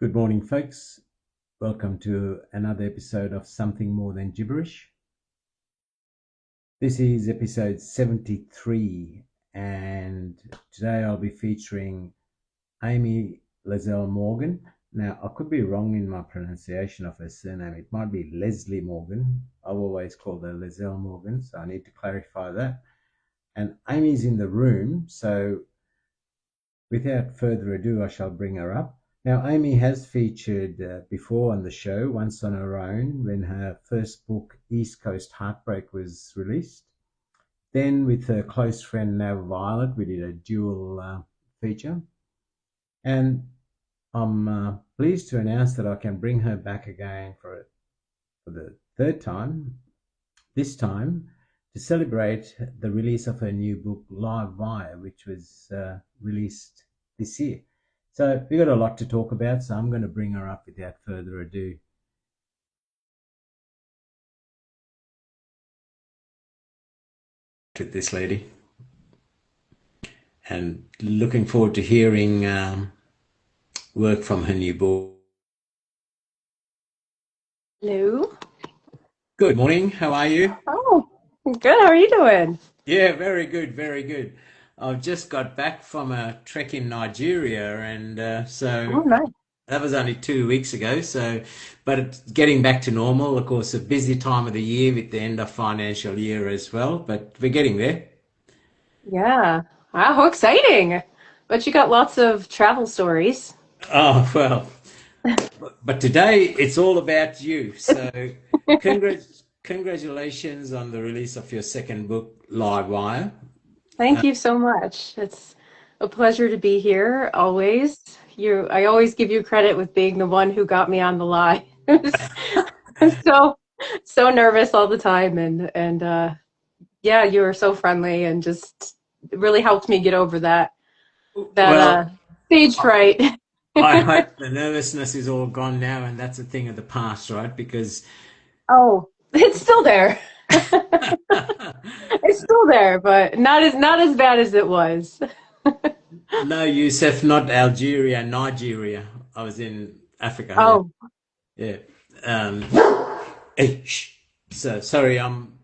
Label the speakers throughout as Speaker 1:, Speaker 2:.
Speaker 1: Good morning, folks. Welcome to another episode of Something More Than Gibberish. This is episode 73, and today I'll be featuring Amy Laessle Morgan. Now, I could be wrong in my pronunciation of her surname. It might be Leslie Morgan. I've always called her Laessle Morgan, so I need to clarify that. And Amy's in the room, so without further ado, I shall bring her up. Now, Amy has featured before on the show, once on her own, when her first book, East Coast Heartbreak, was released. Then with her close friend, Now Violet, we did a dual feature. And I'm pleased to announce that I can bring her back again for the third time, this time, to celebrate the release of her new book, Live Wire, which was released this year. So we've got a lot to talk about, so I'm going to bring her up without further ado. To this lady, and looking forward to hearing work from her new book.
Speaker 2: Hello.
Speaker 1: Good morning. How are you?
Speaker 2: Oh, good. How are you doing?
Speaker 1: Yeah, very good, very good. I've just got back from a trek in Nigeria, and
Speaker 2: Oh,
Speaker 1: so
Speaker 2: nice.
Speaker 1: that was only 2 weeks ago. So, but it's getting back to normal. Of course, a busy time of the year with the end of financial year as well, but we're getting there.
Speaker 2: Yeah. Wow, how exciting. But you got lots of travel stories.
Speaker 1: Oh, well, but today it's all about you. So, congratulations on the release of your second book, Live Wire.
Speaker 2: Thank you so much. It's a pleasure to be here always. I always give you credit with being the one who got me on the lie. I'm so nervous all the time and yeah, you were so friendly and just really helped me get over that
Speaker 1: Well,
Speaker 2: stage fright.
Speaker 1: I hope the nervousness is all gone now, and that's a thing of the past, right? Because
Speaker 2: Oh, it's still there. It's still there, but not as bad as it was.
Speaker 1: no, Yusuf, not Algeria, Nigeria. I was in Africa. Yeah,
Speaker 2: Oh,
Speaker 1: yeah. Um, shh. So sorry, I'm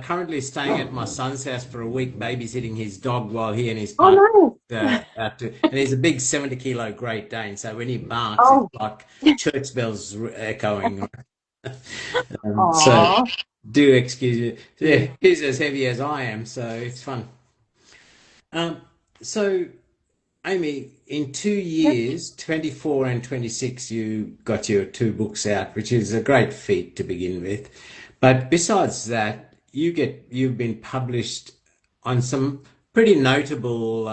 Speaker 1: currently staying at my son's house for a week, babysitting his dog while he and his
Speaker 2: oh,
Speaker 1: partner
Speaker 2: nice.
Speaker 1: out to. And he's a big 70-kilo Great Dane, so when he barks, it's
Speaker 2: Oh,
Speaker 1: like church bells echoing. So
Speaker 2: aw.
Speaker 1: do excuse me. Yeah, he's as heavy as I am, so it's fun. Um, so Amy, in 2 years, 24 and 26, you got your two books out, which is a great feat to begin with. But besides that, you've been published on some pretty notable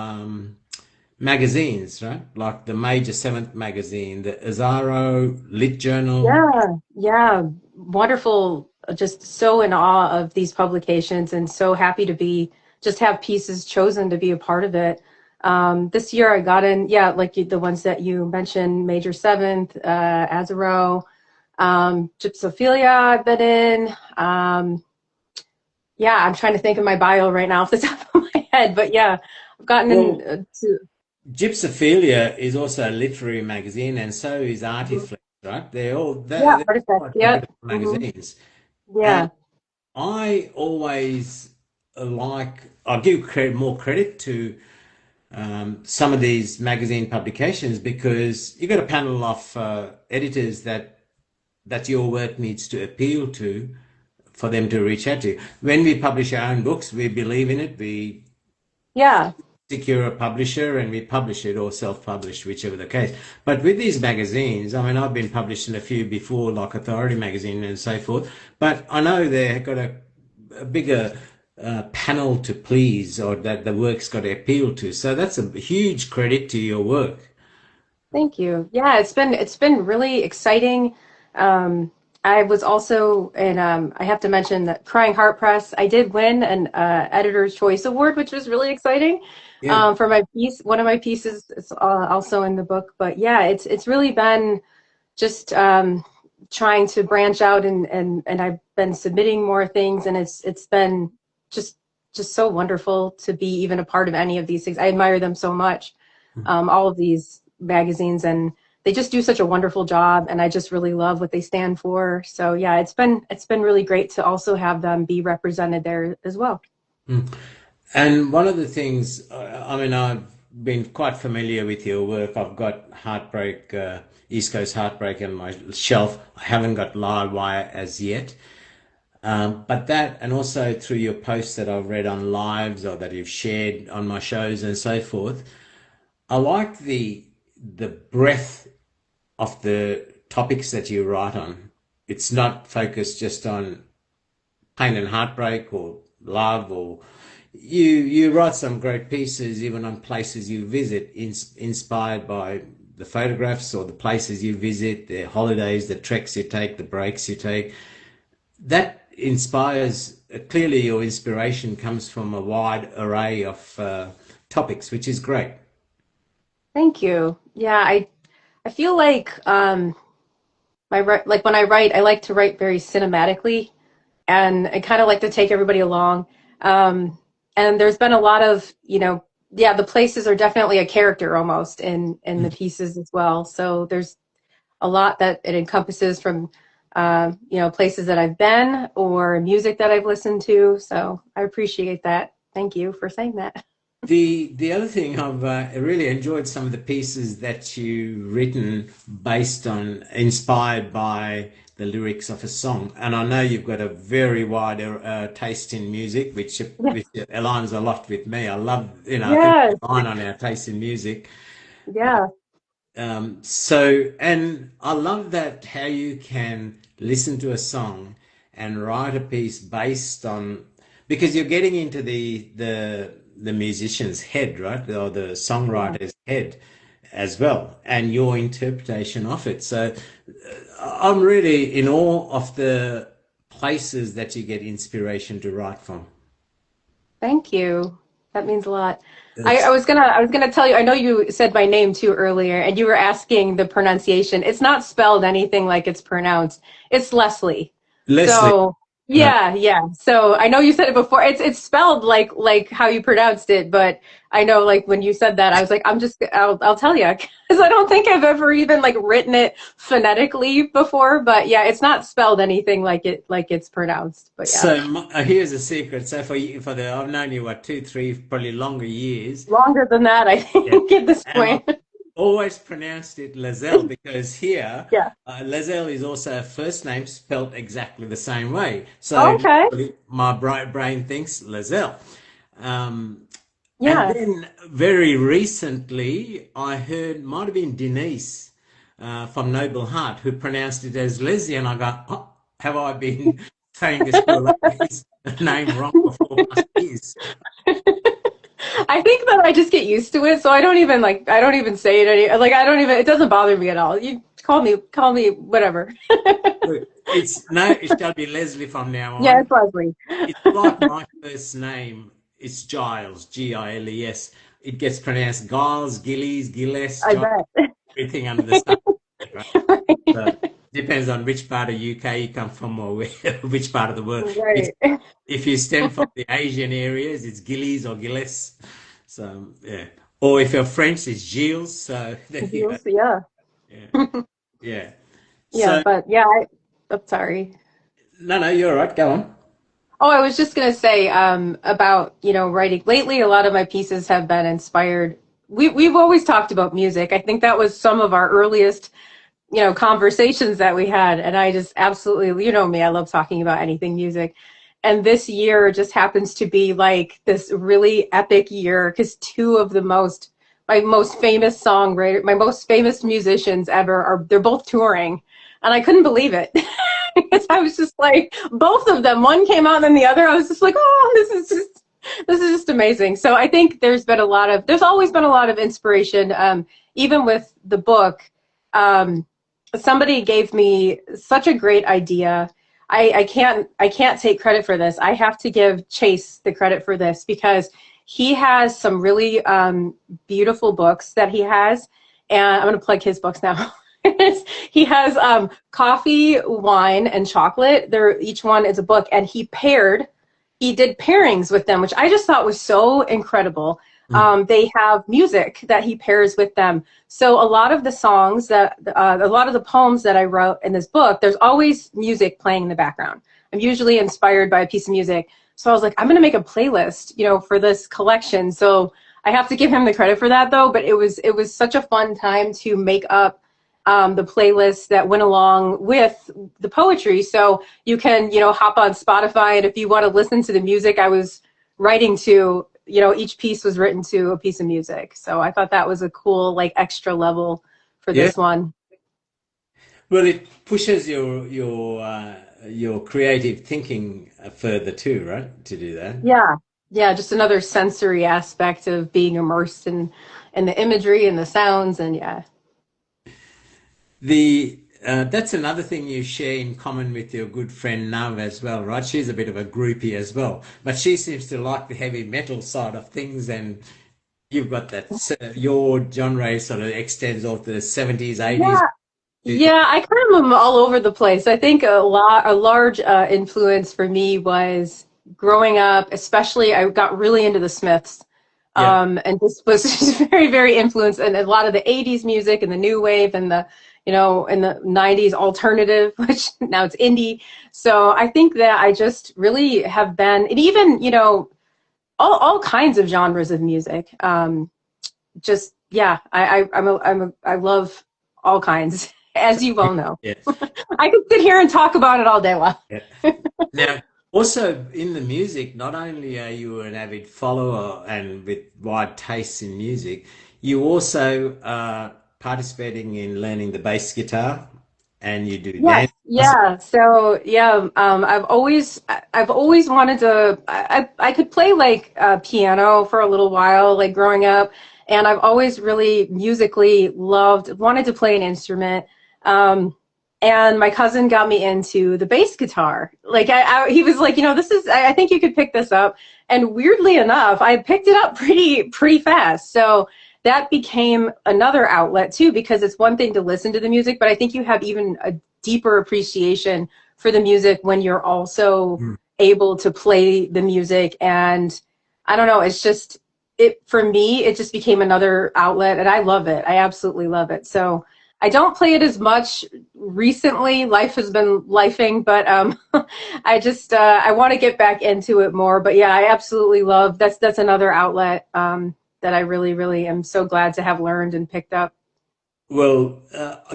Speaker 1: magazines, right? Like the major seventh magazine, the Azarão, Lit Journal.
Speaker 2: Yeah, yeah. Wonderful. Just so in awe of these publications and so happy to just have pieces chosen to be a part of it. This year I got in, yeah, like the ones that you mentioned, Major Seventh, Azarão, Gypsophila I've been in. Yeah, I'm trying to think of my bio right now off the top of my head, but yeah, I've gotten in
Speaker 1: Well,
Speaker 2: to,
Speaker 1: Gypsophilia is also a literary magazine, and so is
Speaker 2: Mhm.
Speaker 1: Artifex, right? They're
Speaker 2: Yeah, Artifex.
Speaker 1: quite
Speaker 2: Yep.
Speaker 1: reputable
Speaker 2: Hmm.
Speaker 1: magazines. And
Speaker 2: Yeah.
Speaker 1: I always I give more credit to some of these magazine publications because you got a panel of editors that your work needs to appeal to for them to reach out to. When we publish our own books, we believe in it. We
Speaker 2: Yeah.
Speaker 1: secure a publisher and we publish it or self-publish, whichever the case. But with these magazines, I mean, I've been published in a few before, like Authority Magazine and so forth, but I know they've got a bigger panel to please or that the work's got to appeal to. So that's a huge credit to your work.
Speaker 2: Thank you. Yeah, it's been really exciting. I was also in I have to mention that Crying Heart Press. I did win an Editor's Choice Award, which was really exciting
Speaker 1: Yeah.
Speaker 2: for my piece. One of my pieces is also in the book. But yeah, it's really been just trying to branch out and I've been submitting more things and it's been just just so wonderful to be even a part of any of these things. I admire them so much, all of these magazines, and they just do such a wonderful job, and I just really love what they stand for. So yeah, it's been really great to also have them be represented there as well.
Speaker 1: Mm. And one of the things, I mean, I've been quite familiar with your work. I've got Heartbreak, East Coast Heartbreak on my shelf. I haven't got Livewire as yet. But that, and also through your posts that I've read on lives or that you've shared on my shows and so forth, I like the breadth of the topics that you write on. It's not focused just on pain and heartbreak or love, or you write some great pieces even on places you visit, inspired by the photographs or the places you visit, the holidays, the treks you take, the breaks you take. That inspires, clearly your inspiration comes from a wide array of topics, which is great.
Speaker 2: Thank you. Yeah, I feel like like when I write, I like to write very cinematically, and I kind of like to take everybody along. And there's been a lot of, yeah, the places are definitely a character almost in the pieces as well. So there's a lot that it encompasses from, places that I've been or music that I've listened to. So I appreciate that. Thank you for saying that.
Speaker 1: The other thing, I've really enjoyed some of the pieces that you've written based on, inspired by the lyrics of a song. And I know you've got a very wide taste in music, which aligns a lot with me. I love, I think
Speaker 2: Yes.
Speaker 1: we align on our taste in music.
Speaker 2: Yeah.
Speaker 1: And I love that how you can listen to a song and write a piece based on, because you're getting into the musician's head, right? Or the songwriter's head as well, and your interpretation of it. So I'm really in awe of the places that you get inspiration to write from.
Speaker 2: Thank you. That means a lot. I
Speaker 1: It's
Speaker 2: was gonna tell you, I know you said my name too earlier, and you were asking the pronunciation. It's not spelled anything like it's pronounced. It's Leslie.
Speaker 1: Leslie.
Speaker 2: So
Speaker 1: Right.
Speaker 2: yeah, yeah. So I know you said it before. It's spelled like how you pronounced it, but I know like when you said that, I was like, I'll tell you because I don't think I've ever even like written it phonetically before. But yeah, it's not spelled anything like it's pronounced. But yeah,
Speaker 1: So here's a secret. So I've known you what 2, 3, probably longer years.
Speaker 2: longer than that, I
Speaker 1: Yeah.
Speaker 2: think at this
Speaker 1: And I've
Speaker 2: point.
Speaker 1: always pronounced it Laessle because here,
Speaker 2: Yeah.
Speaker 1: Laessle is also a first name spelt exactly the same way. So
Speaker 2: Okay.
Speaker 1: my brain thinks Laessle. And
Speaker 2: Yeah.
Speaker 1: then very recently, I heard, might have been Denise from Noble Heart, who pronounced it as Leslie. And I go, oh, have I been saying this poor lady's name wrong for 4+ years?
Speaker 2: I think that I just get used to it, so I don't even say it it doesn't bother me at all. You call me whatever.
Speaker 1: It shall be Leslie from now
Speaker 2: Yeah,
Speaker 1: on.
Speaker 2: it's Leslie.
Speaker 1: It's like my first name. It's Giles, Giles. It gets pronounced Giles, Gillies, Gilles,
Speaker 2: I
Speaker 1: Giles,
Speaker 2: bet.
Speaker 1: everything under the sun. Right? So depends on which part of UK you come from or which part of the world.
Speaker 2: Right.
Speaker 1: If you stem from the Asian areas, it's Gillies or Gilles. So yeah. Or if you're French, it's Gilles. So there you go.
Speaker 2: Yeah.
Speaker 1: Yeah. Yeah.
Speaker 2: Yeah,
Speaker 1: So
Speaker 2: but yeah, I'm sorry.
Speaker 1: no, you're all right. Go on.
Speaker 2: Oh, I was just gonna say about writing. Lately, a lot of my pieces have been inspired. We've always talked about music. I think that was some of our earliest conversations that we had. And I just absolutely, me, I love talking about anything music. And this year just happens to be like this really epic year because my most famous songwriter, my most famous musicians ever they're both touring. And I couldn't believe it. Because I was just like, both of them, one came out and then the other, I was just like, oh, this is just amazing. So I think there's always been a lot of inspiration, even with the book. Somebody gave me such a great idea. I can't take credit for this. I have to give Chase the credit for this because he has some really beautiful books that he has, and I'm going to plug his books now. He has Coffee, Wine, and Chocolate. Each one is a book, and he paired he did pairings with them, which I just thought was so incredible.
Speaker 1: Mm.
Speaker 2: They have music that he pairs with them. So a lot of the songs a lot of the poems that I wrote in this book, there's always music playing in the background. I'm usually inspired by a piece of music. So I was like, I'm going to make a playlist, for this collection. So I have to give him the credit for that, though. But it was such a fun time to make up the playlist that went along with the poetry. So you can, hop on Spotify, and if you want to listen to the music I was writing to, each piece was written to a piece of music. So I thought that was a cool, like, extra level for
Speaker 1: Yeah.
Speaker 2: this one.
Speaker 1: Well, it pushes your creative thinking further too, right? To do that.
Speaker 2: Yeah. Yeah, just another sensory aspect of being immersed in the imagery and the sounds, and yeah.
Speaker 1: The That's another thing you share in common with your good friend Nav as well, right? She's a bit of a groupie as well, but she seems to like the heavy metal side of things, and you've got that your genre sort of extends off to the 70s, 80s.
Speaker 2: Yeah. Yeah, I kind of am all over the place. I think a large influence for me was growing up, especially I got really into the Smiths.
Speaker 1: Yeah,
Speaker 2: And this was just very, very influenced and a lot of the 80s music and the new wave and in the 90s alternative, which now it's indie. So I think that I just really have been, and even, all kinds of genres of music. Just, yeah, I love all kinds, as you well know.
Speaker 1: yeah,
Speaker 2: I could sit here and talk about it all day long.
Speaker 1: yeah. Now, also in the music, not only are you an avid follower and with wide tastes in music, you also are participating in learning the bass guitar, and you do
Speaker 2: Yes,
Speaker 1: dance.
Speaker 2: yeah. So yeah, I've always wanted to. I could play like piano for a little while, like growing up, and I've always really musically wanted to play an instrument. Um, and my cousin got me into the bass guitar. Like he was like, this is. I think you could pick this up. And weirdly enough, I picked it up pretty fast. So that became another outlet too, because it's one thing to listen to the music, but I think you have even a deeper appreciation for the music when you're also
Speaker 1: Mm.
Speaker 2: able to play the music. And I don't know, it's just for me, it just became another outlet, and I love it. I absolutely love it. So I don't play it as much recently. Life has been lifing, but I just I want to get back into it more. But yeah, I absolutely love that's another outlet that I really, really am so glad to have learned and picked up.
Speaker 1: Well,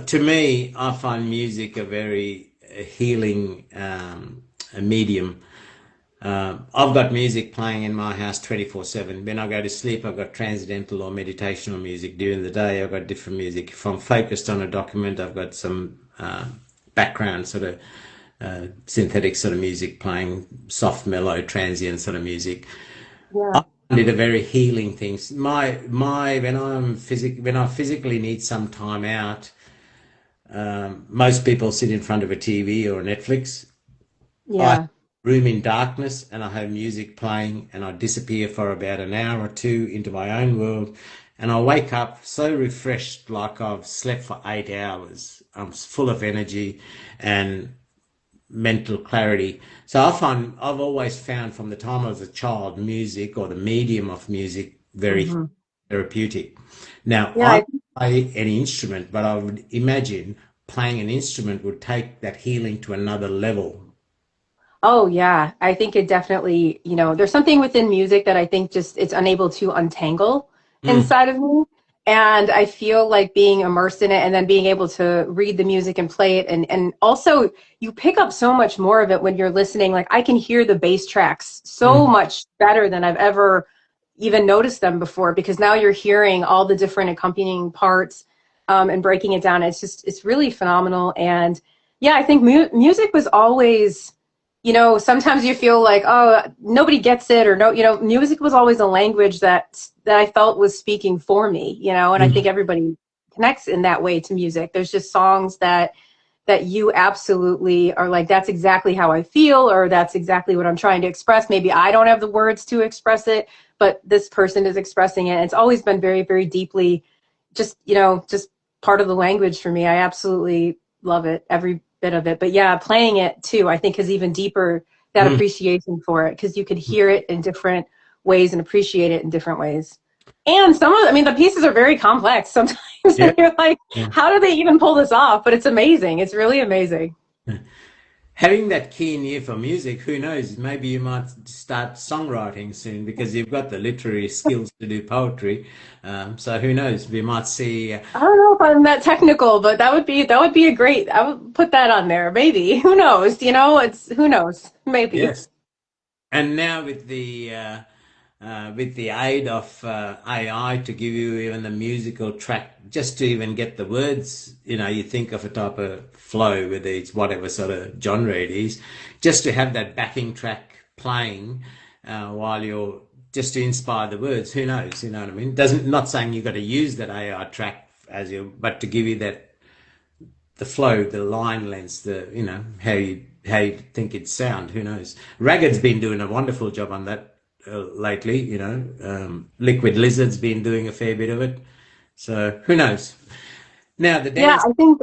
Speaker 1: to me, I find music a very healing a medium. I've got music playing in my house 24/7. When I go to sleep, I've got transcendental or meditational music. During the day, I've got different music. If I'm focused on a document, I've got some background sort of synthetic sort of music playing, soft, mellow, transient sort of music.
Speaker 2: Yeah.
Speaker 1: I find it a very healing thing. My when I physically need some time out, most people sit in front of a TV or Netflix. I have
Speaker 2: Yeah.
Speaker 1: a room in darkness and I have music playing, and I disappear for about an hour or two into my own world, and I wake up so refreshed, like I've slept for 8 hours. I'm full of energy and mental clarity. So I've always found from the time I was a child, music or the medium of music very
Speaker 2: Hmm.
Speaker 1: therapeutic. Now,
Speaker 2: Yeah.
Speaker 1: I play an instrument, but I would imagine playing an instrument would take that healing to another level.
Speaker 2: Oh, yeah. I think it definitely, there's something within music that I think just it's unable to untangle
Speaker 1: Mm,
Speaker 2: inside of me. And I feel like being immersed in it and then being able to read the music and play it. And also, you pick up so much more of it when you're listening. Like, I can hear the bass tracks so
Speaker 1: mm.
Speaker 2: much better than I've ever even noticed them before, because now you're hearing all the different accompanying parts and breaking it down. It's really phenomenal. And yeah, I think music was always sometimes you feel like, oh, nobody gets it, or no, music was always a language that I felt was speaking for me, and I think
Speaker 1: Mm.
Speaker 2: everybody connects in that way to music. There's just songs that you absolutely are like, that's exactly how I feel, or that's exactly what I'm trying to express. Maybe I don't have the words to express it, but this person is expressing it. It's always been very, very deeply just part of the language for me. I absolutely love it, every bit of it. But yeah, playing it too, I think, has even deeper that appreciation for it, because you could hear it in different ways and appreciate it in different ways. And the pieces are very complex sometimes.
Speaker 1: Yeah.
Speaker 2: And you're like,
Speaker 1: Yeah.
Speaker 2: how do they even pull this off? But it's amazing. It's really amazing.
Speaker 1: Having that keen ear for music, who knows? Maybe you might start songwriting soon because you've got the literary skills to do poetry. So who knows? We might see.
Speaker 2: I don't know if I'm that technical, but that would be a great. I would put that on there. Maybe. Who knows? Who knows? Maybe.
Speaker 1: Yes. And now with the aid of AI to give you even a musical track, just to even get the words, you think of a type of flow, whether it's whatever sort of genre it is, just to have that backing track playing while you're just to inspire the words. Who knows? You know what I mean? Doesn't not saying you've got to use that AI track but to give you the flow, the line lengths, how you think it sound. Who knows? Ragged's been doing a wonderful job on that lately. Liquid Lizard's been doing a fair bit of it. So who knows? Now the
Speaker 2: Yeah,
Speaker 1: dance.
Speaker 2: I think.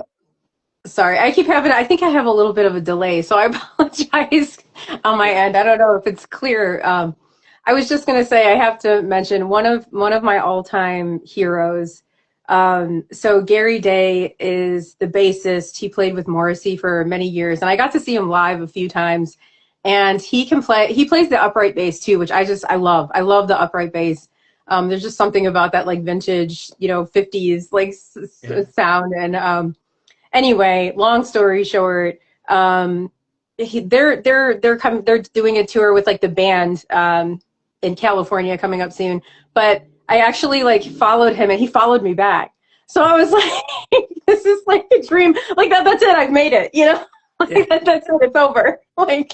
Speaker 2: Sorry, I think I have a little bit of a delay, so I apologize on my end. I don't know if it's clear. I was just going to say I have to mention one of my all-time heroes. So Gary Day is the bassist. He played with Morrissey for many years, and I got to see him live a few times. And he plays the upright bass too, which I love. I love the upright bass. There's just something about that like vintage, 50s like
Speaker 1: Yeah.
Speaker 2: sound. And anyway, long story short, they're doing a tour with like the band in California coming up soon. But I actually like followed him and he followed me back. So I was like, this is like a dream. Like that's it. I've made it.
Speaker 1: Yeah.
Speaker 2: That's it. It's over. Like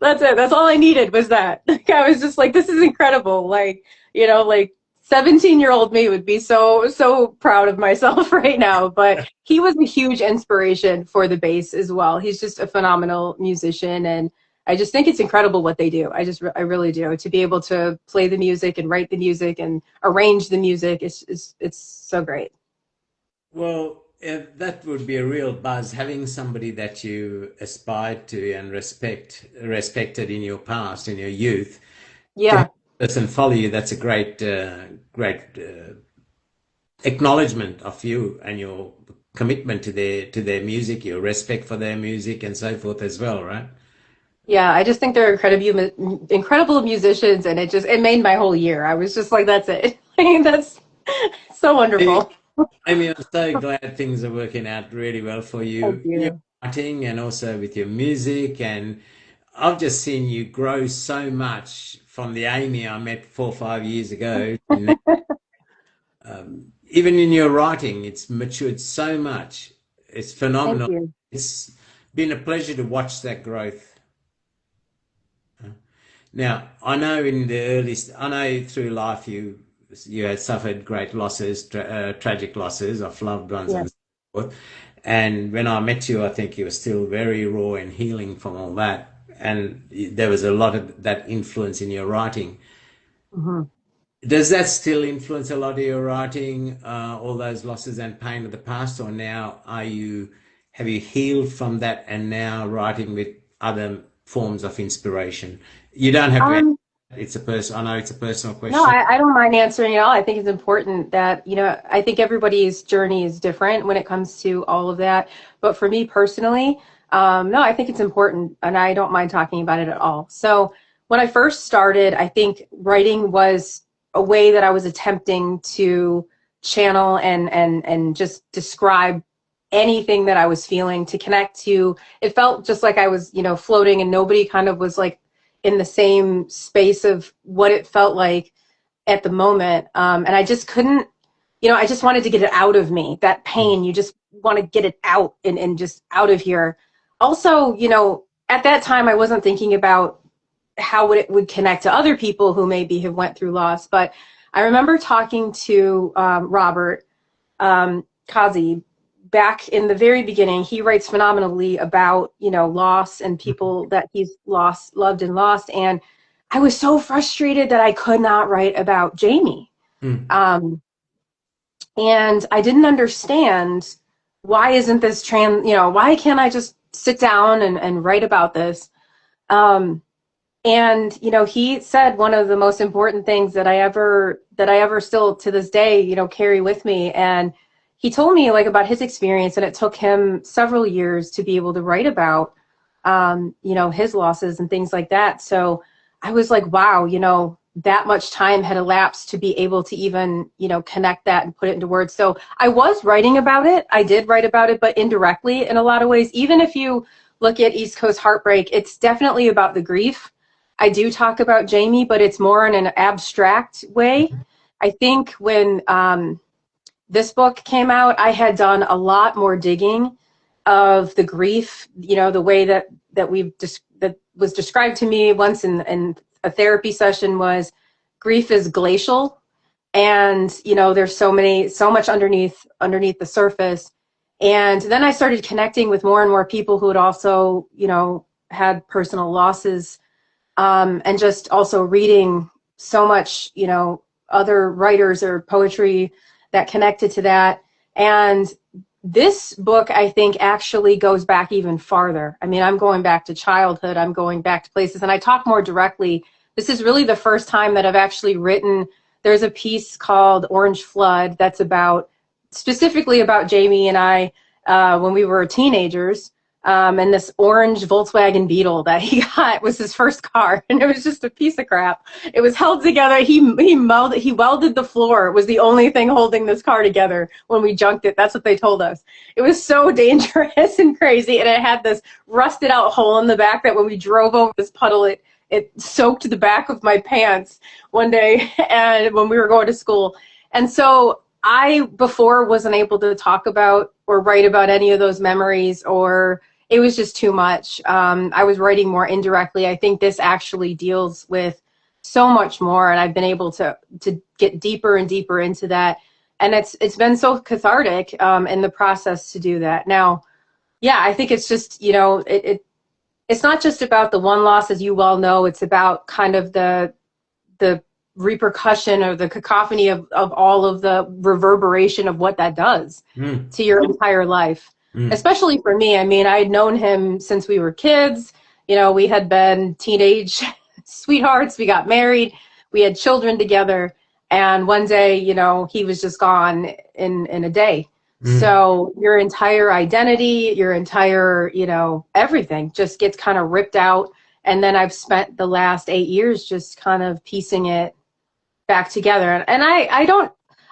Speaker 2: that's it. That's all I needed was that. Like, I was just like, this is incredible. Like 17-year-old me would be so proud of myself right now. But he was a huge inspiration for the bass as well. He's just a phenomenal musician, and I just think it's incredible what they do. I really do. To be able to play the music and write the music and arrange the music, it's so great.
Speaker 1: Well, that would be a real buzz having somebody that you aspired to and respected in your past, in your youth, to have
Speaker 2: Yeah.
Speaker 1: a person follow you. That's a great acknowledgement of you and your commitment to their music, your respect for their music, and so forth as well, right?
Speaker 2: Yeah, I just think they're incredible musicians, and it made my whole year. I was just like, that's it. That's so
Speaker 1: Amy,
Speaker 2: wonderful.
Speaker 1: Amy, I'm so glad things are working out really well for
Speaker 2: Thank
Speaker 1: you. You're
Speaker 2: you.
Speaker 1: writing and also with your music, and I've just seen you grow so much from the Amy I met 4 or 5 years ago. Even in your writing, it's matured so much. It's
Speaker 2: Thank
Speaker 1: phenomenal.
Speaker 2: you.
Speaker 1: It's been a pleasure to watch that growth. Now, I know through life you had suffered great losses, tragic losses of loved ones
Speaker 2: Yeah.
Speaker 1: and so forth. And when I met you, I think you were still very raw and healing from all that. And there was a lot of that influence in your writing.
Speaker 2: Mhm.
Speaker 1: Does that still influence a lot of your writing, all those losses and pain of the past, or now have you healed from that and now writing with other forms of inspiration? You don't have to answer.
Speaker 2: Um,
Speaker 1: I know it's a personal
Speaker 2: no,
Speaker 1: question.
Speaker 2: I don't mind answering at all. I think it's important that, I think everybody's journey is different when it comes to all of that. But for me personally, no, I think it's important and I don't mind talking about it at all. So when I first started, I think writing was a way that I was attempting to channel and just describe anything that I was feeling, to connect to. It felt just like I was, floating, and nobody kind of was like in the same space of what it felt like at the moment. And I just couldn't, I just wanted to get it out of me. That pain, you just want to get it out and just out of here. Also, at that time, I wasn't thinking about how it would connect to other people who maybe have went through loss. But I remember talking to Robert Kazi back in the very beginning. He writes phenomenally about, loss and people that he's loved and lost. And I was so frustrated that I could not write about Jamie.
Speaker 1: Mm.
Speaker 2: And I didn't understand, why isn't this why can't I just sit down and write about this? And, he said one of the most important things that I ever still to this day, carry with me. And he told me like about his experience, and it took him several years to be able to write about, his losses and things like that. So I was like, wow, that much time had elapsed to be able to even, connect that and put it into words. So I was writing about it. I did write about it, but indirectly in a lot of ways. Even if you look at East Coast Heartbreak, it's definitely about the grief. I do talk about Jamie, but it's more in an abstract way. I think when this book came out, I had done a lot more digging of the grief, the way that was described to me once in a therapy session was grief is glacial, and there's so much underneath the surface. And then I started connecting with more and more people who had also had personal losses, and just also reading so much other writers or poetry that connected to that. And this book, I think, actually goes back even farther. I mean, I'm going back to childhood. I'm going back to places, and I talk more directly. This is really the first time that I've actually written. There's a piece called Orange Flood that's specifically about Jamie and I when we were teenagers. And this orange Volkswagen Beetle that he got was his first car, and it was just a piece of crap. It was held together. He welded the floor. It was the only thing holding this car together when we junked it. That's what they told us. It was so dangerous and crazy, and it had this rusted out hole in the back that when we drove over this puddle, it soaked the back of my pants one day, and when we were going to school. And so I before wasn't able to talk about or write about any of those memories, or it was just too much. I was writing more indirectly. I think this actually deals with so much more, and I've been able to get deeper and deeper into that. And it's been so cathartic in the process to do that. Now, yeah, I think it's just, it's not just about the one loss, as you well know. It's about kind of the repercussion or the cacophony of all of the reverberation of what that does to your entire life. Especially for me. I mean, I had known him since we were kids. We had been teenage sweethearts. We got married. We had children together. And one day, he was just gone in a day. So your entire identity, your entire, everything just gets kind of ripped out. And then I've spent the last 8 years just kind of piecing it back together. And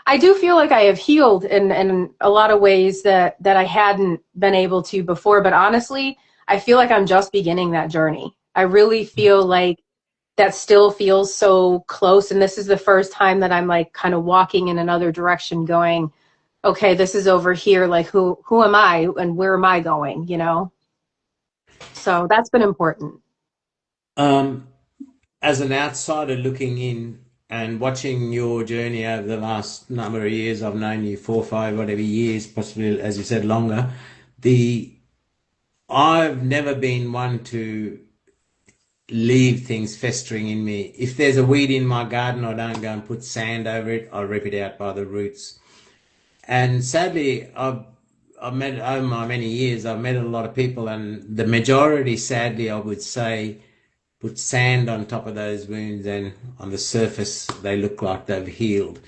Speaker 2: I do feel like I have healed in a lot of ways that I hadn't been able to before. But honestly, I feel like I'm just beginning that journey. I really feel like that still feels so close. And this is the first time that I'm like kind of walking in another direction going, okay, this is over here. Like, who am I and where am I going, So that's been important.
Speaker 1: As an outsider looking in and watching your journey over the last number of years, I've known you 4, 5, whatever years, possibly, as you said, longer. I've never been one to leave things festering in me. If there's a weed in my garden, I don't go and put sand over it. I'll rip it out by the roots. And sadly, I've met, over my many years, I've met a lot of people, and the majority, sadly, I would say, put sand on top of those wounds, and on the surface they look like they've healed.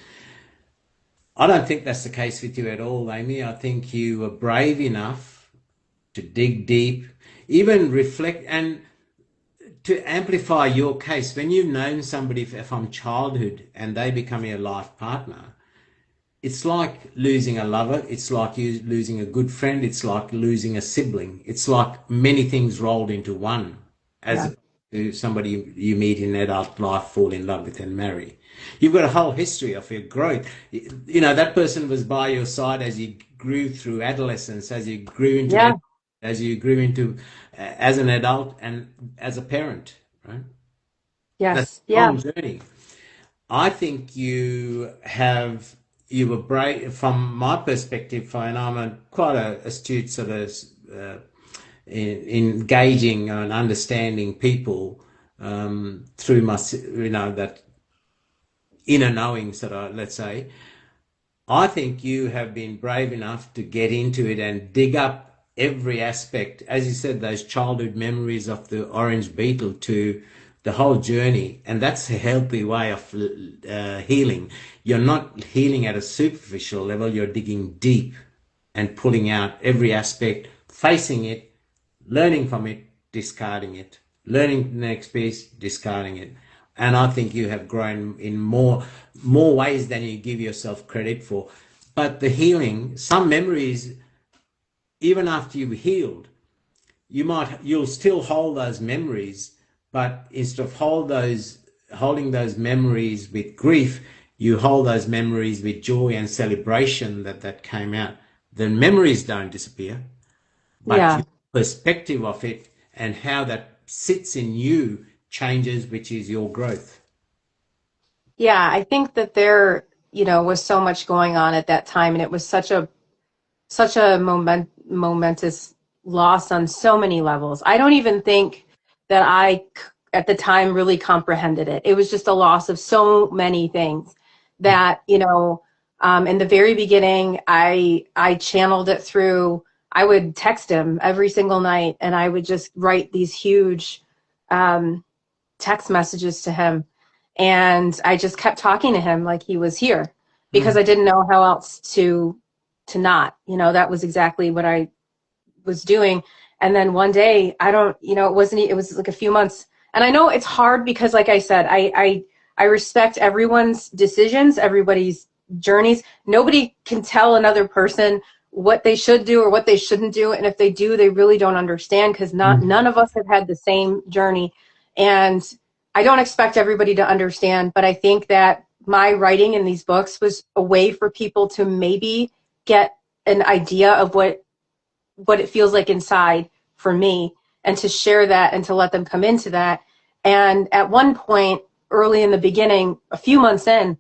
Speaker 1: I don't think that's the case with you at all, Amy. I think you were brave enough to dig deep, even reflect, and to amplify your case. When you've known somebody from childhood and they become your life partner, it's like losing a lover, it's like you losing a good friend, it's like losing a sibling. It's like many things rolled into one, as to somebody you meet in adult life, fall in love with and marry. You've got a whole history of your growth. That person was by your side as you grew through adolescence, as you grew into as an adult and as a parent, right?
Speaker 2: Yes.
Speaker 1: That's a long journey. I think you were brave from my perspective, and I'm quite an astute sort of in engaging and understanding people through my, that inner knowing, sort of, let's say. I think you have been brave enough to get into it and dig up every aspect, as you said, those childhood memories of the orange beetle to the whole journey, and that's a healthy way of healing. You're not healing at a superficial level, you're digging deep and pulling out every aspect, facing it, learning from it, discarding it, learning the next piece, discarding it. And I think you have grown in more ways than you give yourself credit for. But the healing, some memories, even after you've healed, you'll still hold those memories, but instead of holding those memories with grief, you hold those memories with joy and celebration that came out. The memories don't disappear, but
Speaker 2: Yeah.
Speaker 1: your perspective of it and how that sits in you changes, which is your growth.
Speaker 2: Yeah, I think that there, was so much going on at that time, and it was such a momentous loss on so many levels. I don't even think that at the time, really comprehended it. It was just a loss of so many things that, in the very beginning, I channeled it through, I would text him every single night, and I would just write these huge text messages to him. And I just kept talking to him like he was here, because I didn't know how else to not, that was exactly what I was doing. And then one day, it was like a few months. And I know it's hard because, like I said, I respect everyone's decisions, everybody's journeys. Nobody can tell another person what they should do or what they shouldn't do. And if they do, they really don't understand, because none of us have had the same journey. And I don't expect everybody to understand, but I think that my writing in these books was a way for people to maybe get an idea of what it feels like inside for me, and to share that and to let them come into that. And at one point early in the beginning, a few months in,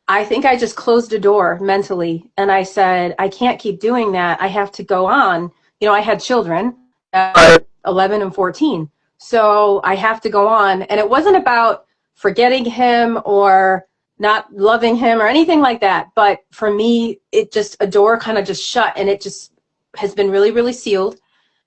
Speaker 2: I think I just closed a door mentally, and I said, I can't keep doing that. I have to go on. I had children, 11 and 14. So I have to go on. And it wasn't about forgetting him or not loving him or anything like that. But for me, a door kind of just shut, and it just has been really, really sealed.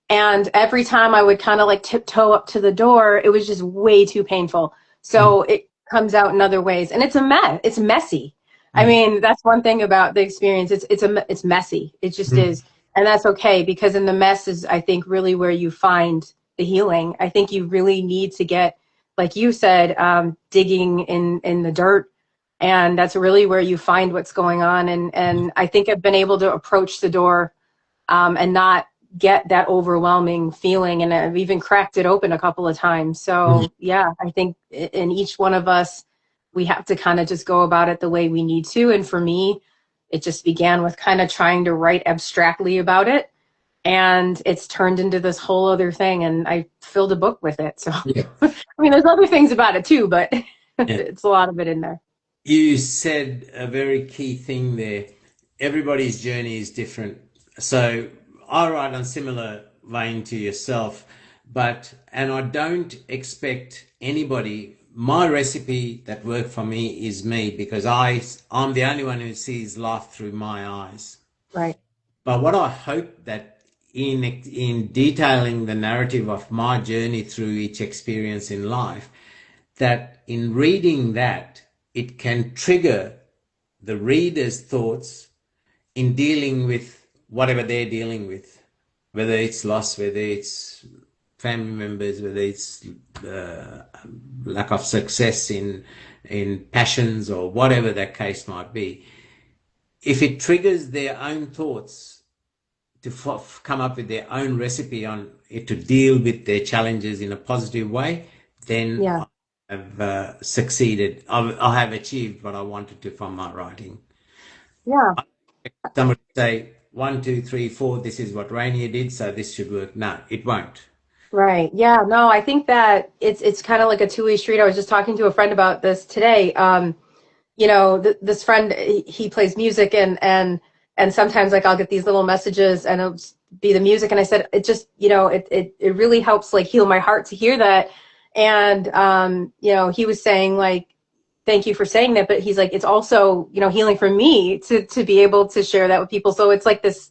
Speaker 2: And every time I would kind of like tiptoe up to the door, it was just way too painful. So it comes out in other ways, and it's a mess. It's messy. I mean, that's one thing about the experience. It's messy. It just is. And that's okay, because in the mess is, I think, really where you find the healing. I think you really need to get, like you said, digging in the dirt. And that's really where you find what's going on. And I think I've been able to approach the door and not get that overwhelming feeling. And I've even cracked it open a couple of times. So yeah, I think in each one of us, we have to kind of just go about it the way we need to. And for me, it just began with kind of trying to write abstractly about it. And it's turned into this whole other thing. And I filled a book with it. So,
Speaker 1: Yeah.
Speaker 2: I mean, there's other things about it too, but it's a lot of it in there.
Speaker 1: You said a very key thing there. Everybody's journey is different. So I write on similar vein to yourself, and I don't expect anybody. My recipe that worked for me is me, because I'm the only one who sees life through my eyes.
Speaker 2: Right.
Speaker 1: But what I hope that in detailing the narrative of my journey through each experience in life, that in reading that, it can trigger the reader's thoughts in dealing with whatever they're dealing with, whether it's loss, whether it's family members, whether it's lack of success in passions, or whatever that case might be. If it triggers their own thoughts to come up with their own recipe on it to deal with their challenges in a positive way, then
Speaker 2: Yeah.
Speaker 1: I have succeeded. I have achieved what I wanted to from my writing.
Speaker 2: Yeah.
Speaker 1: Somebody say 1, 2, 3, 4. This is what Rainier did, so this should work. No, it won't.
Speaker 2: Right. Yeah. No, I think that it's kind of like a two-way street. I was just talking to a friend about this today. This friend, he plays music, and sometimes like I'll get these little messages and it'll be the music. And I said, it just, it really helps like heal my heart to hear that. And, he was saying like, thank you for saying that. But he's like, it's also, healing for me to be able to share that with people. So it's like this,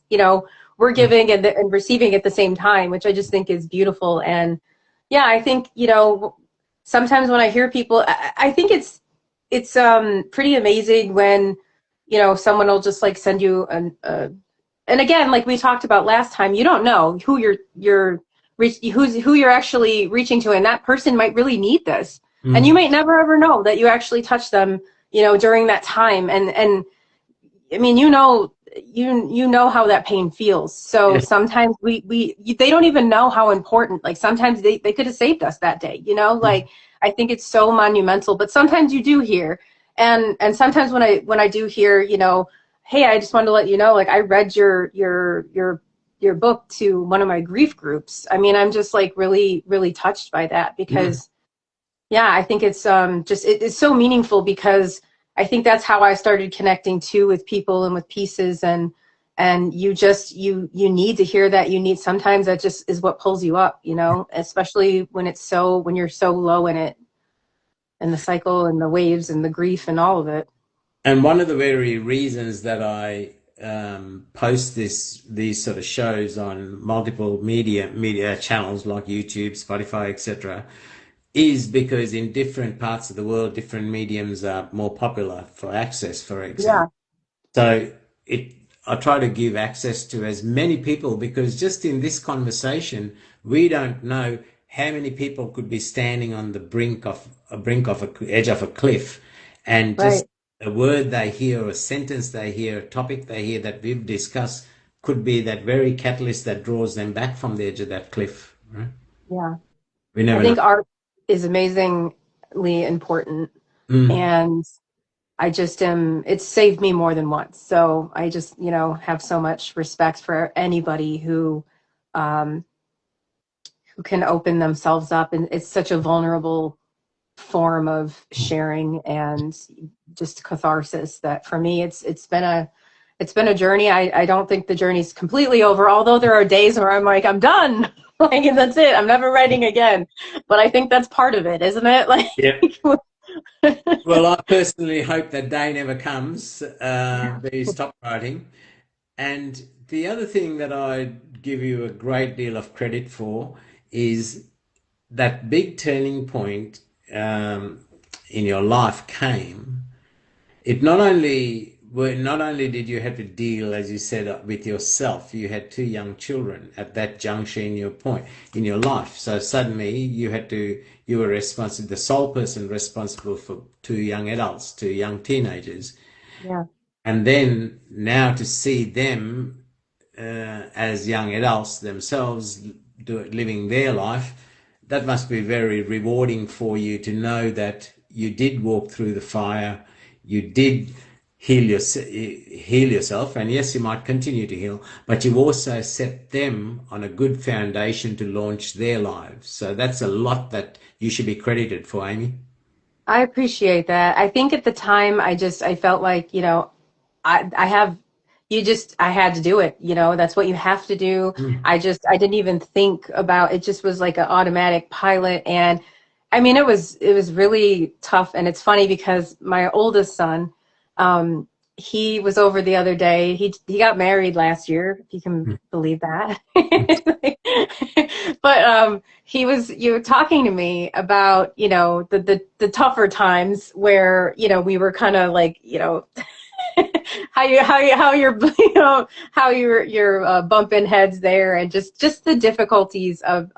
Speaker 2: we're giving and receiving at the same time, which I just think is beautiful. And yeah, I think, sometimes when I hear people, I think it's pretty amazing when, someone will just like send you and again, like we talked about last time, you don't know who who you're actually reaching to, and that person might really need this, and you might never ever know that you actually touched them, during that time, and I mean, you know how that pain feels. So sometimes they don't even know how important. Like sometimes they could have saved us that day. Like I think it's so monumental. But sometimes you do hear, and sometimes when I do hear, hey, I just wanted to let you know, like I read your book to one of my grief groups. I mean, I'm just like really really touched by that because yeah, I think it's it's so meaningful because I think that's how I started connecting too with people and with pieces and you need to hear that. Sometimes that just is what pulls you up, especially when you're so low in it and the cycle and the waves and the grief and all of it.
Speaker 1: And one of the very reasons that I post these sort of shows on multiple media channels like YouTube, Spotify, etc., is because in different parts of the world, different mediums are more popular for access, for
Speaker 2: Yeah.
Speaker 1: example. So I try to give access to as many people because just in this conversation, we don't know how many people could be standing on the edge of a cliff, and just
Speaker 2: Right.
Speaker 1: a word they hear, a sentence they hear, a topic they hear that we've discussed could be that very catalyst that draws them back from the edge of that cliff. Right?
Speaker 2: Yeah.
Speaker 1: We
Speaker 2: I
Speaker 1: never know.
Speaker 2: think art is amazingly important
Speaker 1: Mm.
Speaker 2: and I just it's saved me more than once. So I just, have so much respect for anybody um, who can open themselves up. And it's such a vulnerable form of sharing and just catharsis that for me, it's been a journey. I don't think the journey's completely over, although there are days where I'm like, I'm done. Like, that's it. I'm never writing again. But I think that's part of it, isn't it? Like,
Speaker 1: Yeah. Well, I personally hope that day never comes, that you stop writing. And the other thing that I give you a great deal of credit for is that big turning point in your life came. Not only did you have to deal, as you said, with yourself, you had two young children at that juncture in your life. So suddenly you were responsible, the sole person responsible for two young adults, two young teenagers.
Speaker 2: yeah.
Speaker 1: And then now to see them as young adults themselves living their life, that must be very rewarding for you to know that you did walk through the fire, you did heal yourself, and yes, you might continue to heal, but you also set them on a good foundation to launch their lives. So that's a lot that you should be credited for, Amy.
Speaker 2: I appreciate that. I think at the time I felt like, I have I had to do it, that's what you have to do.
Speaker 1: Mm.
Speaker 2: I didn't even think about it, just was like an automatic pilot. And I mean, it was really tough. And it's funny because my oldest son, um, he was over the other day. He got married last year, if you can believe that. But he was talking to me about, the tougher times where, we were kind of like, how you're you're bumping heads there, and just the difficulties of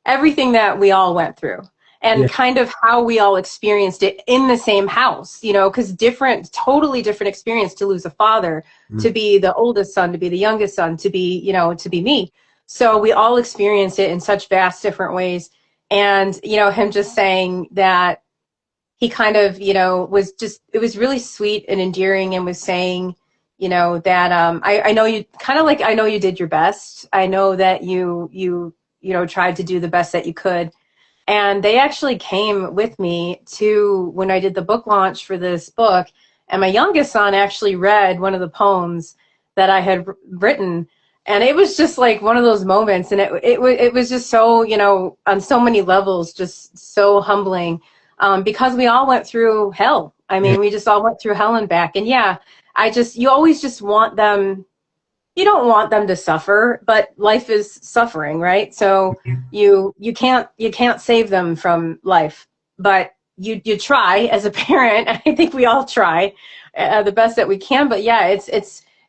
Speaker 2: everything that we all went through, and
Speaker 1: Yeah.
Speaker 2: kind of how we all experienced it in the same house, because totally different experience to lose a father, to
Speaker 1: Mm.
Speaker 2: be the oldest son, to be the youngest son, to be me. So we all experienced it in such vast different ways. And him just saying that he kind of, it was really sweet and endearing, and was saying, that I know you kind of like, I know you did your best. I know that tried to do the best that you could. And they actually came with me to when I did the book launch for this book. And my youngest son actually read one of the poems that I had written. And it was just like one of those moments. And it was just so, on so many levels, just so humbling, because we all went through hell. I
Speaker 1: Yeah.
Speaker 2: mean, we just all went through hell and back. And yeah, you always just want them, you don't want them to suffer, but life is suffering, right? So you can't save them from life, but you try as a parent. I think we all try the best that we can. But yeah,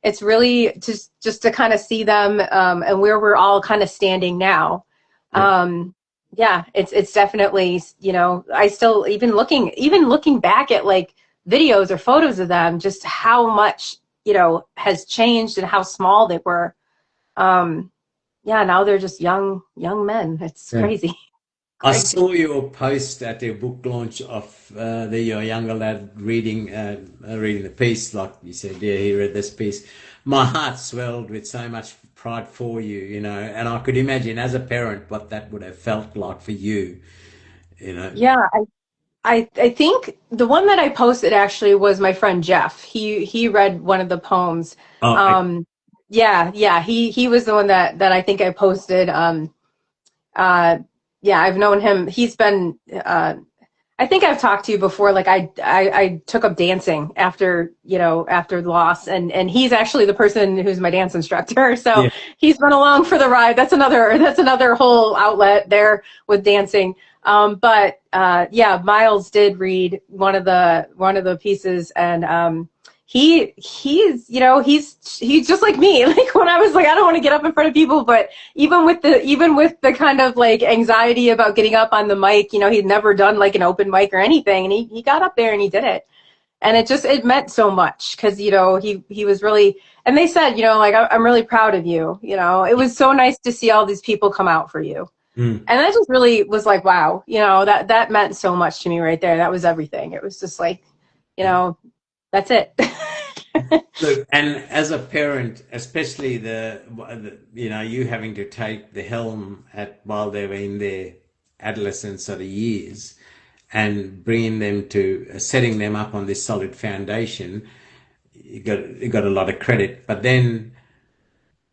Speaker 2: it's really just to kind of see them and where we're all kind of standing now.
Speaker 1: Yeah.
Speaker 2: Yeah, it's definitely, I still even looking back at like videos or photos of them, just how much has changed and how small they were. Um, yeah, now they're just young men. It's
Speaker 1: Yeah.
Speaker 2: crazy.
Speaker 1: I
Speaker 2: Crazy.
Speaker 1: saw your post at the book launch of your younger lad reading the piece, like you said. Yeah, he read this piece. My heart swelled with so much pride for you, and I could imagine as a parent what that would have felt like for you, you know.
Speaker 2: Yeah, I think the one that I posted actually was my friend Jeff. He read one of the poems.
Speaker 1: Oh,
Speaker 2: Um, yeah, he was the one that I think I posted. Uh, yeah, I've known him. He's been I think I've talked to you before. Like I took up dancing after the loss, and he's actually the person who's my dance instructor. So
Speaker 1: yeah,
Speaker 2: he's been along for the ride. That's another whole outlet there with dancing. But yeah, Miles did read one of the pieces, and he's just like me. Like when I was like, I don't want to get up in front of people, but even with the kind of like anxiety about getting up on the mic, he'd never done like an open mic or anything, and he got up there and he did it, and it meant so much because he was really, and they said, like, I'm really proud of you. It was so nice to see all these people come out for you,
Speaker 1: mm.
Speaker 2: and that just really was like, wow, that meant so much to me right there. That was everything. It was just like, that's it.
Speaker 1: Look, and as a parent, especially you having to take the helm while they were in their adolescence or the years, and bringing them to setting them up on this solid foundation, you got a lot of credit. But then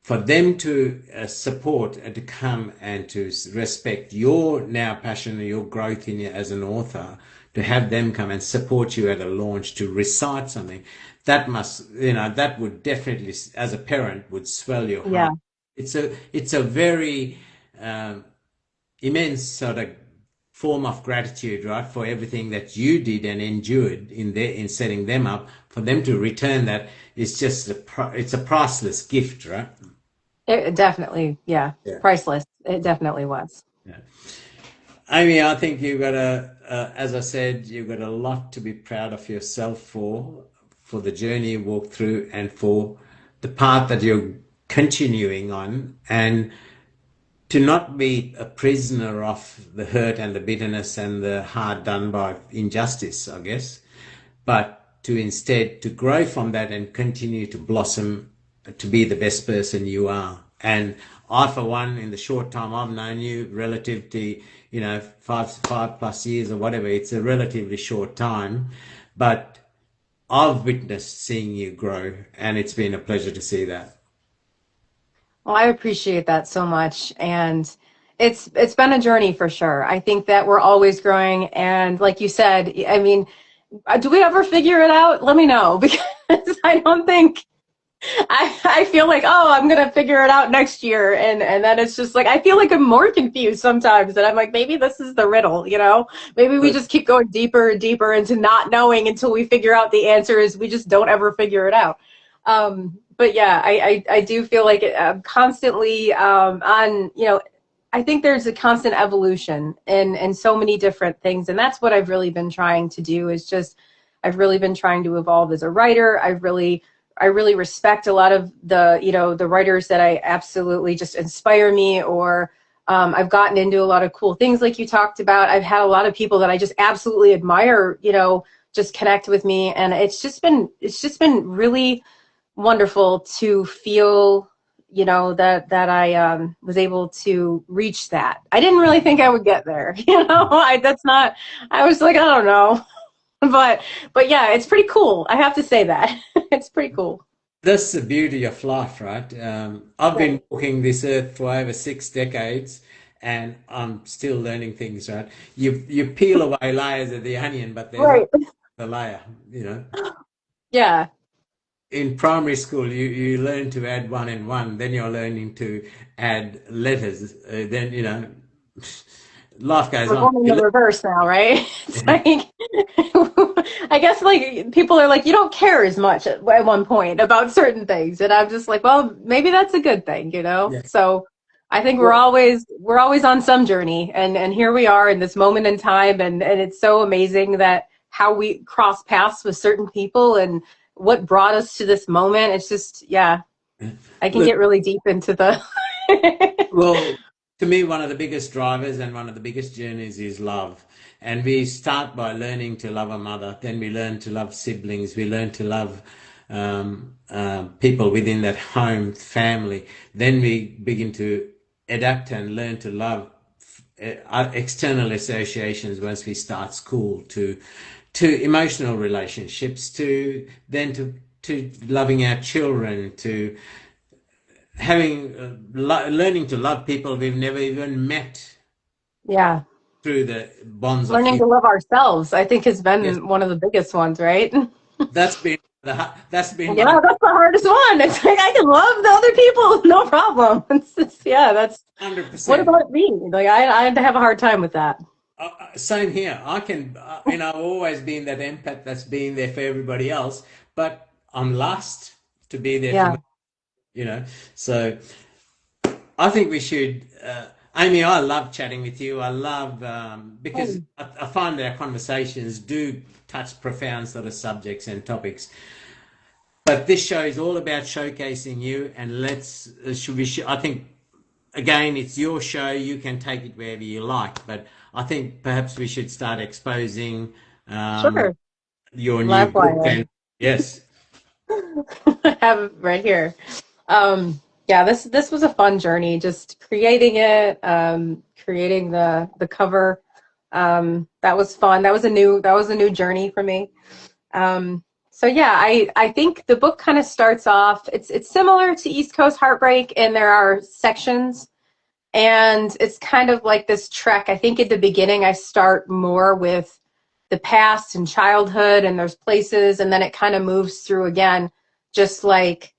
Speaker 1: for them to support and to come and to respect your now passion and your growth as an author, to have them come and support you at a launch to recite something, that would definitely, as a parent, would swell your heart.
Speaker 2: Yeah.
Speaker 1: It's a very immense sort of form of gratitude, right, for everything that you did and endured in setting them up. For them to return that is just it's a priceless gift, right?
Speaker 2: It definitely, yeah,
Speaker 1: Yeah.
Speaker 2: priceless. It definitely was.
Speaker 1: Yeah. Amy, I think as I said, you've got a lot to be proud of yourself for the journey you walked through and for the path that you're continuing on, and to not be a prisoner of the hurt and the bitterness and the hard done by injustice, I guess, but to instead to grow from that and continue to blossom to be the best person you are. And I, for one, in the short time I've known you, relative to, 5+ years or whatever, it's a relatively short time, but I've witnessed seeing you grow, and it's been a pleasure to see that.
Speaker 2: Well, I appreciate that so much, and it's been a journey for sure. I think that we're always growing, and like you said, I mean, do we ever figure it out? Let me know because I don't think I feel like, oh, I'm gonna figure it out next year, and then it's just like I feel like I'm more confused sometimes, and I'm like, maybe this is the riddle. Maybe we just keep going deeper and deeper into not knowing until we figure out the answer is we just don't ever figure it out. But yeah, I do feel like I'm constantly on, I think there's a constant evolution in so many different things, and that's what I've really been trying to do is just I've really been trying to evolve as a writer. I really respect a lot of the writers that I absolutely just inspire me, or I've gotten into a lot of cool things like you talked about. I've had a lot of people that I just absolutely admire, just connect with me, and it's just been really wonderful to feel, that I was able to reach that. I didn't really think I would get there, I was like, I don't know, but yeah, it's pretty cool. I have to say that it's pretty cool.
Speaker 1: That's the beauty of life, right? I've
Speaker 2: Right.
Speaker 1: been walking this earth for over 6 decades, and I'm still learning things, right? You peel away layers of the onion, but there's always
Speaker 2: Right.
Speaker 1: a layer.
Speaker 2: Yeah.
Speaker 1: in primary school, you learn to add one and one, then you're learning to add letters. Then, life goes
Speaker 2: We're
Speaker 1: on.
Speaker 2: going in the reverse now, right? It's like, I guess like people are like, you don't care as much at one point about certain things. And I'm just like, well, maybe that's a good thing, you know?
Speaker 1: Yeah.
Speaker 2: So I think
Speaker 1: Well,
Speaker 2: we're always on some journey and here we are in this moment in time and it's so amazing that how we cross paths with certain people and what brought us to this moment. It's just, yeah, I can
Speaker 1: look,
Speaker 2: get really deep into the
Speaker 1: well, to me, one of the biggest drivers and one of the biggest journeys is love. And we start by learning to love a mother, then we learn to love siblings, we learn to love people within that home, family. Then we begin to adapt and learn to love external associations once we start school, to emotional relationships, to loving our children, to having learning to love people we've never even met
Speaker 2: yeah.
Speaker 1: through the bonds of
Speaker 2: Learning
Speaker 1: human.
Speaker 2: to love ourselves, I think, has
Speaker 1: Yes,
Speaker 2: been one of the biggest ones, right?
Speaker 1: that's been one of
Speaker 2: Yeah, that's the hardest one. It's like I can love the other people, no problem. It's just, yeah, that's what
Speaker 1: 100%.
Speaker 2: about me? Like I have a hard time with that.
Speaker 1: Same here. I can, I've always been that empath that's been there for everybody else, but I'm last to be there for
Speaker 2: Yeah.
Speaker 1: me, you know. So I think we should, Amy. I love chatting with you. I love because
Speaker 2: Mm.
Speaker 1: I find our conversations do touch profound sort of subjects and topics. But this show is all about showcasing you, and let's should we? I think again, it's your show. You can take it wherever you like. But I think perhaps we should start exposing um,
Speaker 2: Sure.
Speaker 1: your new
Speaker 2: Live
Speaker 1: book.
Speaker 2: wire.
Speaker 1: And yes,
Speaker 2: I have it right here. Yeah, this was a fun journey, just creating it, creating the cover. That was fun. That was a new journey for me. So yeah, I think the book kind of starts off. It's similar to East Coast Heartbreak, and there are sections, and it's kind of like this trek. I think at the beginning I start more with the past and childhood, and there's places, and then it kind of moves through again, just like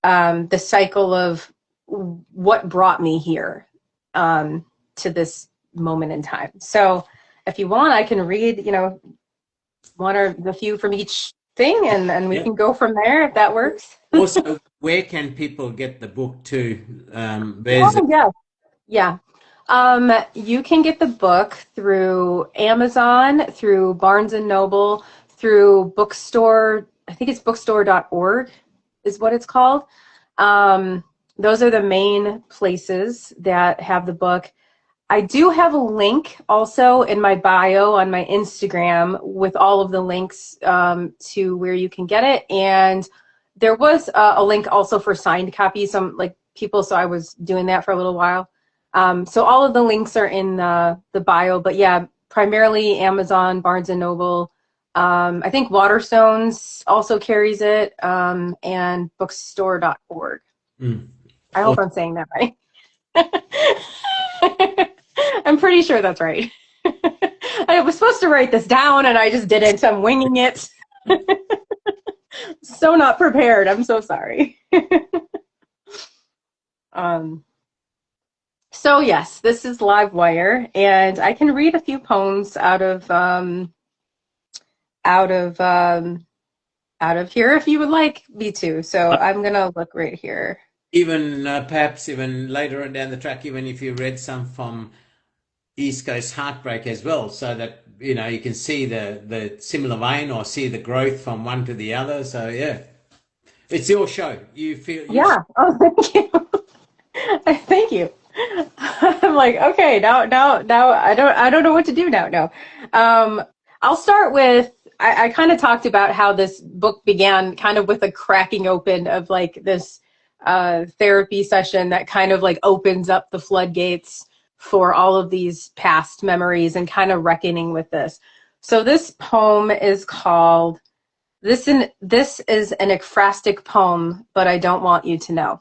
Speaker 2: the cycle of what brought me here to this moment in time. So if you want, I can read, one or the few from each thing, and we
Speaker 1: yeah.
Speaker 2: can go from there if that works.
Speaker 1: Also, where can people get the book to? Where's it?
Speaker 2: Oh, yeah. Yeah. You can get the book through Amazon, through Barnes and Noble, through bookstore. I think it's bookstore.org is what it's called. Um, those are the main places that have the book. I do have a link also in my bio on my Instagram with all of the links to where you can get it. And there was a link also for signed copies. Some like people, so I was doing that for a little while. So all of the links are in the bio, but yeah, primarily Amazon, Barnes and Noble. I think Waterstones also carries it, and bookstore.org.
Speaker 1: Mm.
Speaker 2: I hope
Speaker 1: Or
Speaker 2: I'm saying that right. I'm pretty sure that's right. I was supposed to write this down and I just didn't. I'm winging it. So not prepared. I'm so sorry. um, so yes, this is Livewire, and I can read a few poems out of out of here if you would like me to. So I'm gonna look right here.
Speaker 1: even perhaps even later on down the track, even if you read some from East Coast Heartbreak as well, so that you can see the similar vein or see the growth from one to the other. So yeah, it's your show. You feel you
Speaker 2: Yeah. Oh, thank you. Thank you. I'm like, okay, now I don't know what to do now. No. I'll start with I kind of talked about how this book began kind of with a cracking open of like this therapy session that kind of like opens up the floodgates for all of these past memories and kind of reckoning with this. So this poem is called this is an ekphrastic poem, but I don't want you to know.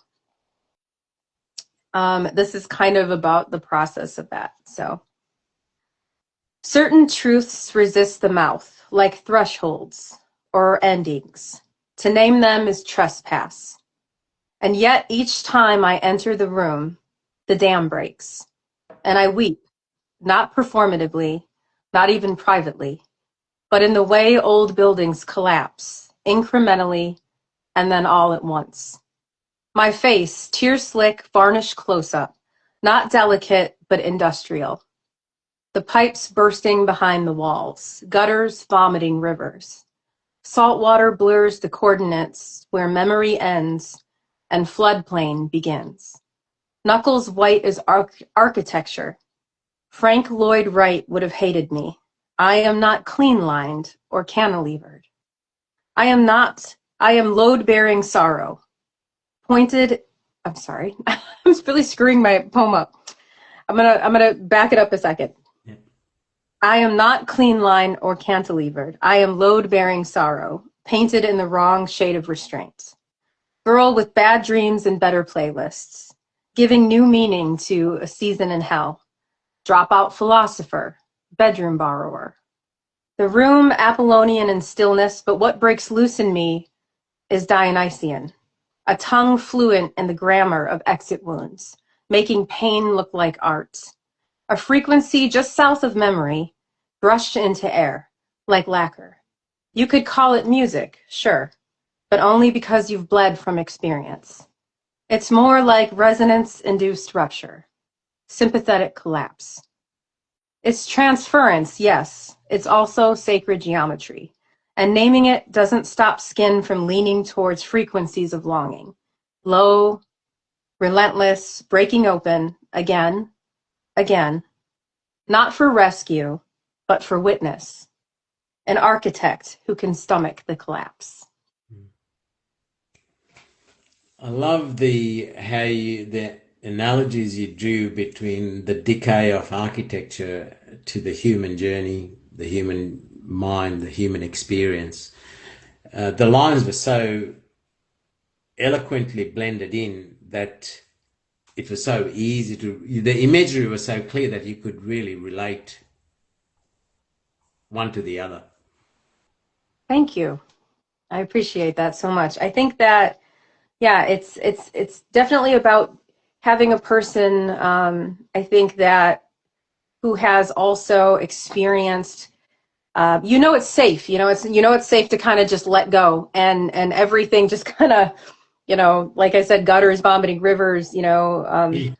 Speaker 2: This is kind of about the process of that. So, certain truths resist the mouth, like thresholds or endings. To name them is trespass. And yet each time I enter the room, the dam breaks, and I weep, not performatively, not even privately, but in the way old buildings collapse, incrementally, and then all at once. My face, tear-slick, varnished close-up, not delicate, but industrial. The pipes bursting behind the walls, gutters vomiting rivers. Salt water blurs the coordinates where memory ends and floodplain begins. Knuckles white as architecture. Frank Lloyd Wright would have hated me. I am not clean-lined or cantilevered. I am load-bearing sorrow. I'm sorry, I'm really screwing my poem up. I'm gonna back it up a second. Yeah. I am not clean-lined or cantilevered. I am load-bearing sorrow, painted in the wrong shade of restraint. Girl with bad dreams and better playlists, giving new meaning to a season in hell. Dropout philosopher, bedroom borrower. The room Apollonian in stillness, but what breaks loose in me is Dionysian. A tongue fluent in the grammar of exit wounds, making pain look like art. A frequency just south of memory, brushed into air, like lacquer. You could call it music, sure, but only because you've bled from experience. It's more like resonance-induced rupture, sympathetic collapse. It's transference, yes. It's also sacred geometry. And naming it doesn't stop skin from leaning towards frequencies of longing. Low, relentless, breaking open, again, again. Not for rescue, but for witness. An architect who can stomach the collapse.
Speaker 1: I love the analogies you drew between the decay of architecture to the human journey, the human mind, the human experience. The lines were so eloquently blended in that it was so easy the imagery was so clear that you could really relate one to the other.
Speaker 2: Thank you. I appreciate that so much. I think that, yeah, it's definitely about having a person, I think that who has also experienced, it's safe, it's safe to kind of just let go and everything just kind of, like I said, gutters, vomiting rivers, the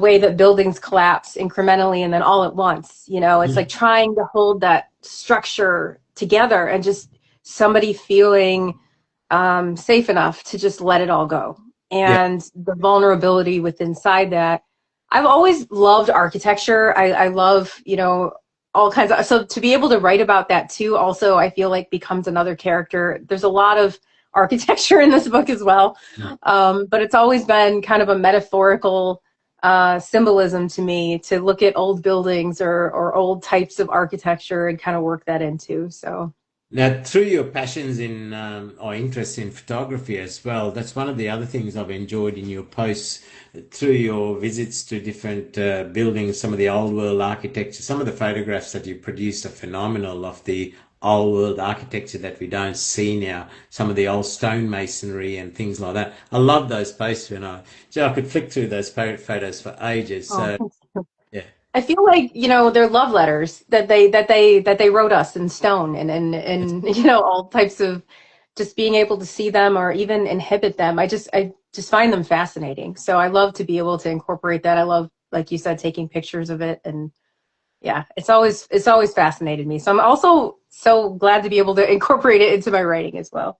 Speaker 2: way that buildings collapse incrementally and then all at once, it's like trying to hold that structure together and just somebody feeling safe enough to just let it all go. And the vulnerability within inside that. I've always loved architecture. I love, all kinds of, so to be able to write about that too, also, I feel like becomes another character. There's a lot of architecture in this book as well. But it's always been kind of a metaphorical symbolism to me to look at old buildings or old types of architecture and kind of work that into, so.
Speaker 1: Now, through your passions in or interest in photography as well, that's one of the other things I've enjoyed in your posts. Through your visits to different buildings, some of the old world architecture, some of the photographs that you produced are phenomenal of the old world architecture that we don't see now, some of the old stonemasonry and things like that. I love those posts I could flick through those photos for ages. So, yeah.
Speaker 2: I feel like, they're love letters that they wrote us in stone and all types of just being able to see them or even inhibit them. I just find them fascinating. So I love to be able to incorporate that. I love, like you said, taking pictures of it. And yeah, it's always fascinated me. So I'm also so glad to be able to incorporate it into my writing as well.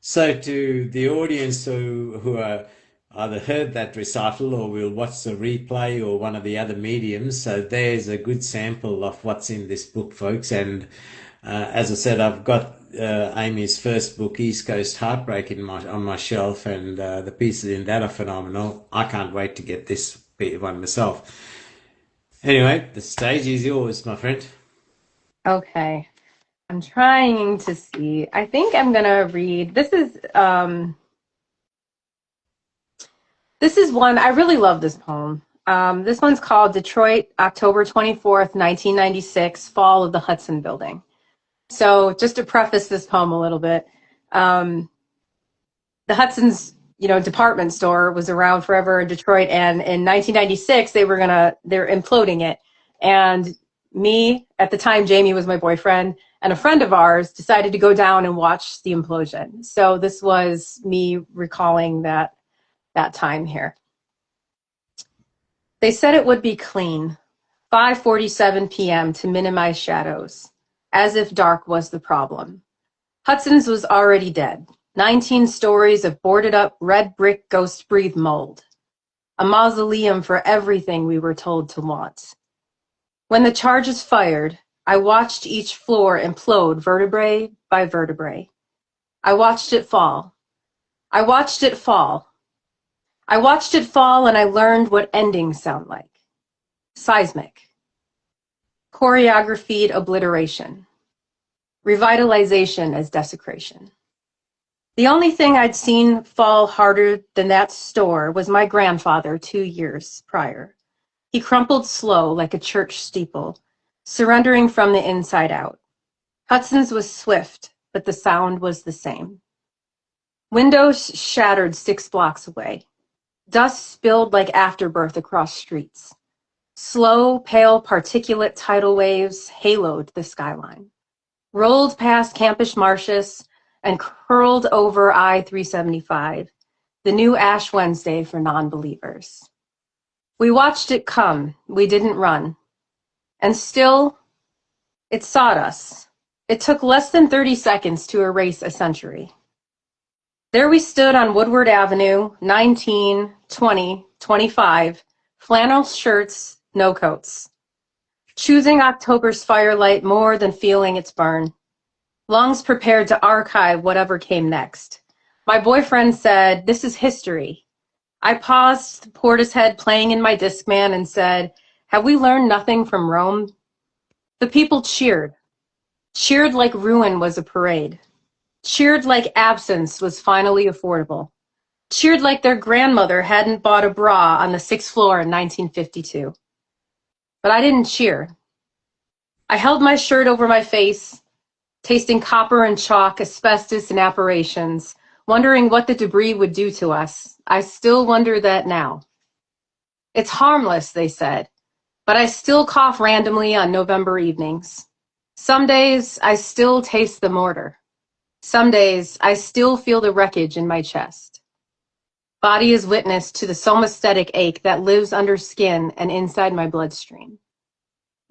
Speaker 1: So to the audience who are either heard that recital or will watch the replay or one of the other mediums. So there's a good sample of what's in this book, folks. And as I said, I've got Amy's first book, East Coast Heartbreak, on my shelf, and the pieces in that are phenomenal. I can't wait to get this one myself. Anyway, the stage is yours, my friend.
Speaker 2: Okay. I'm trying to see. I think I'm going to read. This is one, I really love this poem. This one's called Detroit, October 24th, 1996, Fall of the Hudson Building. So just to preface this poem a little bit, um, the Hudson's, department store was around forever in Detroit, and in 1996 they're imploding it. And me, at the time, Jamie was my boyfriend, and a friend of ours decided to go down and watch the implosion. So this was me recalling that time here. They said it would be clean. 5:47 p.m. to minimize shadows, as if dark was the problem. Hudson's was already dead. 19 stories of boarded up red brick ghost breathe mold. A mausoleum for everything we were told to want. When the charges fired, I watched each floor implode vertebrae by vertebrae. I watched it fall. I watched it fall. I watched it fall, and I learned what endings sound like. Seismic. Choreographied obliteration. Revitalization as desecration. The only thing I'd seen fall harder than that store was my grandfather 2 years prior. He crumpled slow like a church steeple, surrendering from the inside out. Hudson's was swift, but the sound was the same. Windows shattered 6 blocks away. Dust spilled like afterbirth across streets. Slow, pale, particulate tidal waves haloed the skyline, rolled past Campish Martius, and curled over I-375, the new Ash Wednesday for non-believers. We watched it come. We didn't run. And still, it sought us. It took less than 30 seconds to erase a century. There we stood on Woodward Avenue, 19, 20, 25, flannel shirts, no coats. Choosing October's firelight more than feeling its burn. Lungs prepared to archive whatever came next. My boyfriend said, "This is history." I paused, the Portishead playing in my Discman, and said, "Have we learned nothing from Rome?" The people cheered. Cheered like ruin was a parade. Cheered like absence was finally affordable. Cheered like their grandmother hadn't bought a bra on the 6th floor in 1952. But I didn't cheer. I held my shirt over my face, tasting copper and chalk, asbestos and apparitions, wondering what the debris would do to us. I still wonder that now. It's harmless, they said, but I still cough randomly on November evenings. Some days I still taste the mortar. Some days I still feel the wreckage in my chest. Body is witness to the somaesthetic ache that lives under skin and inside my bloodstream.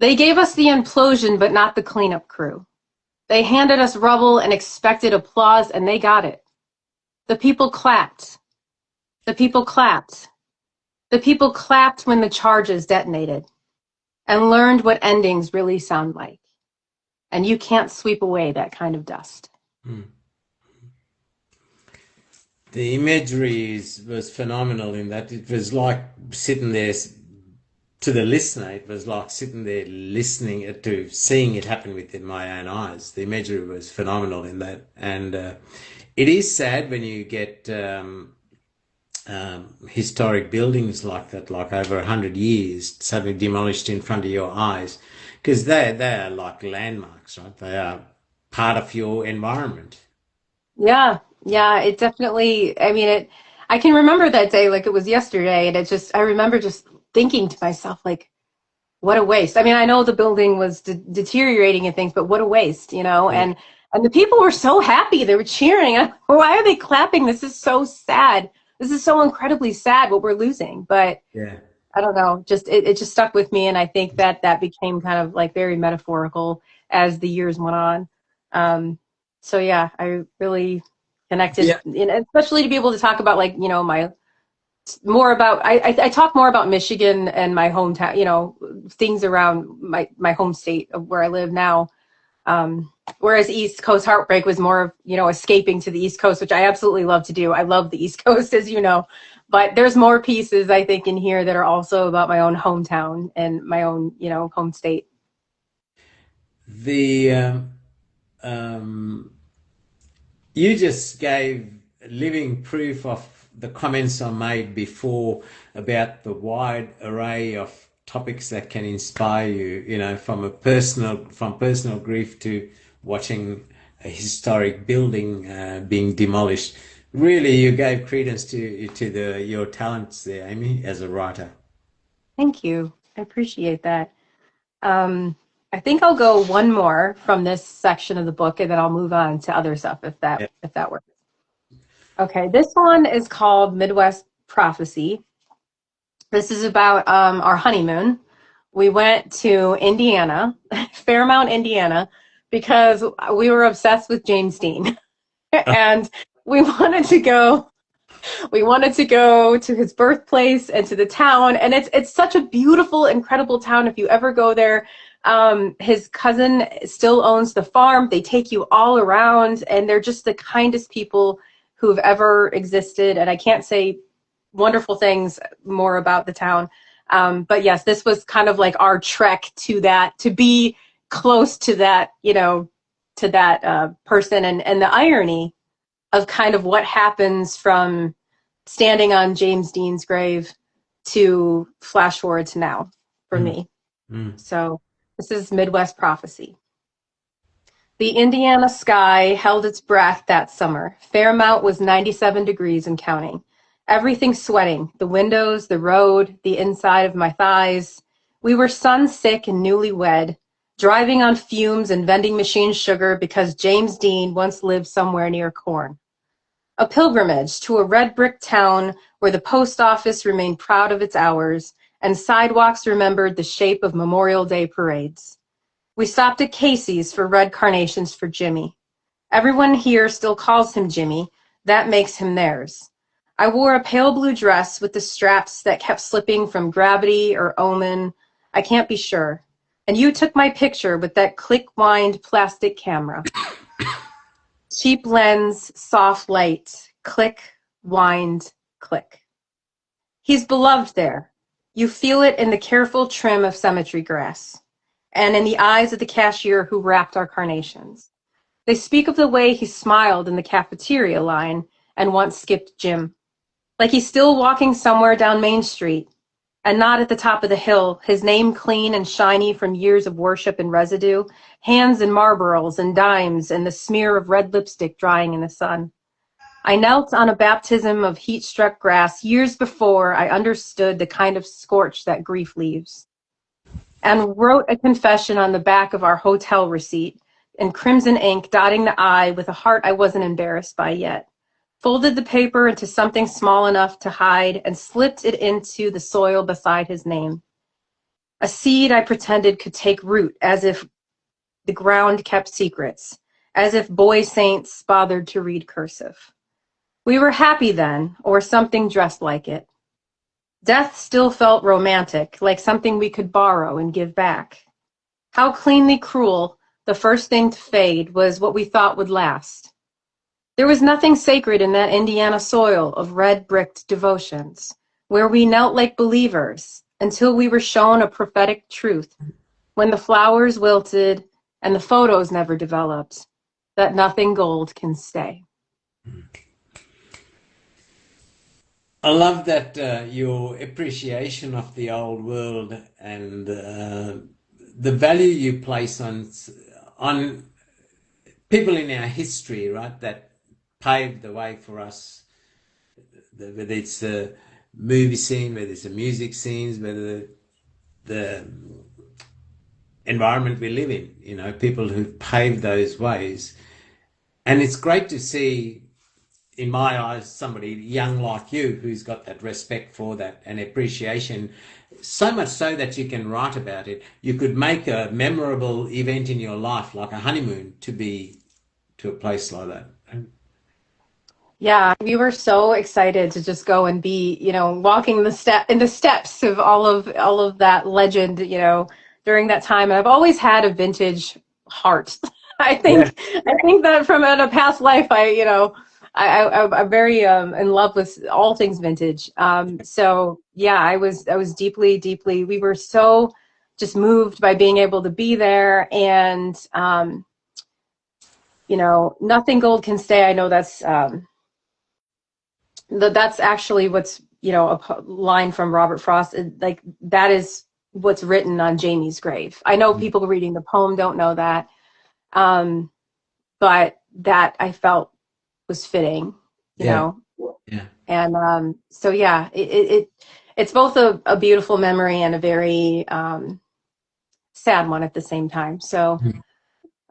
Speaker 2: They gave us the implosion, but not the cleanup crew. They handed us rubble and expected applause, and they got it. The people clapped. The people clapped. The people clapped when the charges detonated and learned what endings really sound like. And you can't sweep away that kind of dust.
Speaker 1: Mm. The imagery was phenomenal in that it was like sitting there, to the listener, it was like sitting there listening to seeing it happen with my own eyes. The imagery was phenomenal in that. And it is sad when you get historic buildings like that, like over 100 years, suddenly demolished in front of your eyes, because they are like landmarks, right? They are part of your environment.
Speaker 2: Yeah, it definitely, I can remember that day like it was yesterday, and I remember just thinking to myself, like, what a waste. I know the building was deteriorating and things, but what a waste,
Speaker 1: Yeah.
Speaker 2: And the people were so happy. They were cheering. Why are they clapping? This is so sad. This is so incredibly sad what we're losing. But
Speaker 1: Yeah.
Speaker 2: I don't know, it just stuck with me. And I think that became kind of like very metaphorical as the years went on. So yeah, I really connected,
Speaker 1: Yeah.
Speaker 2: and especially to be able to talk about like, I talk more about Michigan and my hometown, things around my home state of where I live now. Whereas East Coast Heartbreak was more of, escaping to the East Coast, which I absolutely love to do. I love the East Coast, as you know, but there's more pieces I think in here that are also about my own hometown and my own, home state.
Speaker 1: The you just gave living proof of the comments I made before about the wide array of topics that can inspire you, from personal grief to watching a historic building being demolished. Really, you gave credence to your talents there, Amy, as a writer.
Speaker 2: Thank you. I appreciate that. Um, I think I'll go one more from this section of the book, and then I'll move on to other stuff
Speaker 1: Yeah.
Speaker 2: if that works. Okay, this one is called Midwest Prophecy. This is about our honeymoon. We went to Indiana, Fairmount, Indiana, because we were obsessed with James Dean, and we wanted to go. We wanted to go to his birthplace and to the town, and it's such a beautiful, incredible town. If you ever go there, his cousin still owns the farm. They take you all around, and they're just the kindest people who've ever existed. And I can't say wonderful things more about the town. But yes, this was kind of like our trek to that, to be close to that, to that person, and the irony of kind of what happens from standing on James Dean's grave to flash forward to now for me. So this is Midwest Prophecy. The Indiana sky held its breath that summer. Fairmount was 97 degrees and counting. Everything sweating, the windows, the road, the inside of my thighs. We were sun-sick and newlywed, driving on fumes and vending machine sugar because James Dean once lived somewhere near Corn. A pilgrimage to a red brick town where the post office remained proud of its hours and sidewalks remembered the shape of Memorial Day parades. We stopped at Casey's for red carnations for Jimmy. Everyone here still calls him Jimmy. That makes him theirs. I wore a pale blue dress with the straps that kept slipping from gravity or omen. I can't be sure. And you took my picture with that click-wind plastic camera. Cheap lens, soft light, click, wind, click. He's beloved there. You feel it in the careful trim of cemetery grass, and in the eyes of the cashier who wrapped our carnations. They speak of the way he smiled in the cafeteria line and once skipped gym, like he's still walking somewhere down Main Street, and not at the top of the hill, his name clean and shiny from years of worship and residue, hands in Marlboros and dimes, and the smear of red lipstick drying in the sun. I knelt on a baptism of heat-struck grass years before I understood the kind of scorch that grief leaves, and wrote a confession on the back of our hotel receipt in crimson ink, dotting the I with a heart I wasn't embarrassed by yet. Folded the paper into something small enough to hide and slipped it into the soil beside his name. A seed I pretended could take root, as if the ground kept secrets, as if boy saints bothered to read cursive. We were happy then, or something dressed like it. Death still felt romantic, like something we could borrow and give back. How cleanly cruel, the first thing to fade was what we thought would last. There was nothing sacred in that Indiana soil of red-bricked devotions, where we knelt like believers until we were shown a prophetic truth, when the flowers wilted and the photos never developed, that nothing gold can stay.
Speaker 1: I love that your appreciation of the old world and the value you place on people in our history, right? That paved the way for us. Whether it's the movie scene, whether it's the music scenes, whether the environment we live in. People who paved those ways, and it's great to see, in my eyes, somebody young like you who's got that respect for that and appreciation, so much so that you can write about it. You could make a memorable event in your life, like a honeymoon, to be to a place like that.
Speaker 2: Yeah, we were so excited to just go and be, walking in the steps of all of that legend, during that time. And I've always had a vintage heart. I think that from in a past life, I'm very in love with all things vintage. So yeah, I was deeply, deeply. We were so just moved by being able to be there, and nothing gold can stay. I know that's actually what's a line from Robert Frost. Like that is what's written on Jamie's grave. I know people reading the poem don't know that. Um, but that I felt was fitting, you
Speaker 1: Yeah.
Speaker 2: know.
Speaker 1: Yeah.
Speaker 2: And so yeah, it's both a beautiful memory and a very sad one at the same time. So,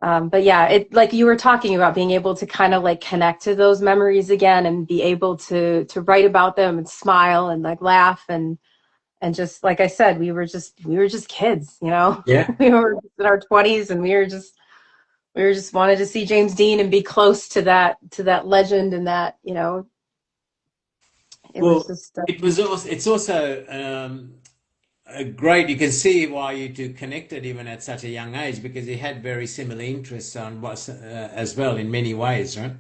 Speaker 2: but yeah, it like you were talking about being able to kind of like connect to those memories again and be able to write about them and smile and like laugh and just like I said, we were just kids, you know.
Speaker 1: Yeah.
Speaker 2: We were in our 20s and we were just wanted to see James Dean and be close to that legend and that, you know, it was
Speaker 1: Well,
Speaker 2: just
Speaker 1: it's also great. You can see why you two connected even at such a young age because you had very similar interests on what as well in many ways, right?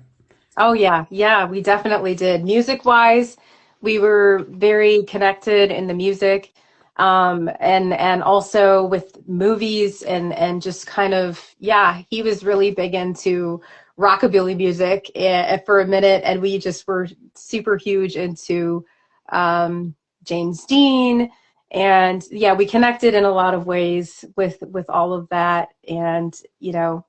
Speaker 2: oh yeah, yeah, we definitely did. Music wise, we were very connected in the music, and also with movies and just kind of yeah, he was really big into rockabilly music for a minute, and we just were super huge into James Dean, and yeah, we connected in a lot of ways with all of that, and you know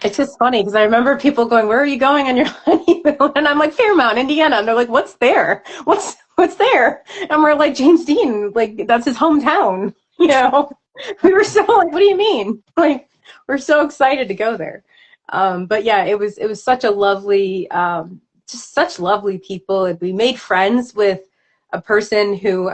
Speaker 2: it's just funny because I remember people going, "Where are you going on your honeymoon?" And I'm like, "Fairmount, Indiana." And they're like, "What's there? What's there?" And we're like, "James Dean, like that's his hometown." You know, we were so like, "What do you mean?" Like we're so excited to go there. But yeah, it was such a lovely, just such lovely people. And we made friends with a person who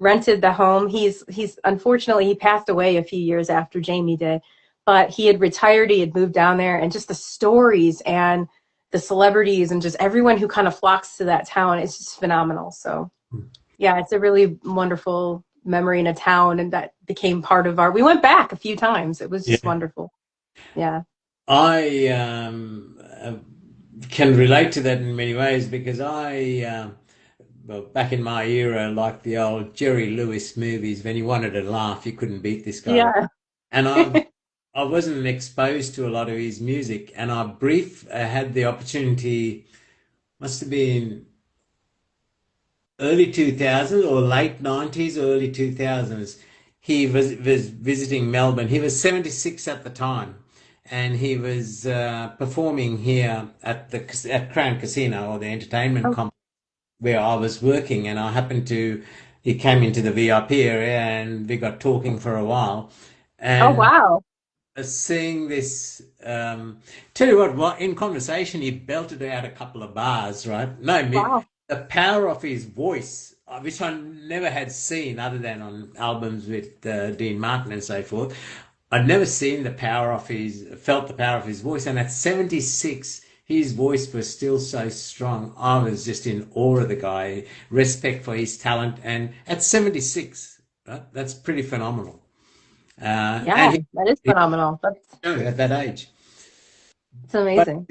Speaker 2: rented the home. He's unfortunately he passed away a few years after Jamie did, but he had retired, he had moved down there, and just the stories and the celebrities and just everyone who kind of flocks to that town is just phenomenal. So yeah, it's a really wonderful memory in a town, and that became part of our we went back a few times. It was just
Speaker 1: Yeah.
Speaker 2: wonderful. Yeah.
Speaker 1: I can relate to that in many ways because well, back in my era, like the old Jerry Lewis movies, when you wanted to laugh, you couldn't beat this guy.
Speaker 2: Yeah.
Speaker 1: And I wasn't exposed to a lot of his music, and I had the opportunity, must have been early 2000s or late 90s, early 2000s. He was visiting Melbourne. He was 76 at the time, and he was performing here at the at Crown Casino or the entertainment
Speaker 2: Oh,
Speaker 1: complex where I was working, and I happened to. He came into the VIP area, and we got talking for a while,
Speaker 2: oh
Speaker 1: and
Speaker 2: wow.
Speaker 1: seeing this. Tell you what, in conversation, he belted out a couple of bars, right? No,
Speaker 2: Wow.
Speaker 1: the power of his voice, which I never had seen other than on albums with Dean Martin and so forth. I'd never seen felt the power of his voice. And at 76, his voice was still so strong. I was just in awe of the guy, respect for his talent. And at 76, right, that's pretty phenomenal.
Speaker 2: Yeah,
Speaker 1: And
Speaker 2: that is
Speaker 1: he
Speaker 2: phenomenal.
Speaker 1: at that age.
Speaker 2: That's
Speaker 1: But
Speaker 2: amazing.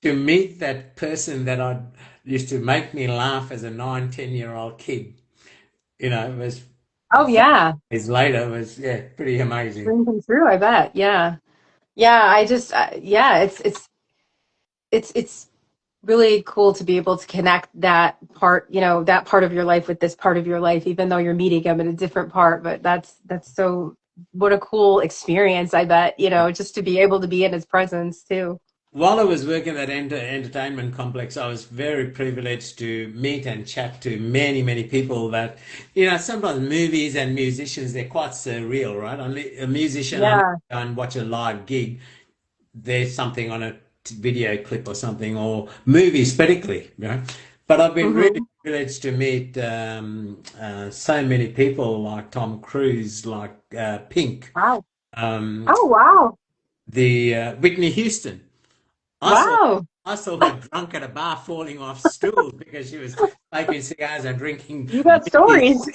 Speaker 1: to meet that person that I used to make me laugh as a 9, 10-year-old kid, was
Speaker 2: Oh
Speaker 1: 5
Speaker 2: yeah.
Speaker 1: years later was yeah, pretty amazing.
Speaker 2: Dream come true, I bet. Yeah. Yeah, I just yeah, it's really cool to be able to connect that part, you know, that part of your life with this part of your life, even though you're meeting them in a different part. But that's so what a cool experience, I bet, you know, just to be able to be in his presence too.
Speaker 1: While I was working at entertainment complex, I was very privileged to meet and chat to many, many people that, sometimes movies and musicians, they're quite surreal, right? Only a musician, unless
Speaker 2: Yeah.
Speaker 1: you go and watch a live gig, there's something on a video clip or something, or movies, particularly, But I've been really
Speaker 2: Hmm.
Speaker 1: privileged to meet so many people like Tom Cruise, like Pink,
Speaker 2: Wow.
Speaker 1: um,
Speaker 2: Oh wow.
Speaker 1: the Whitney Houston. I saw
Speaker 2: Wow.
Speaker 1: I saw her drunk at a bar falling off stools because she was smoking cigars and drinking
Speaker 2: You got
Speaker 1: whiskey.
Speaker 2: stories.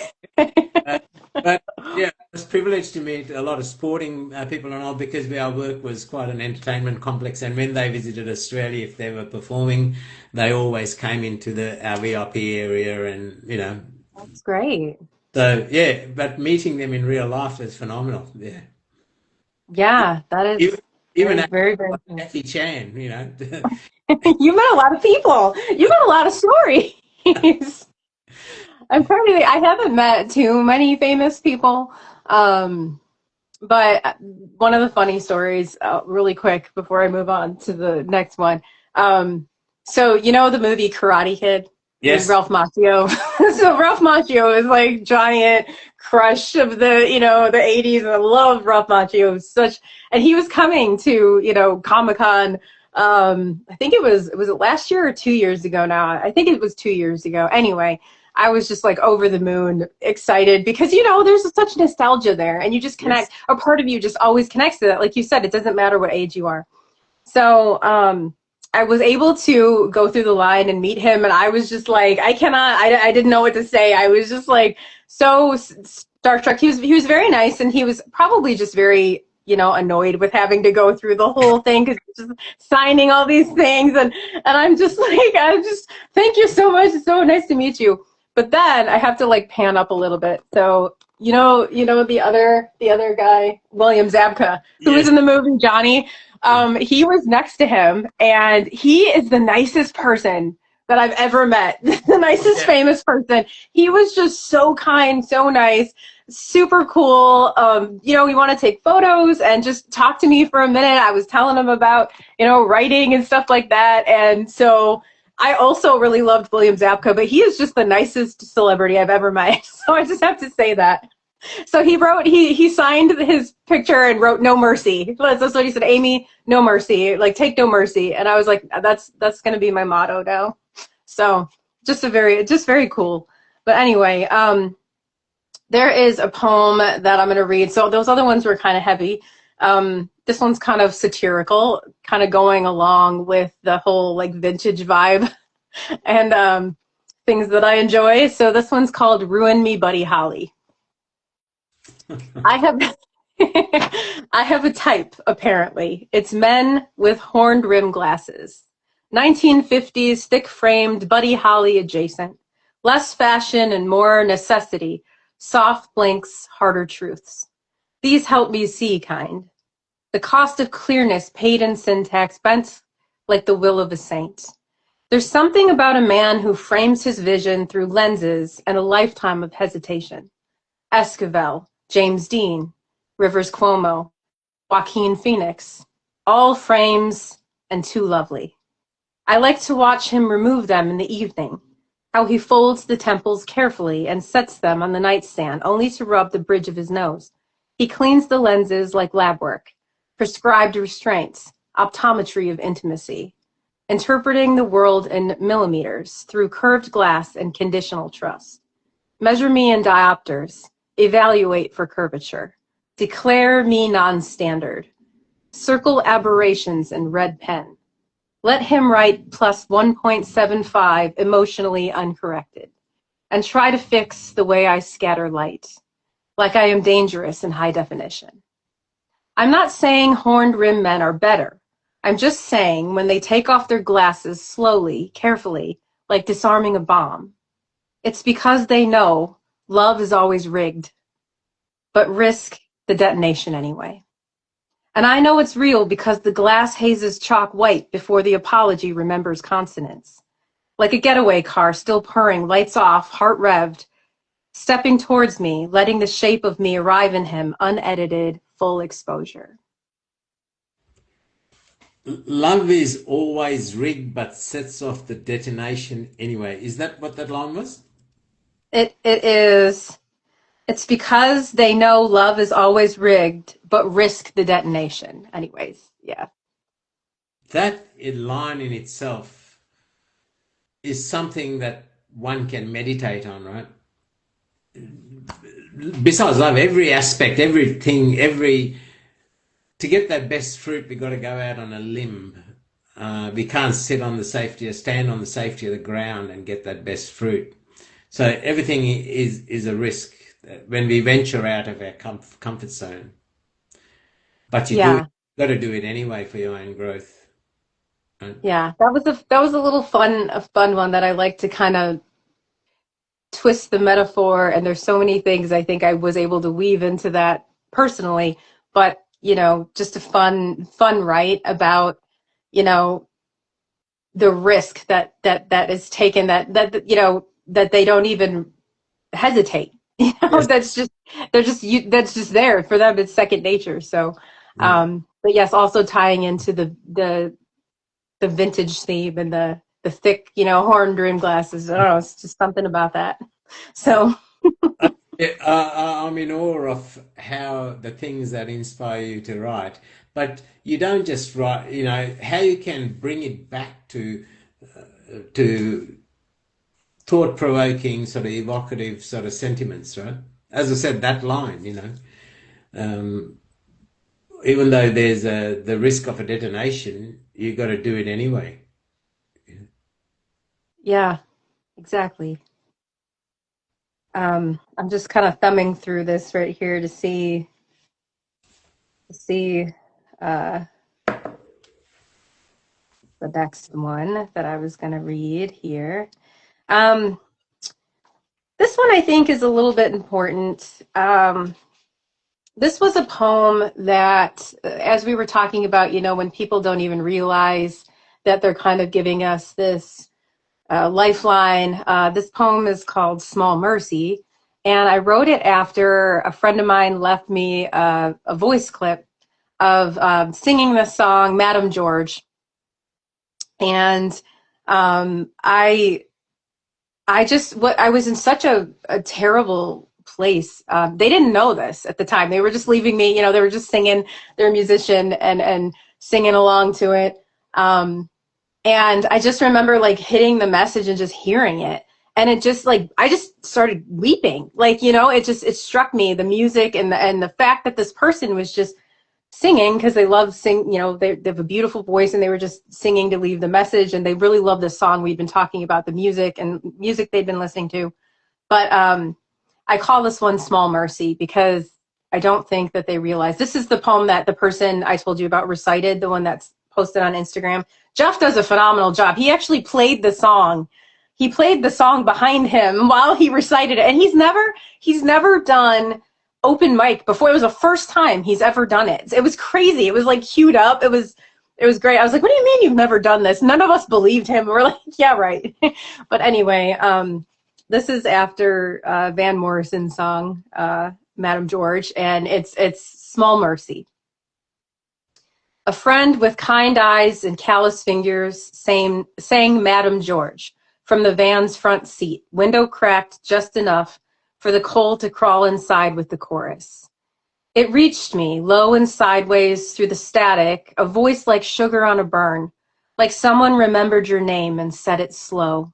Speaker 1: Uh, but yeah, I was privileged to meet a lot of sporting people and all because our work was quite an entertainment complex. And when they visited Australia, if they were performing, they always came into our VIP area, and
Speaker 2: That's great.
Speaker 1: so yeah. But meeting them in real life is phenomenal. Yeah,
Speaker 2: Yeah, that
Speaker 1: even
Speaker 2: is
Speaker 1: even
Speaker 2: very, very, very cool.
Speaker 1: Jackie Chan.
Speaker 2: You met a lot of people. You met a lot of stories. I'm trying to think, I haven't met too many famous people. Um, But one of the funny stories, really quick before I move on to the next one. So you know the movie Karate Kid with
Speaker 1: Yes.
Speaker 2: Ralph Macchio. So Ralph Macchio is like giant crush of the 80s. I love Ralph Macchio such, and he was coming to Comic-Con. I think it was last year or 2 years ago now. I think it was 2 years ago. Anyway, I was just like over the moon excited because there's such nostalgia there, and you just
Speaker 1: Yes.
Speaker 2: connect. A part of you just always connects to that. Like you said, it doesn't matter what age you are. So I was able to go through the line and meet him, and I was just like, I didn't know what to say. I was just like so starstruck. He was very nice, and he was probably just very annoyed with having to go through the whole thing because just signing all these things, and I'm just thank you so much. It's so nice to meet you. But then I have to like pan up a little bit. So the other guy, William Zabka, who was
Speaker 1: Yes.
Speaker 2: in the movie Johnny. He was next to him, and he is the nicest person that I've ever met. The nicest
Speaker 1: Yeah.
Speaker 2: famous person. He was just so kind, so nice, super cool. We want to take photos and just talk to me for a minute. I was telling him about, writing and stuff like that. And so I also really loved William Zabka, but he is just the nicest celebrity I've ever met. So I just have to say that. So he signed his picture and wrote "No Mercy." That's what he said. Amy, no mercy. Like, take no mercy. And I was like, that's going to be my motto now. So just very cool. But anyway, there is a poem that I'm going to read. So those other ones were kind of heavy. This one's kind of satirical, kind of going along with the whole like vintage vibe and things that I enjoy. So this one's called "Ruin Me, Buddy Holly." I have I have a type, apparently. It's men with horned rim glasses. 1950s, thick-framed, Buddy Holly adjacent. Less fashion and more necessity. Soft blinks, harder truths. These help me see kind. The cost of clearness paid in syntax bent like the will of a saint. There's something about a man who frames his vision through lenses and a lifetime of hesitation. Esquivel, James Dean, Rivers Cuomo, Joaquin Phoenix, all frames and too lovely. I like to watch him remove them in the evening, how he folds the temples carefully and sets them on the nightstand only to rub the bridge of his nose. He cleans the lenses like lab work, prescribed restraints, optometry of intimacy, interpreting the world in millimeters through curved glass and conditional trust. Measure me in diopters, evaluate for curvature, declare me non-standard, circle aberrations in red pen. Let him write plus 1.75 emotionally uncorrected, and try to fix the way I scatter light, like I am dangerous in high definition. I'm not saying horned rim men are better. I'm just saying when they take off their glasses slowly, carefully, like disarming a bomb, it's because they know love is always rigged, but risk the detonation anyway. And I know it's real because the glass hazes chalk white before the apology remembers consonants. Like a getaway car still purring, lights off, heart revved, stepping towards me, letting the shape of me arrive in him, unedited, full exposure.
Speaker 1: Love is always rigged but sets off the detonation anyway. Is that what that line was?
Speaker 2: It is. It's because they know love is always rigged, but risk the detonation. Anyways, yeah.
Speaker 1: That line in itself is something that one can meditate on, right? Besides love, every aspect, everything, to get that best fruit, we've got to go out on a limb. We can't sit on the safety or stand on the safety of the ground and get that best fruit. So everything is a risk when we venture out of our comfort zone. But
Speaker 2: Yeah.
Speaker 1: got to do it anyway for your own growth. Right?
Speaker 2: Yeah. That was a little a fun one that I like to kind of twist the metaphor, and there's so many things I think I was able to weave into that personally, but just a fun write about the risk that is taken, that that they don't even hesitate.
Speaker 1: Yes.
Speaker 2: That's just that's just there for them. It's second nature. So,
Speaker 1: Yeah.
Speaker 2: but yes, also tying into the vintage theme and the thick, horn rimmed glasses. I don't know. It's just something about that. So
Speaker 1: Yeah, I'm in awe of how the things that inspire you to write, but you don't just write, how you can bring it back to thought-provoking, sort of evocative sort of sentiments, right? As I said, that line, um, even though there's the risk of a detonation, you got to do it anyway.
Speaker 2: yeah, exactly. I'm just kind of thumbing through this right here to see uh, the next one that I was going to read here. Um, this one I think is a little bit important. This was a poem that, as we were talking about, when people don't even realize that they're kind of giving us this lifeline. This poem is called Small Mercy, and I wrote it after a friend of mine left me a voice clip of singing the song Madam George. And I was in such a terrible place. They didn't know this at the time. They were just leaving me, they were just singing, they're a musician and singing along to it. And I just remember like hitting the message and just hearing it. And it just like, I just started weeping. Like, it struck me, the music and the fact that this person was just singing because they love they have a beautiful voice and they were just singing to leave the message. And they really love this song. We've been talking about the music and music they'd been listening to. But I call this one Small Mercy because I don't think that they realize this is the poem that the person I told you about recited, the one that's posted on Instagram. Jeff does a phenomenal job. He actually played the song. He played the song behind him while he recited it. And he's never done open mic before. It was the first time he's ever done it. It was crazy. It was like queued up. It was great. I was like, what do you mean you've never done this? None of us believed him. We're like, yeah, right. But anyway, this is after Van Morrison's song, Madam George, and it's Small Mercy. A friend with kind eyes and callous fingers sang Madam George from the van's front seat, window cracked just enough for the coal to crawl inside with the chorus. It reached me, low and sideways through the static, a voice like sugar on a burn, like someone remembered your name and said it slow.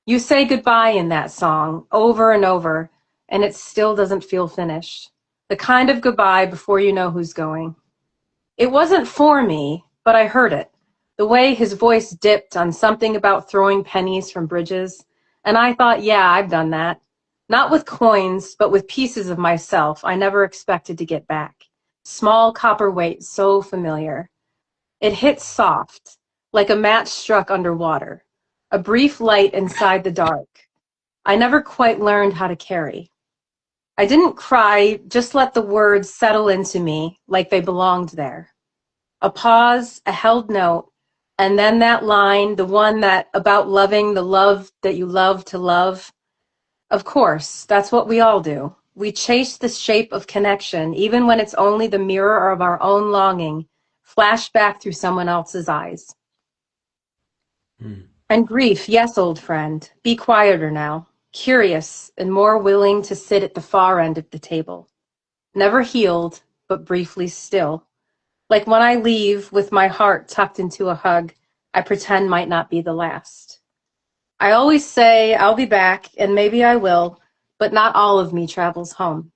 Speaker 2: You say goodbye in that song, over and over, and it still doesn't feel finished. The kind of goodbye before you know who's going. It wasn't for me, but I heard it. The way his voice dipped on something about throwing pennies from bridges. And I thought, yeah, I've done that. Not with coins, but with pieces of myself I never expected to get back. Small copper weight, so familiar. It hit soft, like a match struck underwater. A brief light inside the dark. I never quite learned how to carry. I didn't cry, just let the words settle into me like they belonged there. A pause, a held note, and then that line, the one that about loving the love that you love to love. Of course, that's what we all do. We chase the shape of connection, even when it's only the mirror of our own longing, flashed back through someone else's eyes.
Speaker 1: Hmm.
Speaker 2: And grief, yes, old friend, be quieter now, curious and more willing to sit at the far end of the table. Never healed, but briefly still. Like when I leave with my heart tucked into a hug, I pretend might not be the last. I always say I'll be back, and maybe I will, but not all of me travels home.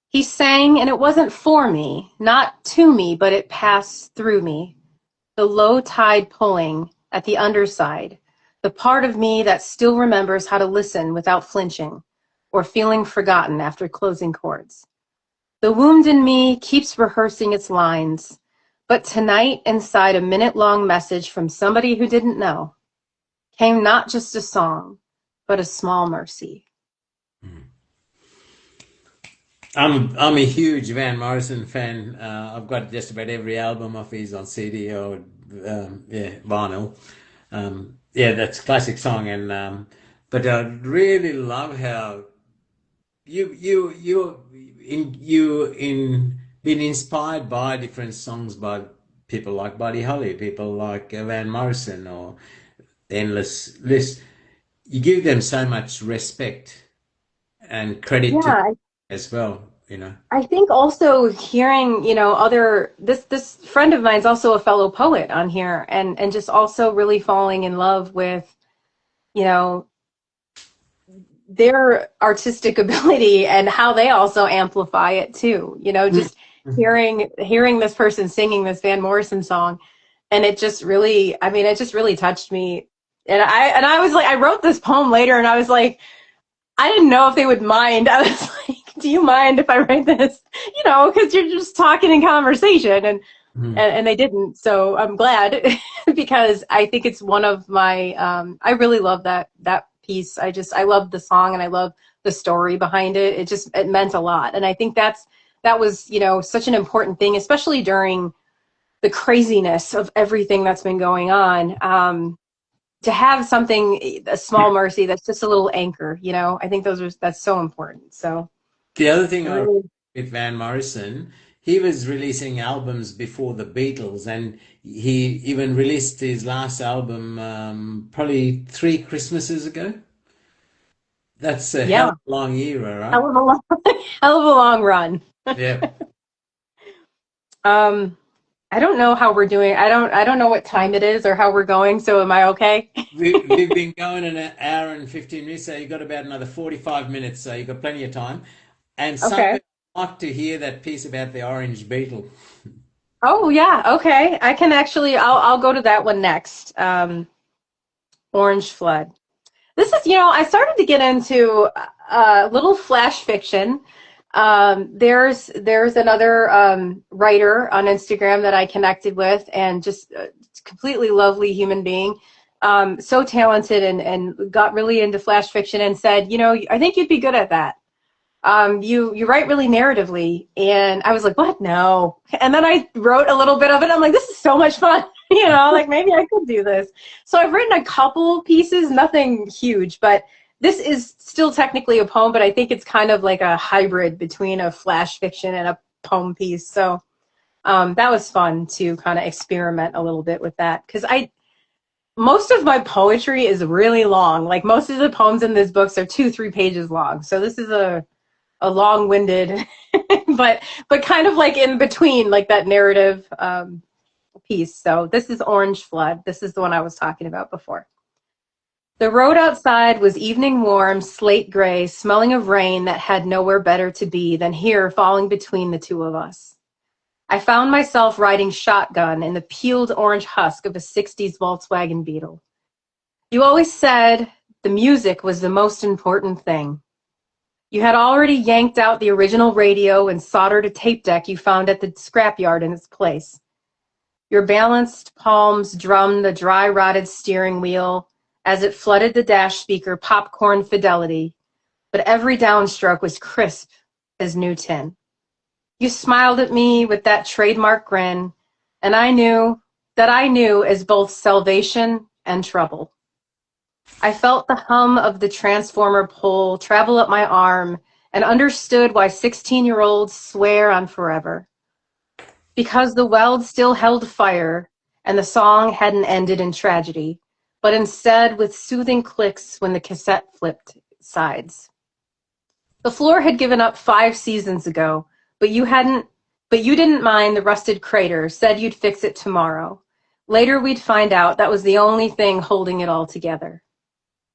Speaker 2: He sang, and it wasn't for me, not to me, but it passed through me. The low tide pulling at the underside, the part of me that still remembers how to listen without flinching or feeling forgotten after closing chords. The wound in me keeps rehearsing its lines, but tonight, inside a minute-long message from somebody who didn't know, came not just a song, but a small mercy.
Speaker 1: I'm a huge Van Morrison fan. I've got just about every album of his on CD or yeah, vinyl. Yeah, that's a classic song, and but I really love how you been inspired by different songs by people like Buddy Holly, people like Van Morrison, or the endless list. You give them so much respect and credit to
Speaker 2: Yeah,
Speaker 1: as well, you know.
Speaker 2: I think also hearing, other this friend of mine's also a fellow poet on here, and just also really falling in love with, you know, their artistic ability and how they also amplify it too.
Speaker 1: Mm.
Speaker 2: Just hearing this person singing this Van Morrison song, and it just really, I mean, it just really touched me. And I was like, I wrote this poem later, and I was like, I didn't know if they would mind. I was like, do you mind if I write this? Because you're just talking in conversation,
Speaker 1: Mm.
Speaker 2: and they didn't. So I'm glad because I think it's one of my, I really love that piece. I love the song, and I love the story behind it. It meant a lot. And I think that was, such an important thing, especially during the craziness of everything that's been going on. To have something, a small mercy that's just a little anchor, I think that's so important. So
Speaker 1: The other thing
Speaker 2: I
Speaker 1: I
Speaker 2: really,
Speaker 1: with Van Morrison, he was releasing albums before the Beatles, and he even released his last album probably 3 Christmases ago. That's a hell of
Speaker 2: yeah,
Speaker 1: a long era, right?
Speaker 2: hell of a long, hell of a long run.
Speaker 1: Yeah.
Speaker 2: Um, I don't know how we're doing. I don't know what time it is or how we're going. So am I okay?
Speaker 1: We've been going an hour and 15 minutes, so you've got about another 45 minutes, so you've got plenty of time. And some
Speaker 2: Okay.
Speaker 1: people like to hear that piece about the orange beetle.
Speaker 2: Oh yeah. Okay. I can actually. I'll go to that one next. Orange Flood. This is, I started to get into little flash fiction. There's another writer on Instagram that I connected with, and just a completely lovely human being, so talented, and got really into flash fiction, and said, I think you'd be good at that. You write really narratively, and I was like, what? No. And then I wrote a little bit of it. I'm like, this is so much fun. Like maybe I could do this. So I've written a couple pieces, nothing huge, but this is still technically a poem, but I think it's kind of like a hybrid between a flash fiction and a poem piece. So that was fun to kind of experiment a little bit with that, because most of my poetry is really long. Like most of the poems in this books are 2-3 pages long. So this is a long-winded, but kind of like in between, like that narrative piece. So this is Orange Flood. This is the one I was talking about before. The road outside was evening warm, slate gray, smelling of rain that had nowhere better to be than here falling between the two of us. I found myself riding shotgun in the peeled orange husk of a 60s Volkswagen Beetle. You always said the music was the most important thing. You had already yanked out the original radio and soldered a tape deck you found at the scrapyard in its place. Your balanced palms drummed the dry rotted steering wheel as it flooded the dash speaker popcorn fidelity, but every downstroke was crisp as new tin. You smiled at me with that trademark grin, and I knew as both salvation and trouble. I felt the hum of the transformer pole travel up my arm and understood why 16-year-olds swear on forever. Because the weld still held fire, and the song hadn't ended in tragedy, but instead with soothing clicks when the cassette flipped sides. The floor had given up 5 seasons ago, but you didn't mind the rusted crater, said you'd fix it tomorrow. Later we'd find out that was the only thing holding it all together.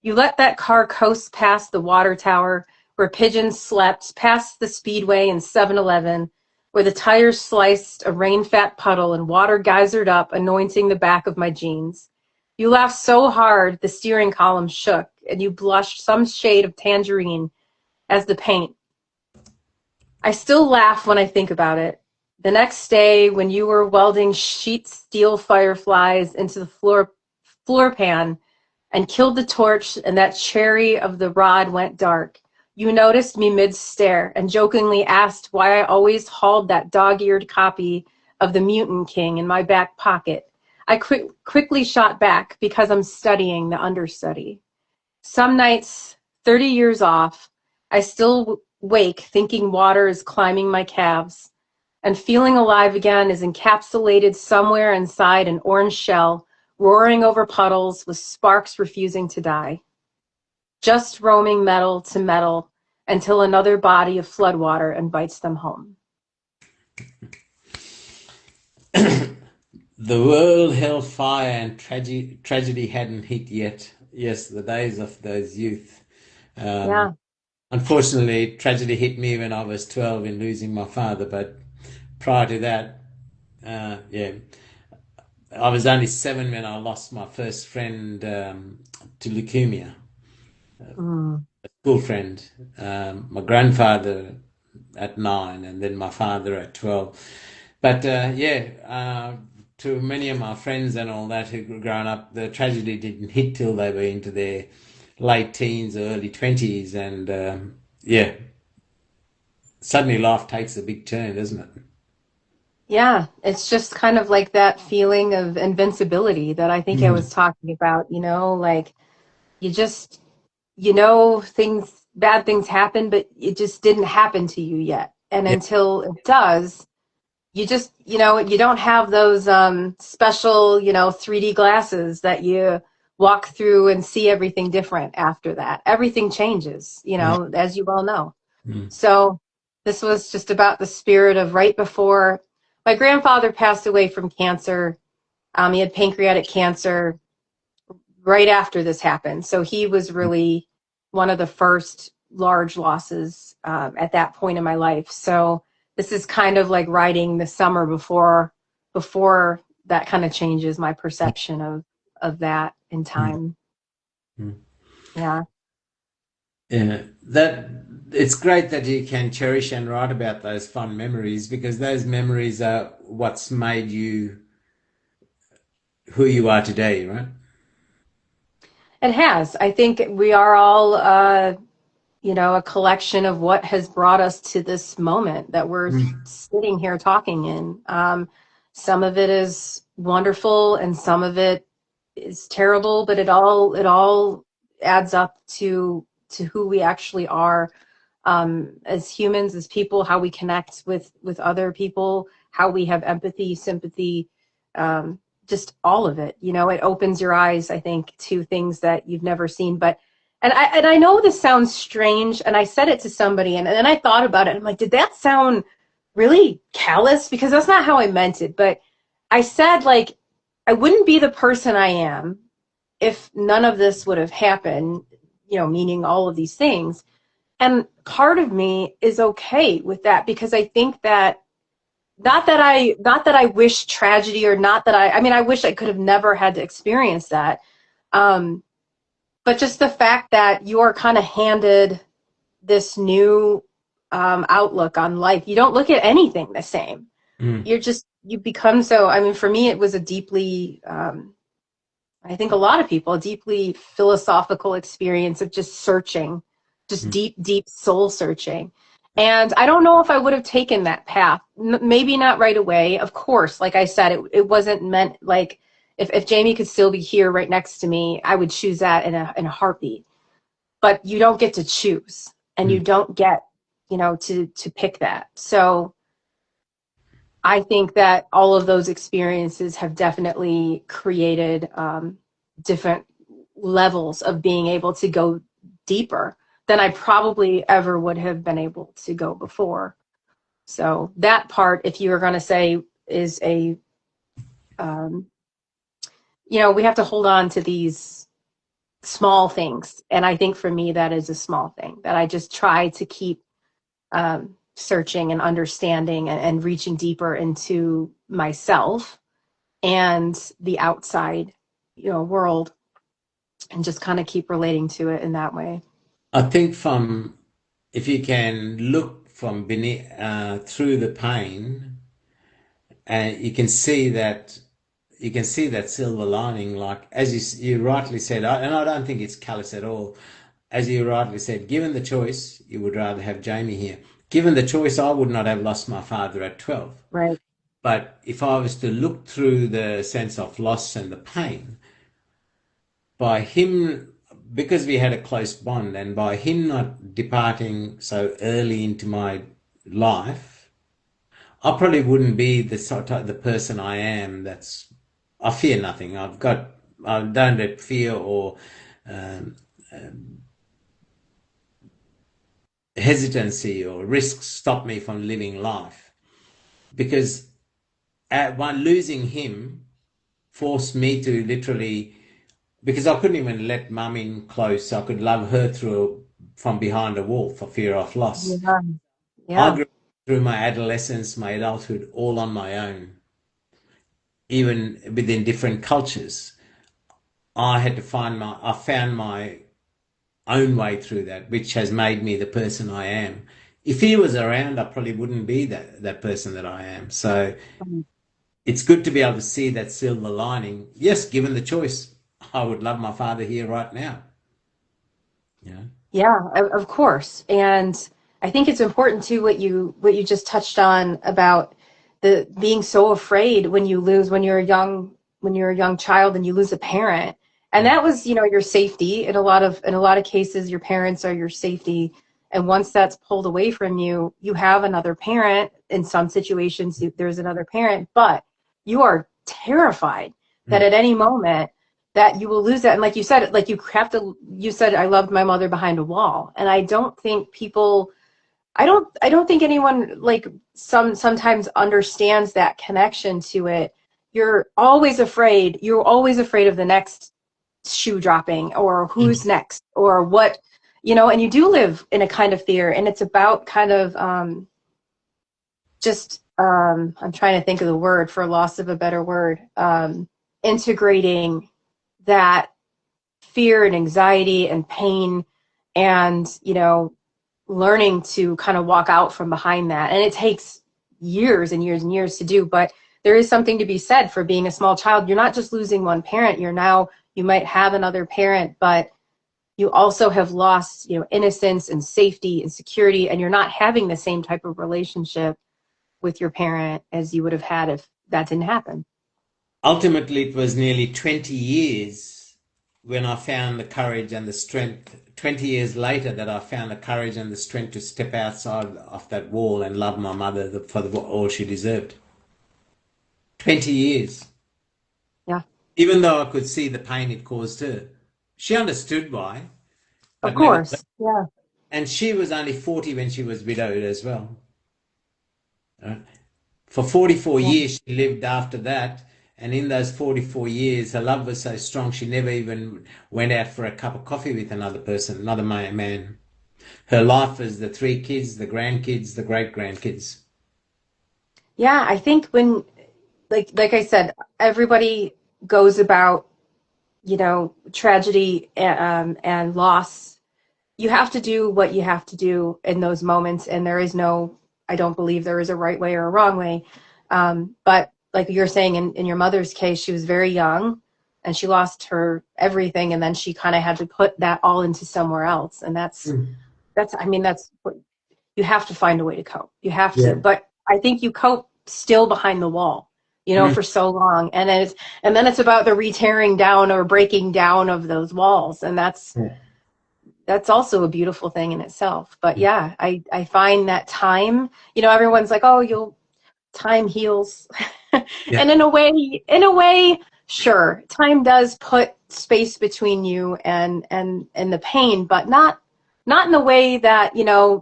Speaker 2: You let that car coast past the water tower where pigeons slept, past the speedway and 7-Eleven, where the tires sliced a rain-fat puddle and water geysered up, anointing the back of my jeans. You laughed so hard the steering column shook, and you blushed some shade of tangerine as the paint. I still laugh when I think about it. The next day, when you were welding sheet steel fireflies into the floor pan, and killed the torch, and that cherry of the rod went dark. You noticed me mid-stare and jokingly asked why I always hauled that dog-eared copy of The Mutant King in my back pocket. I quickly shot back because I'm studying the understudy. Some nights, 30 years off, I still wake, thinking water is climbing my calves, and feeling alive again is encapsulated somewhere inside an orange shell, roaring over puddles with sparks refusing to die. Just roaming metal to metal until another body of floodwater invites them home.
Speaker 1: The world held fire and tragedy hadn't hit yet. Yes, the days of those youth. Um,
Speaker 2: Yeah.
Speaker 1: Unfortunately, tragedy hit me when I was 12 in losing my father, but prior to that, yeah, I was only 7 when I lost my first friend to leukemia,
Speaker 2: Mm.
Speaker 1: a school friend. My grandfather at 9, and then my father at 12. But yeah, to many of my friends and all that who grown up, the tragedy didn't hit till they were into their late teens, early 20s, and yeah, suddenly life takes a big turn, doesn't it?
Speaker 2: Yeah, it's just kind of like that feeling of invincibility that I think I
Speaker 1: Mm.
Speaker 2: was talking about, like you just, bad things happen, but it just didn't happen to you yet. And
Speaker 1: Yeah,
Speaker 2: until it does, you just, you don't have those special, 3D glasses that you walk through and see everything different after that. Everything changes,
Speaker 1: yeah.
Speaker 2: as you well know.
Speaker 1: Mm.
Speaker 2: So this was just about the spirit of right before my grandfather passed away from cancer. He had pancreatic cancer right after this happened. So he was really one of the first large losses at that point in my life. So this is kind of like riding the summer before that kind of changes my perception of that in
Speaker 1: Mm.
Speaker 2: time.
Speaker 1: Mm.
Speaker 2: Yeah.
Speaker 1: Yeah, that it's great that you can cherish and write about those fun memories because those memories are what's made you who you are today, right?
Speaker 2: It has. I think we are all a collection of what has brought us to this moment that we're
Speaker 1: Mm.
Speaker 2: sitting here talking in. Some of it is wonderful and some of it is terrible, but it all adds up to who we actually are as humans, as people, how we connect with other people, how we have empathy, sympathy, um, just all of it. It opens your eyes, I think, to things that you've never seen. But and I know this sounds strange, and I said it to somebody, and then I thought about it. I'm like, did that sound really callous? Because that's not how I meant it. But I said, like, I wouldn't be the person I am if none of this would have happened, meaning all of these things. And part of me is okay with that because I think that not that I wish tragedy, or not that I mean, I wish I could have never had to experience that. Um, but just the fact that you are kind of handed this new outlook on life. You don't look at anything the same.
Speaker 1: Mm.
Speaker 2: You become so, I mean, for me, it was a deeply, I think a lot of people, a deeply philosophical experience of just searching, just
Speaker 1: Mm.
Speaker 2: deep, deep soul searching. And I don't know if I would have taken that path. Maybe not right away. Of course, like I said, it wasn't meant like if Jamie could still be here right next to me, I would choose that in a heartbeat. But you don't get to choose, and you
Speaker 1: Mm.
Speaker 2: don't get, to pick that. So I think that all of those experiences have definitely created different levels of being able to go deeper than I probably ever would have been able to go before. So that part, if you were going to say, is um, we have to hold on to these small things. And I think for me, that is a small thing that I just try to keep searching and understanding and reaching deeper into myself and the outside, world, and just kind of keep relating to it in that way.
Speaker 1: I think from if you can look from beneath through the pain, and you can see that silver lining, like as you rightly said, and I don't think it's callous at all. As you rightly said, given the choice, you would rather have Jamie here. Given the choice, I would not have lost my father at 12.
Speaker 2: Right.
Speaker 1: But if I was to look through the sense of loss and the pain, by him because we had a close bond, and by him not departing so early into my life, I probably wouldn't be the person I am. I fear nothing. I don't let fear or um, hesitancy or risk stop me from living life, because by losing him forced me to literally, because I couldn't even let mum in close. I could love her from behind a wall for fear of loss.
Speaker 2: Yeah.
Speaker 1: I
Speaker 2: Yeah.
Speaker 1: grew through my adolescence, my adulthood, all on my own, even within different cultures. I found my own way through that, which has made me the person I am. If he was around, I probably wouldn't be that person that I am. So it's good to be able to see that silver lining. Yes, given the choice, I would love my father here right now. Yeah.
Speaker 2: Yeah, of course. And I think it's important too what you just touched on about the being so afraid when you lose when you're a young child and you lose a parent. And
Speaker 1: Mm.
Speaker 2: that was, your safety. In a lot of cases your parents are your safety. And once that's pulled away from you, you have another parent. In some situations there's another parent, but you are terrified that
Speaker 1: Mm.
Speaker 2: at any moment that you will lose that. And like you said, like you said, I loved my mother behind a wall. And I don't think I don't think anyone like sometimes understands that connection to it. You're always afraid of the next shoe dropping or who's
Speaker 1: Mm.
Speaker 2: next or what, and you do live in a kind of fear. And it's about kind of, I'm trying to think of the word for loss of a better word, integrating that fear and anxiety and pain and learning to kind of walk out from behind that. And it takes years and years and years to do, but there is something to be said for being a small child. You're not just losing one parent, you might have another parent, but you also have lost innocence and safety and security, and you're not having the same type of relationship with your parent as you would have had if that didn't happen.
Speaker 1: Ultimately, it was nearly 20 years when I found the courage and the strength, 20 years later, that I found the courage and the strength to step outside of that wall and love my mother all she deserved. 20 years.
Speaker 2: Yeah,
Speaker 1: Even though I could see the pain it caused her. She understood why,
Speaker 2: of
Speaker 1: but never.
Speaker 2: course. Yeah,
Speaker 1: And she was only 40 when she was widowed as well. Right? For 44
Speaker 2: yeah,
Speaker 1: years, she lived after that. And in those 44 years, her love was so strong, she never even went out for a cup of coffee with another person, another man. Her life was the three kids, the grandkids, the great grandkids.
Speaker 2: yeah. I think when, like I said, everybody goes about tragedy and loss. You have to do what you have to do in those moments, and I don't believe there is a right way or a wrong way. But like you're saying, in your mother's case, she was very young and she lost her everything, and then she kind of had to put that all into somewhere else. And
Speaker 1: Mm.
Speaker 2: I mean, that's what you have to find a way to cope. You have to,
Speaker 1: Yeah.
Speaker 2: but I think you cope still behind the wall,
Speaker 1: Mm.
Speaker 2: for so long. And then it's about the re-tearing down or breaking down of those walls. And
Speaker 1: Yeah.
Speaker 2: that's also a beautiful thing in itself. But yeah, I find that time, everyone's like, oh, time heals.
Speaker 1: Yeah.
Speaker 2: And in a way, sure, time does put space between you and the pain, but not in the way that,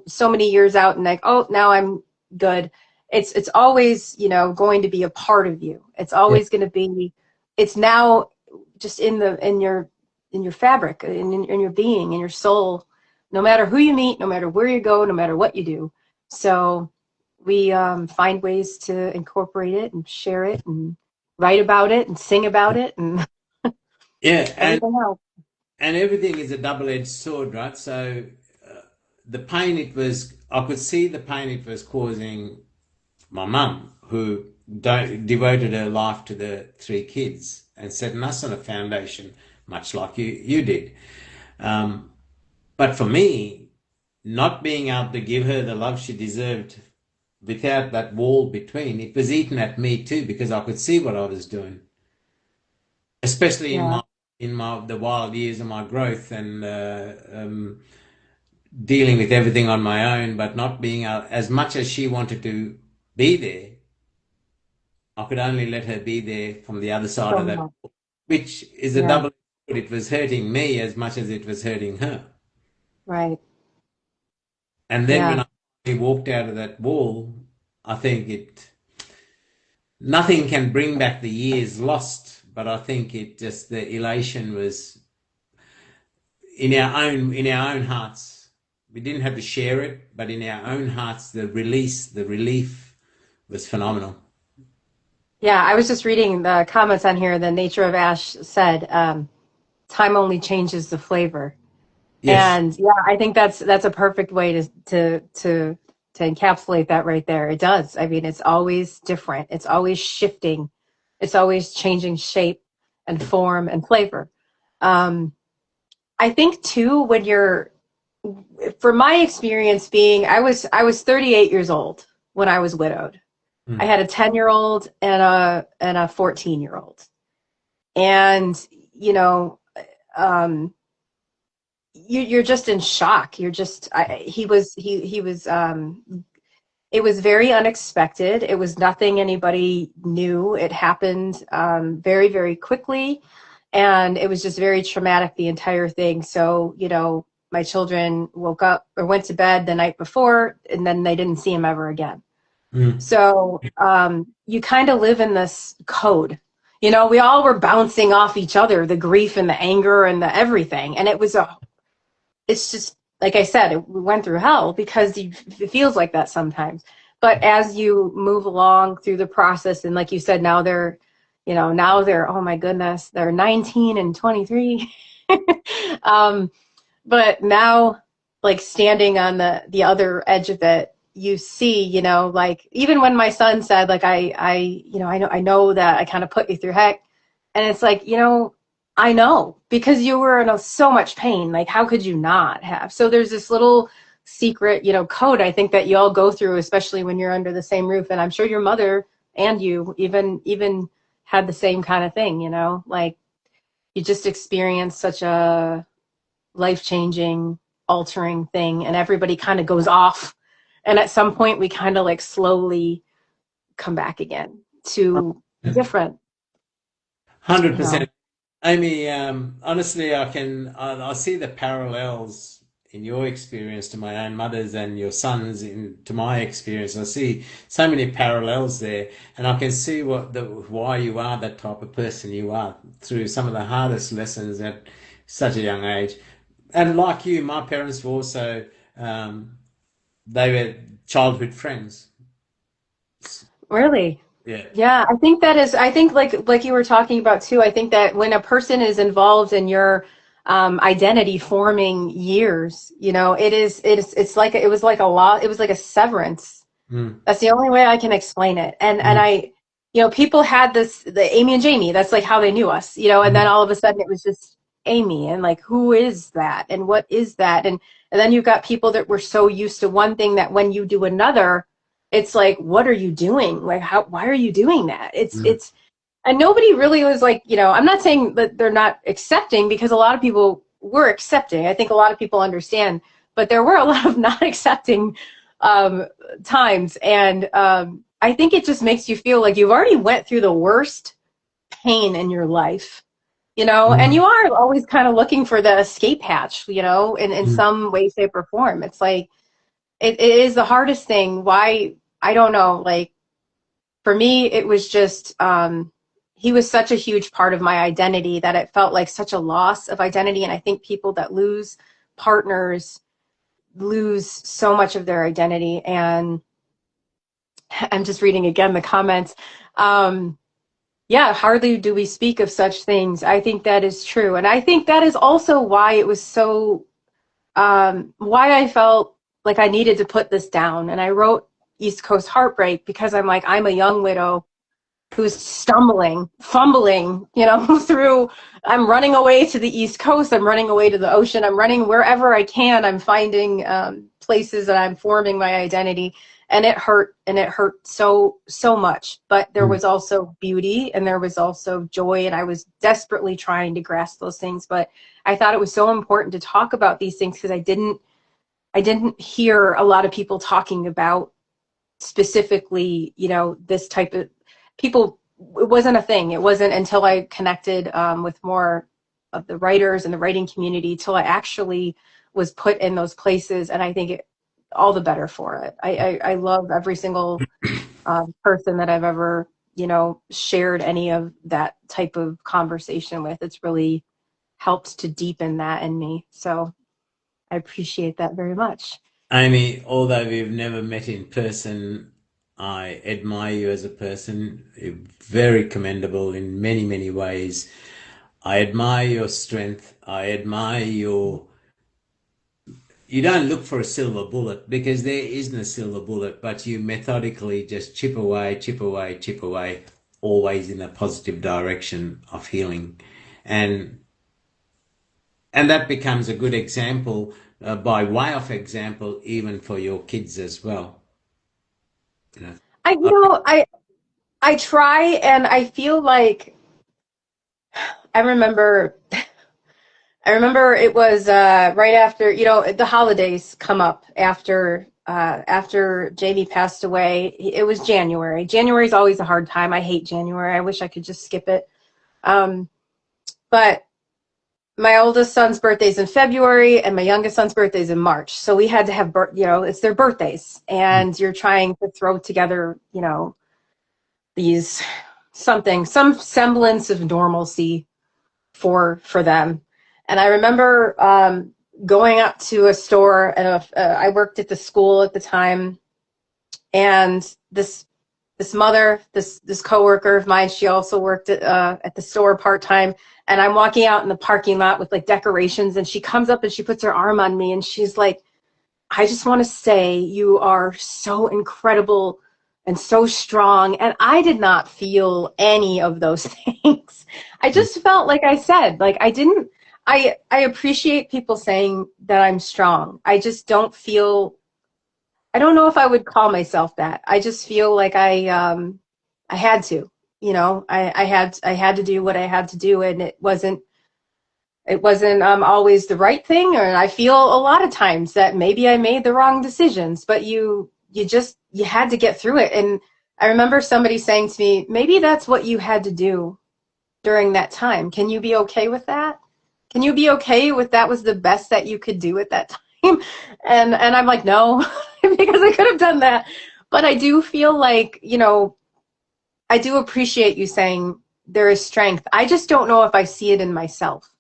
Speaker 2: so many years out and like, oh, now I'm good. It's always, going to be a part of you. It's
Speaker 1: Yeah.
Speaker 2: always going to be, it's now just in your fabric, in your being, in your soul, no matter who you meet, no matter where you go, no matter what you do. So we find ways to incorporate it and share it and write about it and sing about it and
Speaker 1: Yeah.
Speaker 2: everything else.
Speaker 1: And everything is a double-edged sword, right? So the pain I could see the pain it was causing my mum, who devoted her life to the three kids and setting us on a foundation, much like you did. Um, but for me, not being able to give her the love she deserved without that wall between, it was eating at me too, because I could see what I was doing, especially in
Speaker 2: Yeah.
Speaker 1: in the wild years of my growth, and dealing with everything on my own, but not being as much as she wanted to be there. I could only let her be there from the other side
Speaker 2: So
Speaker 1: of that,
Speaker 2: much.
Speaker 1: which is a
Speaker 2: Yeah,
Speaker 1: double. It was hurting me as much as it was hurting her.
Speaker 2: right.
Speaker 1: And then when
Speaker 2: Yeah.
Speaker 1: I walked out of that wall, I think nothing can bring back the years lost, but I think the elation was in our own hearts. We didn't have to share it, but in our own hearts, the relief was phenomenal.
Speaker 2: Yeah, I was just reading the comments on here. The Nature of Ash said, time only changes the flavor.
Speaker 1: Yes.
Speaker 2: And yeah, I think that's a perfect way to encapsulate that right there. It does. I mean, it's always different. It's always shifting. It's always changing shape and form and flavor. Um, I think too, when from my experience being, I was 38 years old when I was widowed. I
Speaker 1: Mm.
Speaker 2: had a 10-year-old and a 14-year-old. And, you know, um, you're just in shock. You're just, he was, it was very unexpected. It was nothing anybody knew. It happened very, very quickly. And it was just very traumatic, the entire thing. So, my children woke up or went to bed the night before, and then they didn't see him ever again.
Speaker 1: Mm.
Speaker 2: So you kind of live in this code. We all were bouncing off each other, the grief and the anger and the everything. And it's just, like I said, we went through hell because it feels like that sometimes. But as you move along through the process, and like you said, now they're, oh my goodness, they're 19 and 23. But now, like standing on the other edge of it, you see, like even when my son said, like I know that I kind of put you through heck, and it's like, I know because you were in so much pain. Like, how could you not have? So there's this little secret, code I think that you all go through, especially when you're under the same roof. And I'm sure your mother and you even had the same kind of thing, like you just experienced such a life-changing, altering thing, and everybody kind of goes off. And at some point we kind of like slowly come back again to different, you know.
Speaker 1: 100%. Amy, honestly, I see the parallels in your experience to my own mother's and your son's to my experience. I see so many parallels there, and I can see why you are that type of person you are through some of the hardest lessons at such a young age. And like you, my parents were also they were childhood friends.
Speaker 2: Really.
Speaker 1: Yeah.
Speaker 2: Yeah, I think like you were talking about too, I think that when a person is involved in your identity forming years, it was like a lot, it was like a severance.
Speaker 1: Mm.
Speaker 2: That's the only way I can explain it. And
Speaker 1: Mm.
Speaker 2: people had the Amy and Jamie, that's like how they knew us, and then all of a sudden it was just Amy, and like, who is that? And what is that? And then you've got people that were so used to one thing that when you do another, it's like, what are you doing? Like, why are you doing that?
Speaker 1: Mm.
Speaker 2: And nobody really was like, I'm not saying that they're not accepting, because a lot of people were accepting. I think a lot of people understand, but there were a lot of not accepting um, times. And I think it just makes you feel like you've already went through the worst pain in your life, and you are always kind of looking for the escape hatch, in
Speaker 1: Mm.
Speaker 2: some way, shape, or form. It's like, it is the hardest thing. Why? I don't know. Like, for me, it was just, he was such a huge part of my identity that it felt like such a loss of identity. And I think people that lose partners lose so much of their identity. And I'm just reading again the comments. Yeah, hardly do we speak of such things. I think that is true. And I think that is also why it was so, why I felt like I needed to put this down. And I wrote East Coast Heartbreak because I'm like, I'm a young widow who's fumbling, through, I'm running away to the East Coast. I'm running away to the ocean. I'm running wherever I can. I'm finding places that I'm forming my identity. and it hurt so much, but there was also beauty and there was also joy, and I was desperately trying to grasp those things. But I thought it was so important to talk about these things because I didn't hear a lot of people talking about specifically, this type of people. It wasn't a thing. It wasn't until I connected with more of the writers and the writing community till I actually was put in those places. And I think all the better for it. I love every single person that I've ever, shared any of that type of conversation with. It's really helped to deepen that in me. So I appreciate that very much.
Speaker 1: Amy, although we've never met in person, I admire you as a person. You're very commendable in many, many ways. I admire your strength. I admire your. You don't look for a silver bullet because there isn't a silver bullet, but you methodically just chip away, chip away, chip away, always in a positive direction of healing. And that becomes a good example, by way of example, even for your kids as well. You know,
Speaker 2: I, you know, I, I try, and I feel like I remember it was right after, the holidays come up after Jamie passed away. It was January. January is always a hard time. I hate January. I wish I could just skip it. But my oldest son's birthday's in February and my youngest son's birthday's in March. So we had to have, it's their birthdays, and you're trying to throw together, these some semblance of normalcy for them. And I remember going up to a store, and I worked at the school at the time, and this mother, this coworker of mine, she also worked at the store part-time, and I'm walking out in the parking lot with like decorations, and she comes up and she puts her arm on me and she's like, I just want to say you are so incredible and so strong. And I did not feel any of those things. I just felt, like I said, like I appreciate people saying that I'm strong. I just don't feel, I don't know if I would call myself that. I just feel like I had to, I had to do what I had to do, and it wasn't always the right thing. Or I feel a lot of times that maybe I made the wrong decisions, but you had to get through it. And I remember somebody saying to me, maybe that's what you had to do during that time. Can you be okay with that? Can you be okay with that was the best that you could do at that time? And I'm like, no, because I could have done that. But I do feel like, I do appreciate you saying there is strength. I just don't know if I see it in myself,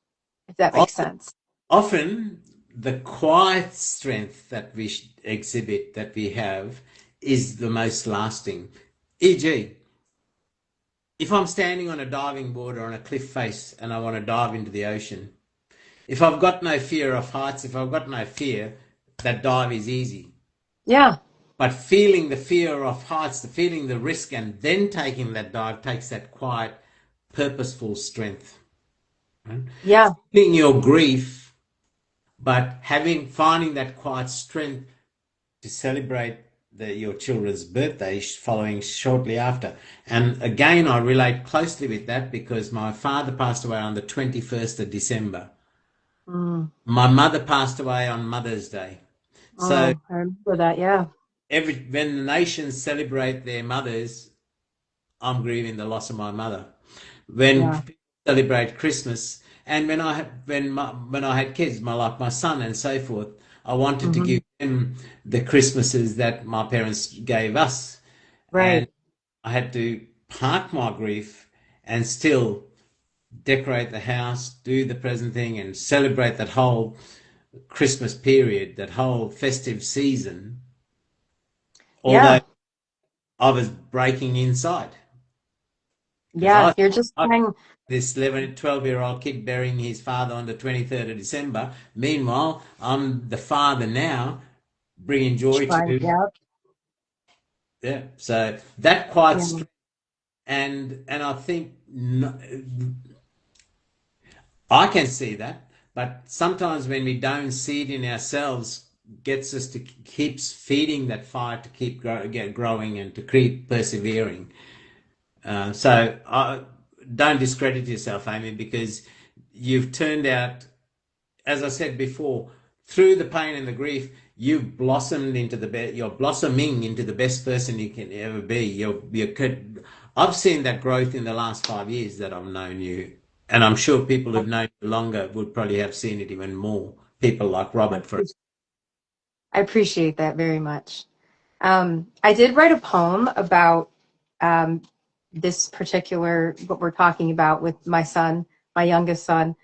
Speaker 2: if that makes sense.
Speaker 1: Often the quiet strength that we exhibit, that we have, is the most lasting. E.g., if I'm standing on a diving board or on a cliff face and I want to dive into the ocean, if I've got no fear of heights, if I've got no fear, that dive is easy.
Speaker 2: Yeah.
Speaker 1: But feeling the fear of heights, the feeling the risk, and then taking that dive takes that quiet, purposeful strength. Right?
Speaker 2: Yeah.
Speaker 1: Feeling your grief, but finding that quiet strength to celebrate your children's birthday following shortly after. And again, I relate closely with that because my father passed away on the 21st of December. My mother passed away on Mother's Day. So
Speaker 2: I remember that, yeah.
Speaker 1: when the nations celebrate their mothers, I'm grieving the loss of my mother. When people celebrate Christmas, and when I had kids, my son and so forth, I wanted to give them the Christmases that my parents gave us.
Speaker 2: Right.
Speaker 1: And I had to park my grief and still decorate the house, do the present thing, and celebrate that whole Christmas period, that whole festive season. Although I was breaking inside.
Speaker 2: Yeah, you're just trying.
Speaker 1: This 11, 12-year-old kid burying his father on the 23rd of December. Meanwhile, I'm the father now, bringing joy to. Yeah. So that quiet strength, and I think I can see that, but sometimes when we don't see it in ourselves, gets us to keeps feeding that fire to keep growing and to keep persevering. So don't discredit yourself, Amy, because you've turned out, as I said before, through the pain and the grief, you've blossomed into you're blossoming into the best person you can ever be. I've seen that growth in the last 5 years that I've known you, and I'm sure people who've known you longer would probably have seen it even more. People like Robert, for
Speaker 2: I appreciate that very much. I did write a poem about this particular, what we're talking about with my son, my youngest son.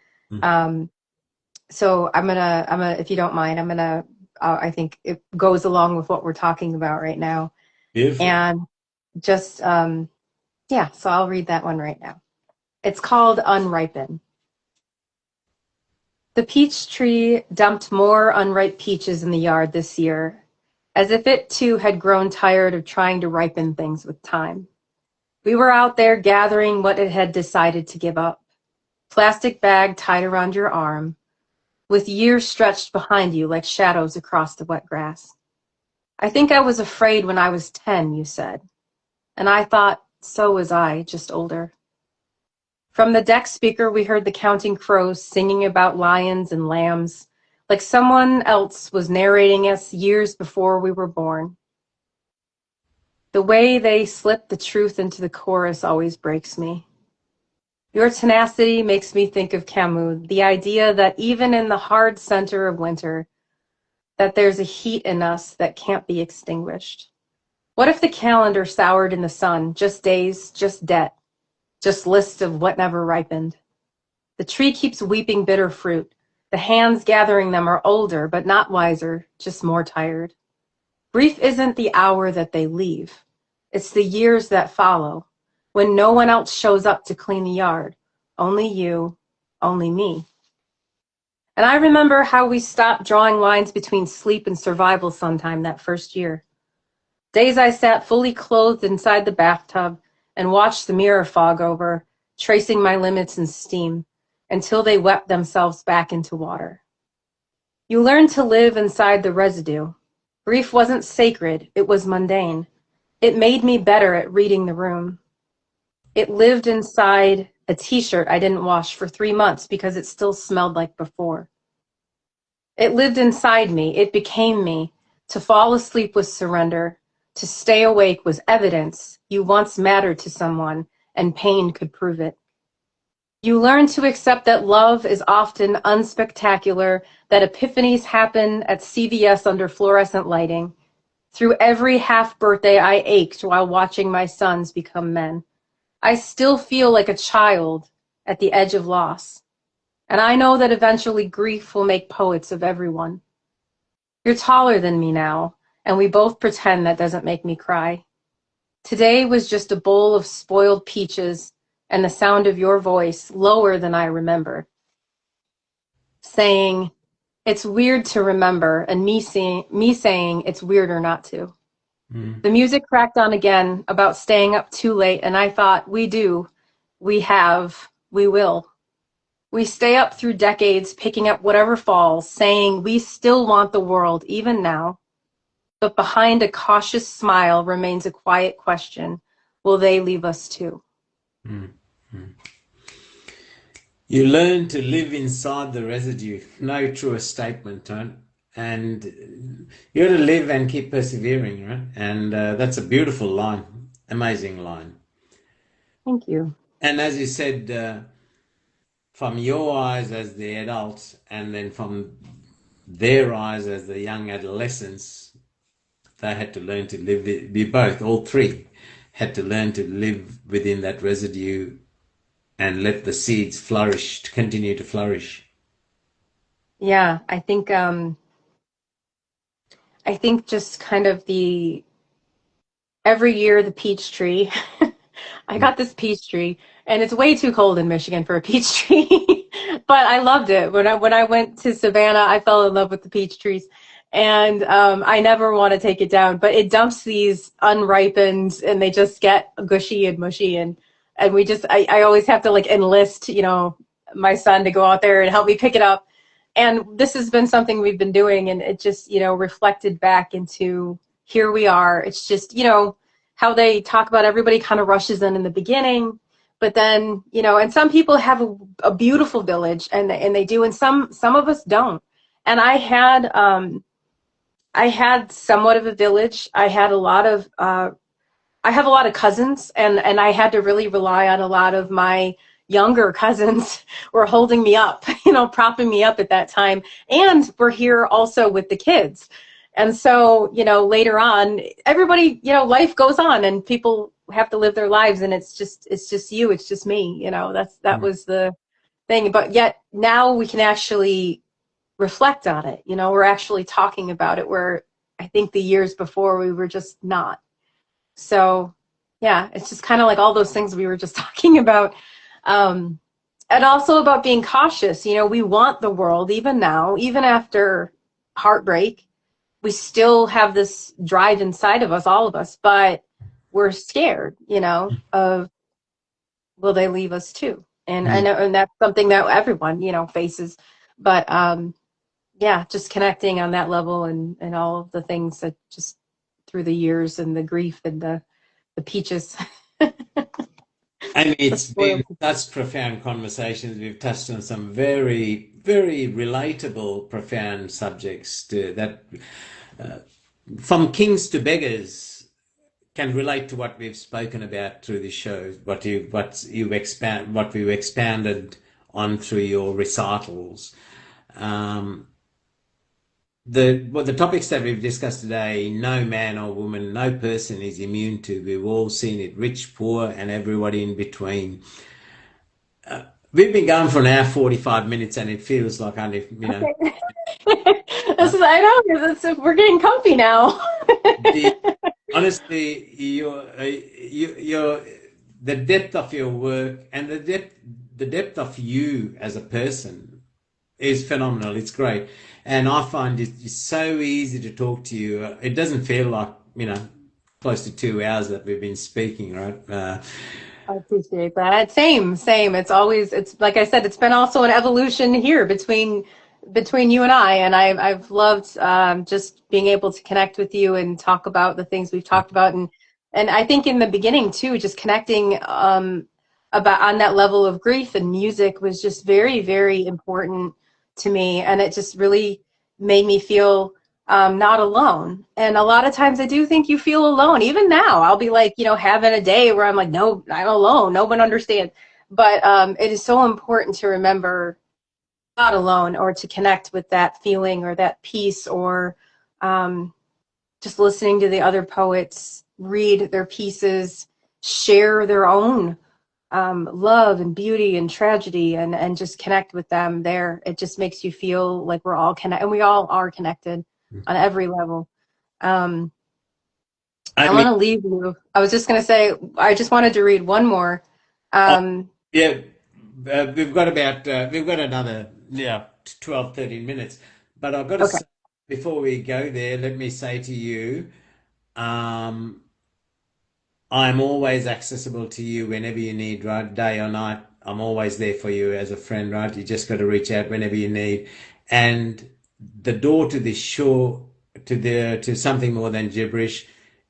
Speaker 2: So I'm gonna, if you don't mind, I think it goes along with what we're talking about right now.
Speaker 1: Beautiful.
Speaker 2: And just, yeah, so I'll read that one right now. It's called Unripen. The peach tree dumped more unripe peaches in the yard this year, as if it too had grown tired of trying to ripen things with time. We were out there gathering what it had decided to give up. Plastic bag tied around your arm, with years stretched behind you like shadows across the wet grass. I think I was afraid when I was 10, you said. And I thought, so was I, just older. From the deck speaker, we heard the counting crows singing about lions and lambs, like someone else was narrating us years before we were born. The way they slip the truth into the chorus always breaks me. Your tenacity makes me think of Camus, the idea that even in the hard center of winter, that there's a heat in us that can't be extinguished. What if the calendar soured in the sun, just days, just debt, just lists of what never ripened? The tree keeps weeping bitter fruit. The hands gathering them are older, but not wiser, just more tired. Grief isn't the hour that they leave. It's the years that follow, when no one else shows up to clean the yard. Only you, only me. And I remember how we stopped drawing lines between sleep and survival sometime that first year. Days I sat fully clothed inside the bathtub and watched the mirror fog over, tracing my limits in steam, until they wept themselves back into water. You learned to live inside the residue. Grief wasn't sacred, it was mundane. It made me better at reading the room. It lived inside a t-shirt I didn't wash for 3 months because it still smelled like before. It lived inside me, it became me. To fall asleep was surrender. To stay awake was evidence you once mattered to someone, and pain could prove it. You learn to accept that love is often unspectacular, that epiphanies happen at CVS under fluorescent lighting. Through every half-birthday I ached while watching my sons become men. I still feel like a child at the edge of loss. And I know that eventually grief will make poets of everyone. You're taller than me now, and we both pretend that doesn't make me cry. Today was just a bowl of spoiled peaches and the sound of your voice, lower than I remember, saying, it's weird to remember, and me saying it's weirder not to. The music cracked on again about staying up too late, and I thought, we do, we have, we will. We stay up through decades, picking up whatever falls, saying we still want the world, even now. But behind a cautious smile remains a quiet question. Will they leave us too?
Speaker 1: You learn to live inside the residue. No truer statement, right? And you got to live and keep persevering, right? And that's a beautiful line, amazing line.
Speaker 2: Thank you.
Speaker 1: And as you said, from your eyes as the adults, and then from their eyes as the young adolescents, they had to learn to live, we both, all three, had to learn to live within that residue and let the seeds flourish, to continue to flourish.
Speaker 2: Yeah, I think just kind of every year the peach tree, I got this peach tree, and it's way too cold in Michigan for a peach tree, but I loved it. When I went to Savannah, I fell in love with the peach trees, and I never want to take it down, but it dumps these unripened, and they just get gushy and mushy, and I always have to like enlist, my son to go out there and help me pick it up. And this has been something we've been doing, and it just, reflected back into here we are. It's just, how they talk about everybody kind of rushes in the beginning, but then, and some people have a beautiful village, and they do, and some of us don't. And I had somewhat of a village. I have a lot of cousins, and I had to really rely on a lot of my younger cousins were holding me up, propping me up at that time. And we're here also with the kids. And so, later on, everybody, life goes on and people have to live their lives, and it's just you, it's just me, that was the thing. But yet now we can actually reflect on it. We're actually talking about it, where I think the years before we were just not. So yeah, it's just kind of like all those things we were just talking about. And also about being cautious. We want the world, even now, even after heartbreak, we still have this drive inside of us, all of us, but we're scared, of, will they leave us too? And I know, and that's something that everyone, faces. But yeah, just connecting on that level, and all of the things that just through the years, and the grief, and the peaches.
Speaker 1: I mean, it's been such profound conversations. We've touched on some very, very relatable, profound subjects that, from kings to beggars, can relate to what we've spoken about through the show, what we've expanded on through your recitals. The topics that we've discussed today, no man or woman, no person is immune to. We've all seen it, rich, poor, and everybody in between. We've been going for an hour, 45 minutes, and it feels like only,
Speaker 2: Okay. I know, we're getting comfy now.
Speaker 1: Honestly, the depth of your work, and the depth of you as a person is phenomenal. It's great. And I find it's so easy to talk to you. It doesn't feel like, close to 2 hours that we've been speaking, right?
Speaker 2: I appreciate that. Same. It's like I said, it's been also an evolution here between you and I. And I've loved just being able to connect with you and talk about the things we've talked about. And I think in the beginning too, just connecting about on that level of grief, and music was just very, very important to me. And it just really made me feel not alone. And a lot of times I do think you feel alone. Even now, I'll be like, having a day where I'm like, no, I'm alone. No one understands. But it is so important to remember not alone, or to connect with that feeling or that peace, or just listening to the other poets read their pieces, share their own love and beauty and tragedy, and just connect with them there. It just makes you feel like we're all connected, and we all are connected on every level. I want to leave you. I was just going to say, I just wanted to read one more.
Speaker 1: Yeah, we've got another 12, 13 minutes. But I've got to say, before we go there, let me say to you, I'm always accessible to you whenever you need, right? Day or night, I'm always there for you as a friend, right? You just got to reach out whenever you need. And the door to this show, to something more than gibberish,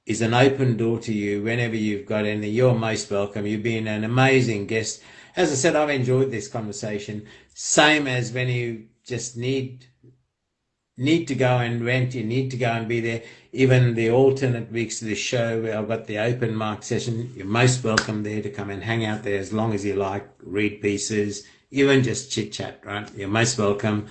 Speaker 1: is an open door to you whenever you've got any. You're most welcome. You've been an amazing guest. As I said, I've enjoyed this conversation. Same as when you just need to go and rent, you need to go and be there. Even the alternate weeks of the show where I've got the open mic session, you're most welcome there to come and hang out there as long as you like, read pieces, even just chit chat, right? You're most welcome.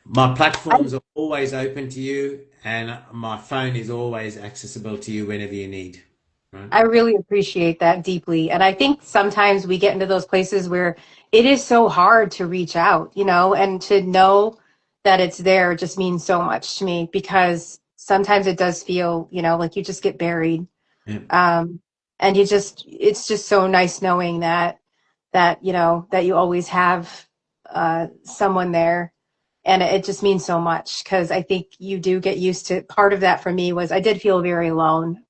Speaker 1: My platforms are always open to you, and my phone is always accessible to you whenever you need. Right?
Speaker 2: I really appreciate that deeply. And I think sometimes we get into those places where it is so hard to reach out, and to know that it's there just means so much to me, because sometimes it does feel, like you just get buried.
Speaker 1: Yeah.
Speaker 2: And it's just so nice knowing that you always have someone there. And it just means so much, because I think you do get used to, part of that for me was I did feel very alone.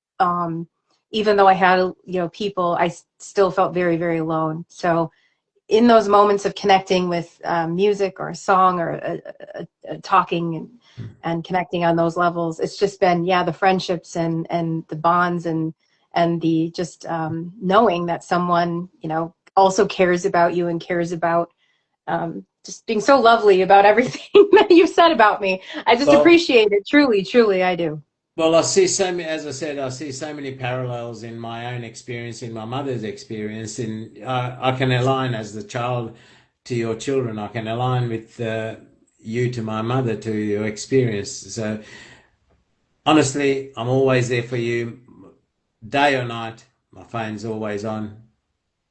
Speaker 2: Even though I had, people, I still felt very, very alone. So in those moments of connecting with music or a song or a talking and connecting on those levels, it's just been, yeah, the friendships and the bonds and the just knowing that someone, you know, also cares about you and cares about just being so lovely about everything that you've said about me. I just
Speaker 1: Well,
Speaker 2: appreciate it. Truly, truly, I do.
Speaker 1: well, I see so many, as I said, I see so many parallels in my own experience, in my mother's experience, and I can align as the child to your children. I can align with you to my mother to your experience. So honestly, I'm always there for you, day or night. My phone's always on.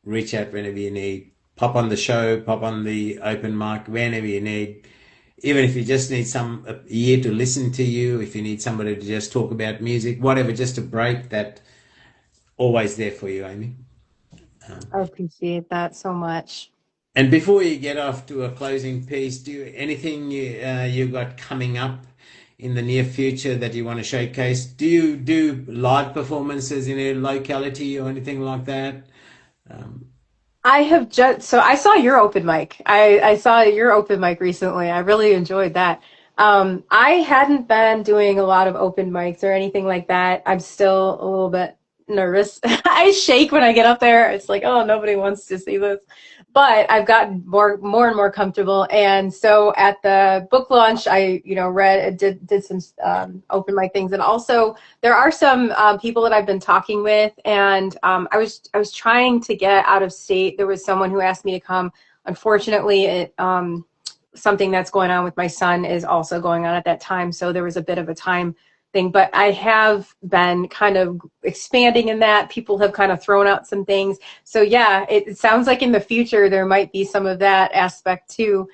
Speaker 1: Reach out whenever you need. Pop on the show, pop on the open mic whenever you need. Even if you just need some a ear to listen to you, if you need somebody to just talk about music, whatever, just a break, that always there for you, Amy.
Speaker 2: I appreciate that so much.
Speaker 1: And before you get off to a closing piece, do you, anything you got coming up in the near future that you want to showcase? Do you do live performances in a locality or anything like that? Um,
Speaker 2: I have just, so I saw your open mic. I saw your open mic recently. I really enjoyed that. I hadn't been doing a lot of open mics or anything like that. I'm still a little bit nervous. I shake when I get up there. It's like, oh, nobody wants to see this. But I've gotten more and more comfortable. And so at the book launch, I, you know, did some open mic things. And also there are some people that I've been talking with, and I was trying to get out of state. There was someone who asked me to come. Unfortunately, something that's going on with my son is also going on at that time. So there was a bit of a time thing, but I have been kind of expanding in that. People have kind of thrown out some things. So yeah, it sounds like in the future there might be some of that aspect too.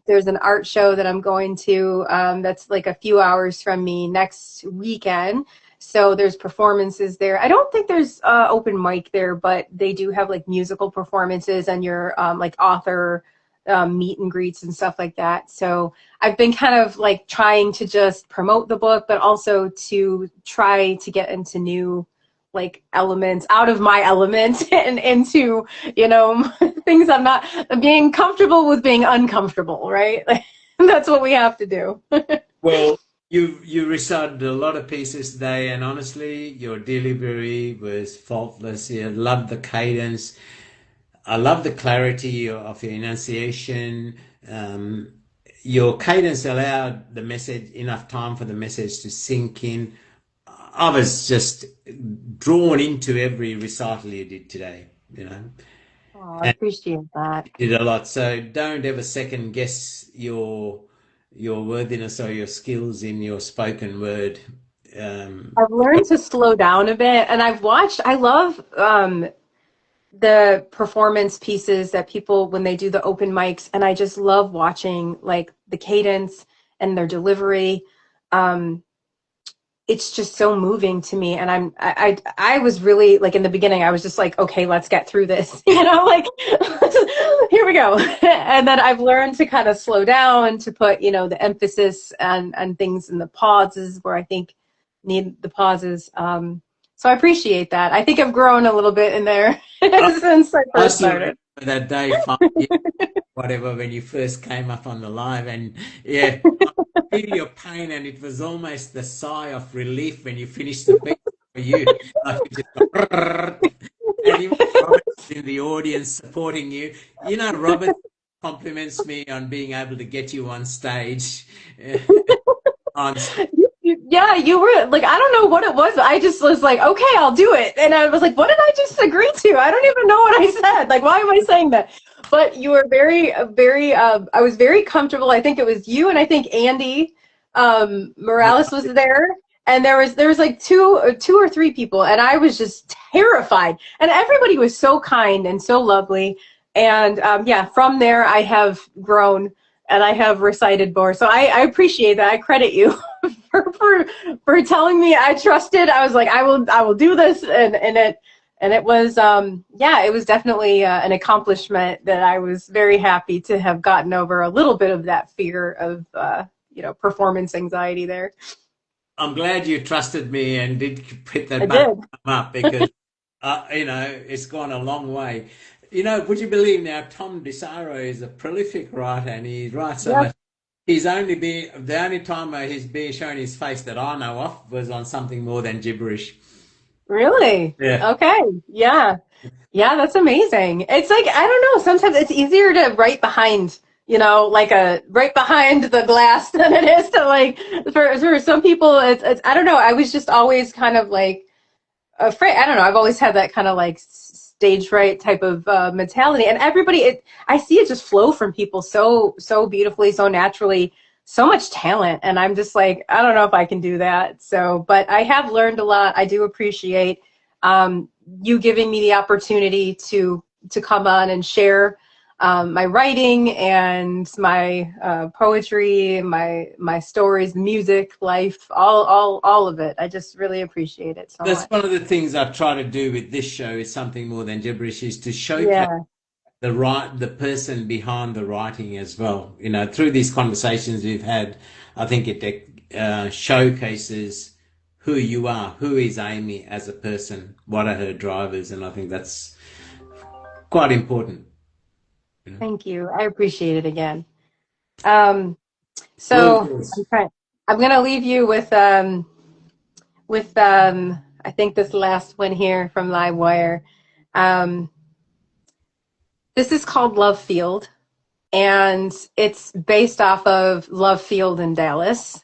Speaker 2: There's an art show that I'm going to that's like a few hours from me next weekend. So there's performances there. I don't think there's open mic there, but they do have like musical performances and your like author meet and greets and stuff like that. So I've been kind of like trying to just promote the book, but also to try to get into new like elements out of my element and into, you know, things I'm not being comfortable with being uncomfortable, right? Like, that's what we have to do.
Speaker 1: well, you recited a lot of pieces today, and honestly, your delivery was faultless. You loved the cadence. I love the clarity of your enunciation. Your cadence allowed the message enough time for the message to sink in. I was just drawn into every recital you did today, you know,
Speaker 2: Oh, I
Speaker 1: and
Speaker 2: appreciate that.
Speaker 1: you did a lot. So don't ever second guess your worthiness or your skills in your spoken word. Um,
Speaker 2: I've learned to slow down a bit, and I love the performance pieces that people when they do the open mics, and I just love watching like the cadence and their delivery. Um, it's just so moving to me, and I was really like in the beginning I was just like, okay, let's get through this, you know, like here we go. And then I've learned to kind of slow down, to put, you know, the emphasis and things in the pauses where I think need the pauses. So I appreciate that. I think I've grown a little bit in there since I
Speaker 1: I
Speaker 2: first
Speaker 1: still
Speaker 2: started.
Speaker 1: remember that day, whatever, when you first came up on the live, and yeah, I could feel your pain, and it was almost the sigh of relief when you finished the piece for you. Like you just go, and even Robert was in the audience supporting you. You know, Robert compliments me on being able to get you on stage. On
Speaker 2: Yeah, you were like, I don't know what it was. I just was like, okay, I'll do it. And I was like, what did I just agree to? I don't even know what I said. Like, why am I saying that? But you were I was very comfortable. I think it was you and I think Andy Morales was there. And there was like two or three people, and I was just terrified. And everybody was so kind and so lovely. And yeah, from there I have grown and I have recited more. So I appreciate that. I credit you for telling me. I trusted. I was like, I will do this, and it was yeah, it was definitely an accomplishment that I was very happy to have gotten over a little bit of that fear of you know, performance anxiety there.
Speaker 1: I'm glad you trusted me and did put
Speaker 2: I
Speaker 1: that button
Speaker 2: did.
Speaker 1: up, because you know, it's gone a long way. would you believe now, Tom DeSaro is a prolific writer and he writes so
Speaker 2: Yep.
Speaker 1: much. The only time he's been shown his face that I know of was on something more than gibberish.
Speaker 2: Really?
Speaker 1: Yeah.
Speaker 2: Okay. Yeah. Yeah, that's amazing. It's like, I don't know, sometimes it's easier to write behind, like a right behind the glass than it is to like for some people it's I don't know, I was just always kind of like afraid. I don't know. I've always had that kind of like stage fright type of mentality, and I see it just flow from people so beautifully, so naturally, so much talent, and I'm just like, I don't know if I can do that. So, but I have learned a lot. I do appreciate you giving me the opportunity to come on and share my writing and my poetry, my stories, music, life, all of it. I just really appreciate it so
Speaker 1: That's
Speaker 2: much.
Speaker 1: one of the things I try to do with this show is something more than gibberish, is to showcase
Speaker 2: Yeah,
Speaker 1: the person behind the writing as well. Through these conversations we've had, I think it showcases who you are, who is Amy as a person, what are her drivers, and I think that's quite important. You know.
Speaker 2: thank you. I appreciate it again. Um,
Speaker 1: Well,
Speaker 2: so I'm gonna leave you with I think this last one here from Livewire. Um, this is called Love Field, and it's based off of Love Field in Dallas.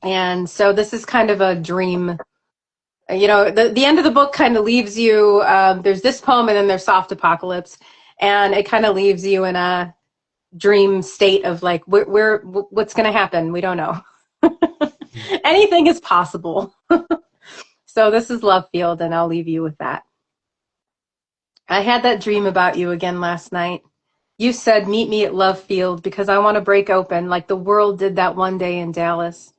Speaker 2: And so this is kind of a dream. The end of the book kind of leaves you. There's this poem, and then there's Soft Apocalypse, and it kind of leaves you in a dream state of like, what's going to happen? We don't know. Anything is possible. So this is Love Field, and I'll leave you with that. I had that dream about you again last night. You said, meet me at Love Field because I want to break open like the world did that one day in Dallas.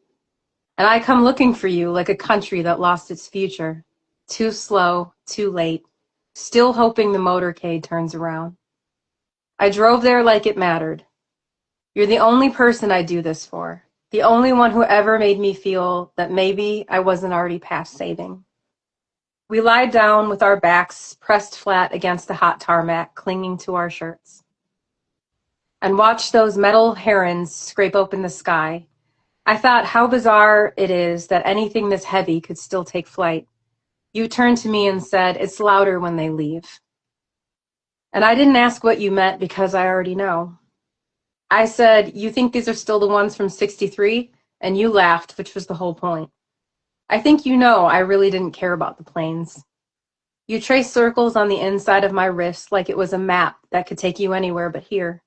Speaker 2: And I come looking for you like a country that lost its future. Too slow, too late. Still hoping the motorcade turns around. I drove there like it mattered. You're the only person I do this for. The only one who ever made me feel that maybe I wasn't already past saving. We lied down with our backs pressed flat against the hot tarmac, clinging to our shirts, and watched those metal herons scrape open the sky. I thought how bizarre it is that anything this heavy could still take flight. You turned to me and said, it's louder when they leave. And I didn't ask what you meant because I already know. I said, you think these are still the ones from 63? And you laughed, which was the whole point. I think you know I really didn't care about the planes. You traced circles on the inside of my wrist like it was a map that could take you anywhere but here.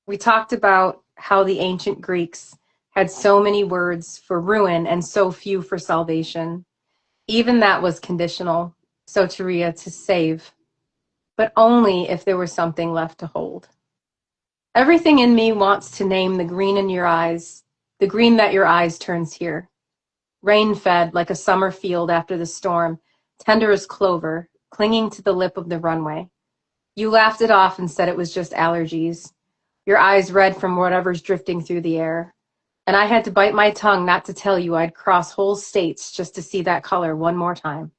Speaker 2: We talked about how the ancient Greeks had so many words for ruin and so few for salvation. Even that was conditional, soteria, to save, but only if there was something left to hold. Everything in me wants to name the green in your eyes, the green that your eyes turns here. Rain-fed like a summer field after the storm, tender as clover, clinging to the lip of the runway. You laughed it off and said it was just allergies, your eyes red from whatever's drifting through the air. And I had to bite my tongue not to tell you I'd cross whole states just to see that color one more time.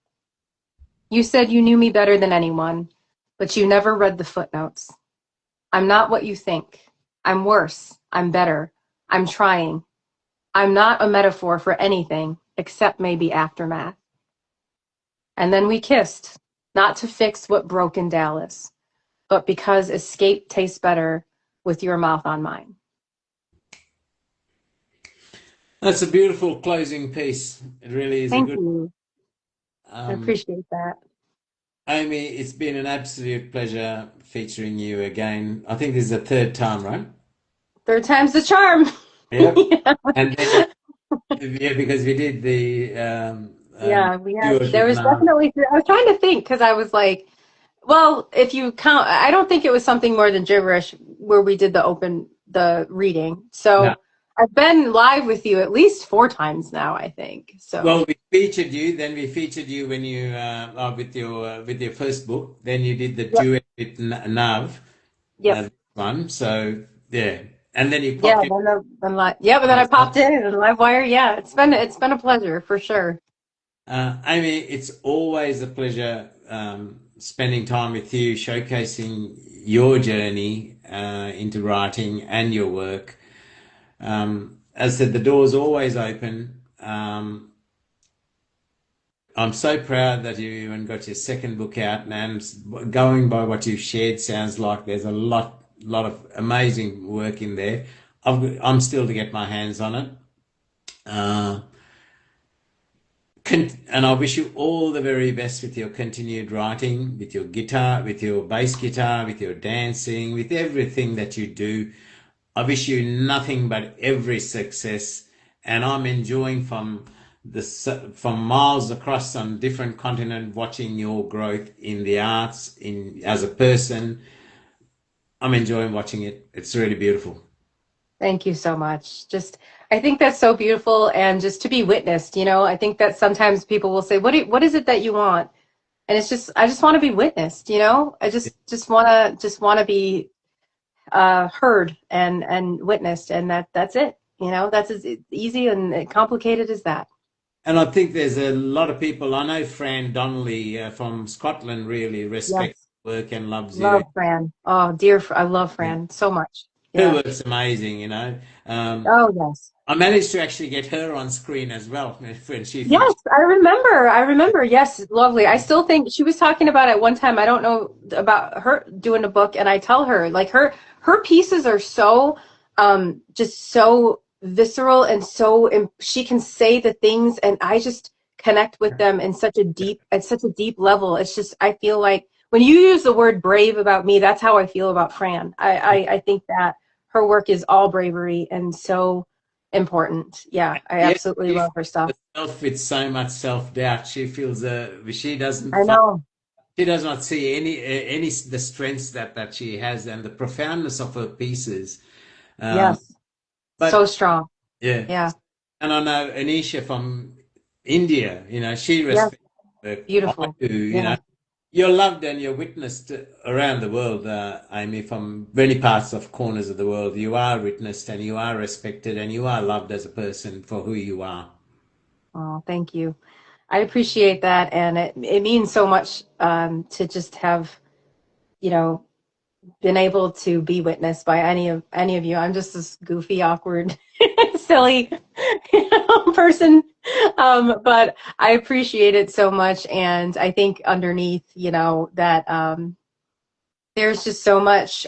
Speaker 2: You said you knew me better than anyone, but you never read the footnotes. I'm not what you think. I'm worse. I'm better. I'm trying. I'm not a metaphor for anything except maybe aftermath. And then we kissed, not to fix what broke in Dallas, but because escape tastes better with your mouth on mine.
Speaker 1: That's a beautiful closing piece. It really is a
Speaker 2: Thank
Speaker 1: good.
Speaker 2: you. I
Speaker 1: Um,
Speaker 2: appreciate that.
Speaker 1: Amy, it's been an absolute pleasure featuring you again. I think this is the third time, right?
Speaker 2: Third time's the charm.
Speaker 1: Yep. And then, yeah, because we did the
Speaker 2: Yeah, we had,
Speaker 1: viewers
Speaker 2: there
Speaker 1: with
Speaker 2: was
Speaker 1: love.
Speaker 2: definitely, I was trying to think because I was like, well, if you count, I don't think it was something more than gibberish where we did the reading.
Speaker 1: No.
Speaker 2: So I've been live with you at least 4 times now, I think. So,
Speaker 1: Well, we featured you. Then we featured you when you with your first book. Then you did the
Speaker 2: yep,
Speaker 1: duet with Nav,
Speaker 2: yep.
Speaker 1: this one. So yeah, and then you
Speaker 2: Yeah,
Speaker 1: popped in.
Speaker 2: yeah, but then I
Speaker 1: As
Speaker 2: popped
Speaker 1: well.
Speaker 2: in and live wire. Yeah, it's been a pleasure for sure.
Speaker 1: Amy, it's always a pleasure spending time with you, showcasing your journey into writing and your work. As I said, the door's always open. I'm so proud that you even got your second book out, and going by what you've shared, sounds like there's a lot of amazing work in there. I'm still to get my hands on it. Uh, and I wish you all the very best with your continued writing, with your guitar, with your bass guitar, with your dancing, with everything that you do. I wish you nothing but every success, and I'm enjoying from miles across on different continent, watching your growth in the arts, in as a person. I'm enjoying watching it. It's really beautiful.
Speaker 2: Thank you so much. I think that's so beautiful, and just to be witnessed, I think that sometimes people will say, what is it that you want? And I just want to be witnessed, I just want to be heard and witnessed, and that's it. That's as easy and complicated as that.
Speaker 1: And I think there's a lot of people. I know Fran Donnelly from Scotland really respects
Speaker 2: Yes.
Speaker 1: work and loves you.
Speaker 2: Love Fran. Oh, dear, I love Fran so much.
Speaker 1: Her
Speaker 2: Yeah.
Speaker 1: work's amazing.
Speaker 2: Oh, yes.
Speaker 1: I managed to actually get her on screen as well when she
Speaker 2: Yes,
Speaker 1: featured.
Speaker 2: I remember. I remember. Yes, lovely. I still think she was talking about it one time. I don't know about her doing a book, and I tell her like her pieces are so just so visceral and she can say the things, and I just connect with them in such a deep level. It's just I feel like when you use the word brave about me, that's how I feel about Fran. I think that her work is all bravery and so important. Yeah, I
Speaker 1: Yeah,
Speaker 2: absolutely
Speaker 1: she
Speaker 2: love her stuff.
Speaker 1: feels herself with so much self-doubt. She feels she doesn't
Speaker 2: I know.
Speaker 1: she does not see any the strengths that she has and the profoundness of her pieces. Um,
Speaker 2: Yes. So
Speaker 1: but
Speaker 2: strong.
Speaker 1: yeah,
Speaker 2: Yeah.
Speaker 1: and I know Anisha from India. She
Speaker 2: Yes.
Speaker 1: respects her. I
Speaker 2: Beautiful.
Speaker 1: do.
Speaker 2: Yeah.
Speaker 1: You're loved and you're witnessed around the world, Amy, from many parts of corners of the world. You are witnessed and you are respected and you are loved as a person for who you are.
Speaker 2: Oh, thank you. I appreciate that, and it means so much to just have, you know, been able to be witnessed by any of you. I'm just this goofy, awkward, silly, person, but I appreciate it so much, and I think underneath, that there's just so much.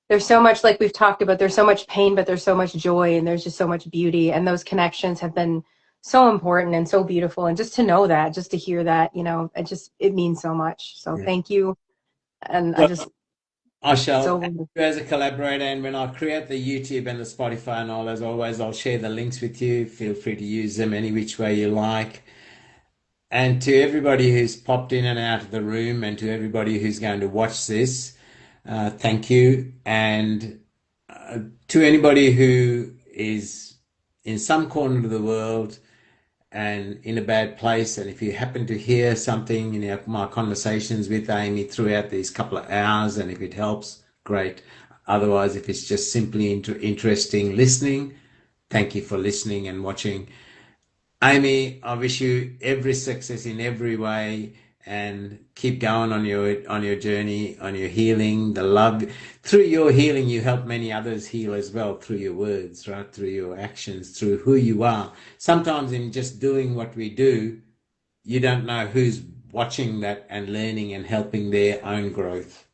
Speaker 2: There's so much, like we've talked about, there's so much pain, but there's so much joy, and there's just so much beauty, and those connections have been so important and so beautiful, and just to know that, just to hear that, it means so much. So
Speaker 1: Yeah.
Speaker 2: thank you. And I
Speaker 1: Well,
Speaker 2: just
Speaker 1: I shall
Speaker 2: so
Speaker 1: add
Speaker 2: wonderful.
Speaker 1: you as a collaborator, and when I create the YouTube and the Spotify and all, as always, I'll share the links with you. Feel free to use them any which way you like. And to everybody who's popped in and out of the room, and to everybody who's going to watch this, thank you. And to anybody who is in some corner of the world and in a bad place, and if you happen to hear something in my conversations with Amy throughout these couple of hours, and if it helps, great. Otherwise, if it's just simply interesting listening, thank you for listening and watching. Amy, I wish you every success in every way, and keep going on your journey, on your healing, the love. Through your healing, you help many others heal as well, through your words, right? Through your actions, through who you are. Sometimes in just doing what we do, you don't know who's watching that and learning and helping their own growth.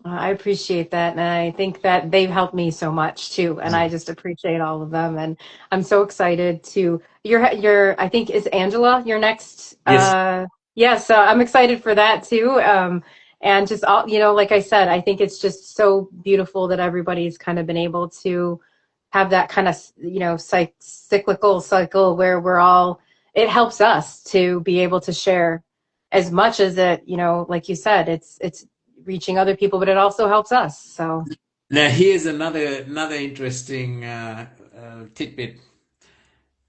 Speaker 2: I appreciate that, and I think that they've helped me so much too, and I just appreciate all of them, and I'm so excited to your I think is Angela your next.
Speaker 1: Yes.
Speaker 2: Yeah, so I'm excited for that too, and just all, like I said, I think it's just so beautiful that everybody's kind of been able to have that kind of, cyclical cycle where it helps us to be able to share as much as it, like you said, it's reaching other people, but it also helps us. So
Speaker 1: Now here's another interesting tidbit.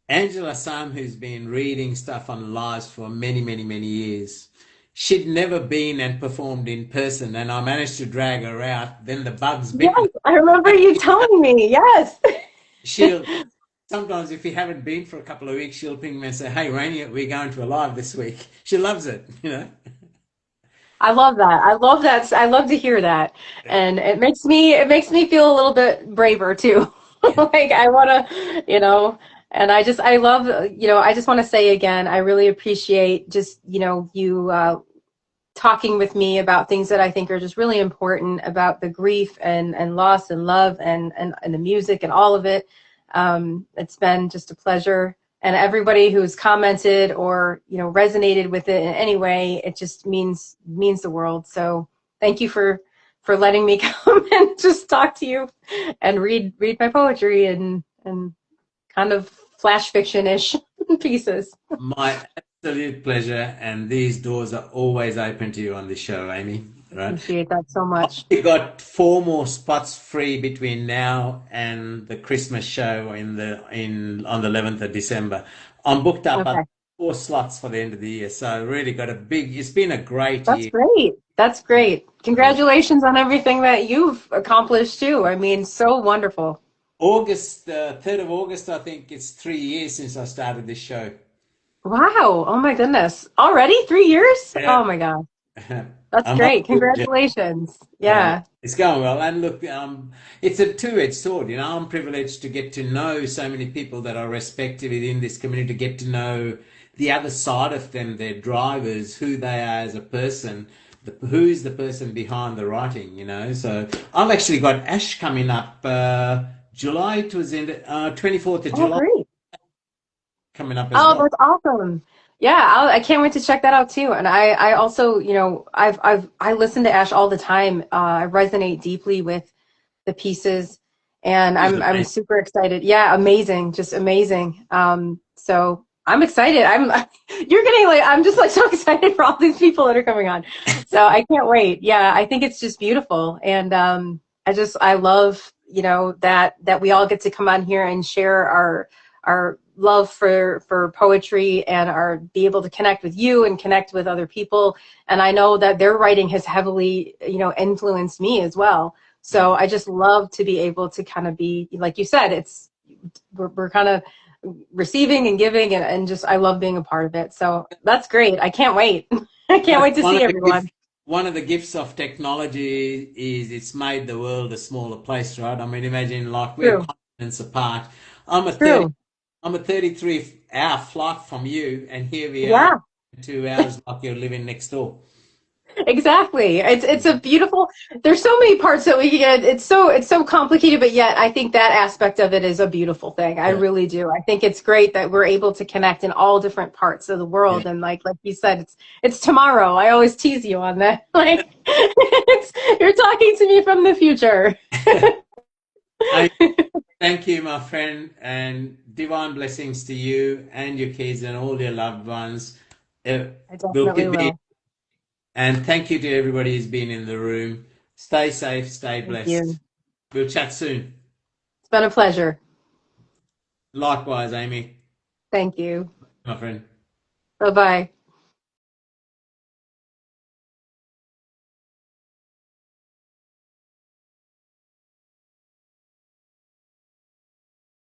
Speaker 1: Angela Sam, who's been reading stuff on lives for many, many, many years, she'd never been and performed in person, and I managed to drag her out. Then the bugs bit
Speaker 2: yes,
Speaker 1: me.
Speaker 2: I remember you telling me. Yes.
Speaker 1: She'll sometimes if you haven't been for a couple of weeks, she'll ping me and say, "Hey, Rainy, we're going to a live this week." She loves it, you know.
Speaker 2: I love that. I love that. I love to hear that. And it makes me feel a little bit braver too.
Speaker 1: Yeah.
Speaker 2: Like I want to, and I love, I just want to say again, I really appreciate just, you talking with me about things that I think are just really important about the grief and loss and love and the music and all of it. It's been just a pleasure. And everybody who's commented or resonated with it in any way, it just means the world. So thank you for letting me come and just talk to you and read my poetry and kind of flash fiction-ish pieces.
Speaker 1: My absolute pleasure, and these doors are always open to you on the show, Amy. Right?
Speaker 2: Appreciate that so much.
Speaker 1: We got 4 more spots free between now and the Christmas show on the 11th of December. I'm booked up at
Speaker 2: Okay.
Speaker 1: 4 slots for the end of the year, so I really got a big. It's been a great
Speaker 2: That's
Speaker 1: year.
Speaker 2: great. That's great. Congratulations on everything that you've accomplished too. I mean, so wonderful.
Speaker 1: August, 3rd of August, I think it's 3 years since I started this show.
Speaker 2: Wow. Oh my goodness. Already 3 years?
Speaker 1: Yeah.
Speaker 2: Oh my God. That's
Speaker 1: I'm up
Speaker 2: great.
Speaker 1: to it.
Speaker 2: Congratulations.
Speaker 1: Yeah,
Speaker 2: Yeah.
Speaker 1: it's going well. And look, it's a two-edged sword. I'm privileged to get to know so many people that I respect within this community, to get to know the other side of them, their drivers, who they are as a person, who's the person behind the writing. So I've actually got Ash coming up July towards the end, 24th of
Speaker 2: Oh,
Speaker 1: July
Speaker 2: great.
Speaker 1: coming up as
Speaker 2: Oh,
Speaker 1: well.
Speaker 2: that's awesome. Yeah, I can't wait to check that out too. And I also, I listen to Ash all the time. I resonate deeply with the pieces, and
Speaker 1: He's
Speaker 2: I'm
Speaker 1: amazing.
Speaker 2: super excited. Yeah, amazing, just amazing. So I'm excited. You're getting like, I'm just like so excited for all these people that are coming on. So I can't wait. Yeah, I think it's just beautiful, and I love that we all get to come on here and share our love for poetry and be able to connect with you and connect with other people. And I know that their writing has heavily influenced me as well. So I just love to be able to kind of be, like you said, we're kind of receiving and giving, and just I love being a part of it. So that's great. I can't wait. I can't
Speaker 1: That's
Speaker 2: wait to see everyone.
Speaker 1: one of the gifts of technology is it's made the world a smaller place, right? I mean, imagine like we're
Speaker 2: True.
Speaker 1: continents apart. I'm a 30,
Speaker 2: True.
Speaker 1: I'm a 33-hour flight from you, and here we are,
Speaker 2: Yeah.
Speaker 1: 2 hours like you're living next door.
Speaker 2: Exactly. It's a beautiful. There's so many parts that we get. It's so complicated, but yet I think that aspect of it is a beautiful thing. I
Speaker 1: Yeah,
Speaker 2: really do. I think it's great that we're able to connect in all different parts of the
Speaker 1: yeah.
Speaker 2: world. And like you said, it's tomorrow. I always tease you on that. Like you're talking to me from the future.
Speaker 1: I thank you, my friend, and divine blessings to you and your kids and all your loved ones.
Speaker 2: I
Speaker 1: We'll
Speaker 2: definitely
Speaker 1: keep
Speaker 2: will.
Speaker 1: And thank you to everybody who's been in the room. Stay safe, stay
Speaker 2: Thank
Speaker 1: blessed.
Speaker 2: you.
Speaker 1: We'll chat soon.
Speaker 2: It's been a pleasure.
Speaker 1: Likewise, Amy,
Speaker 2: Thank you.
Speaker 1: my friend.
Speaker 2: Bye bye.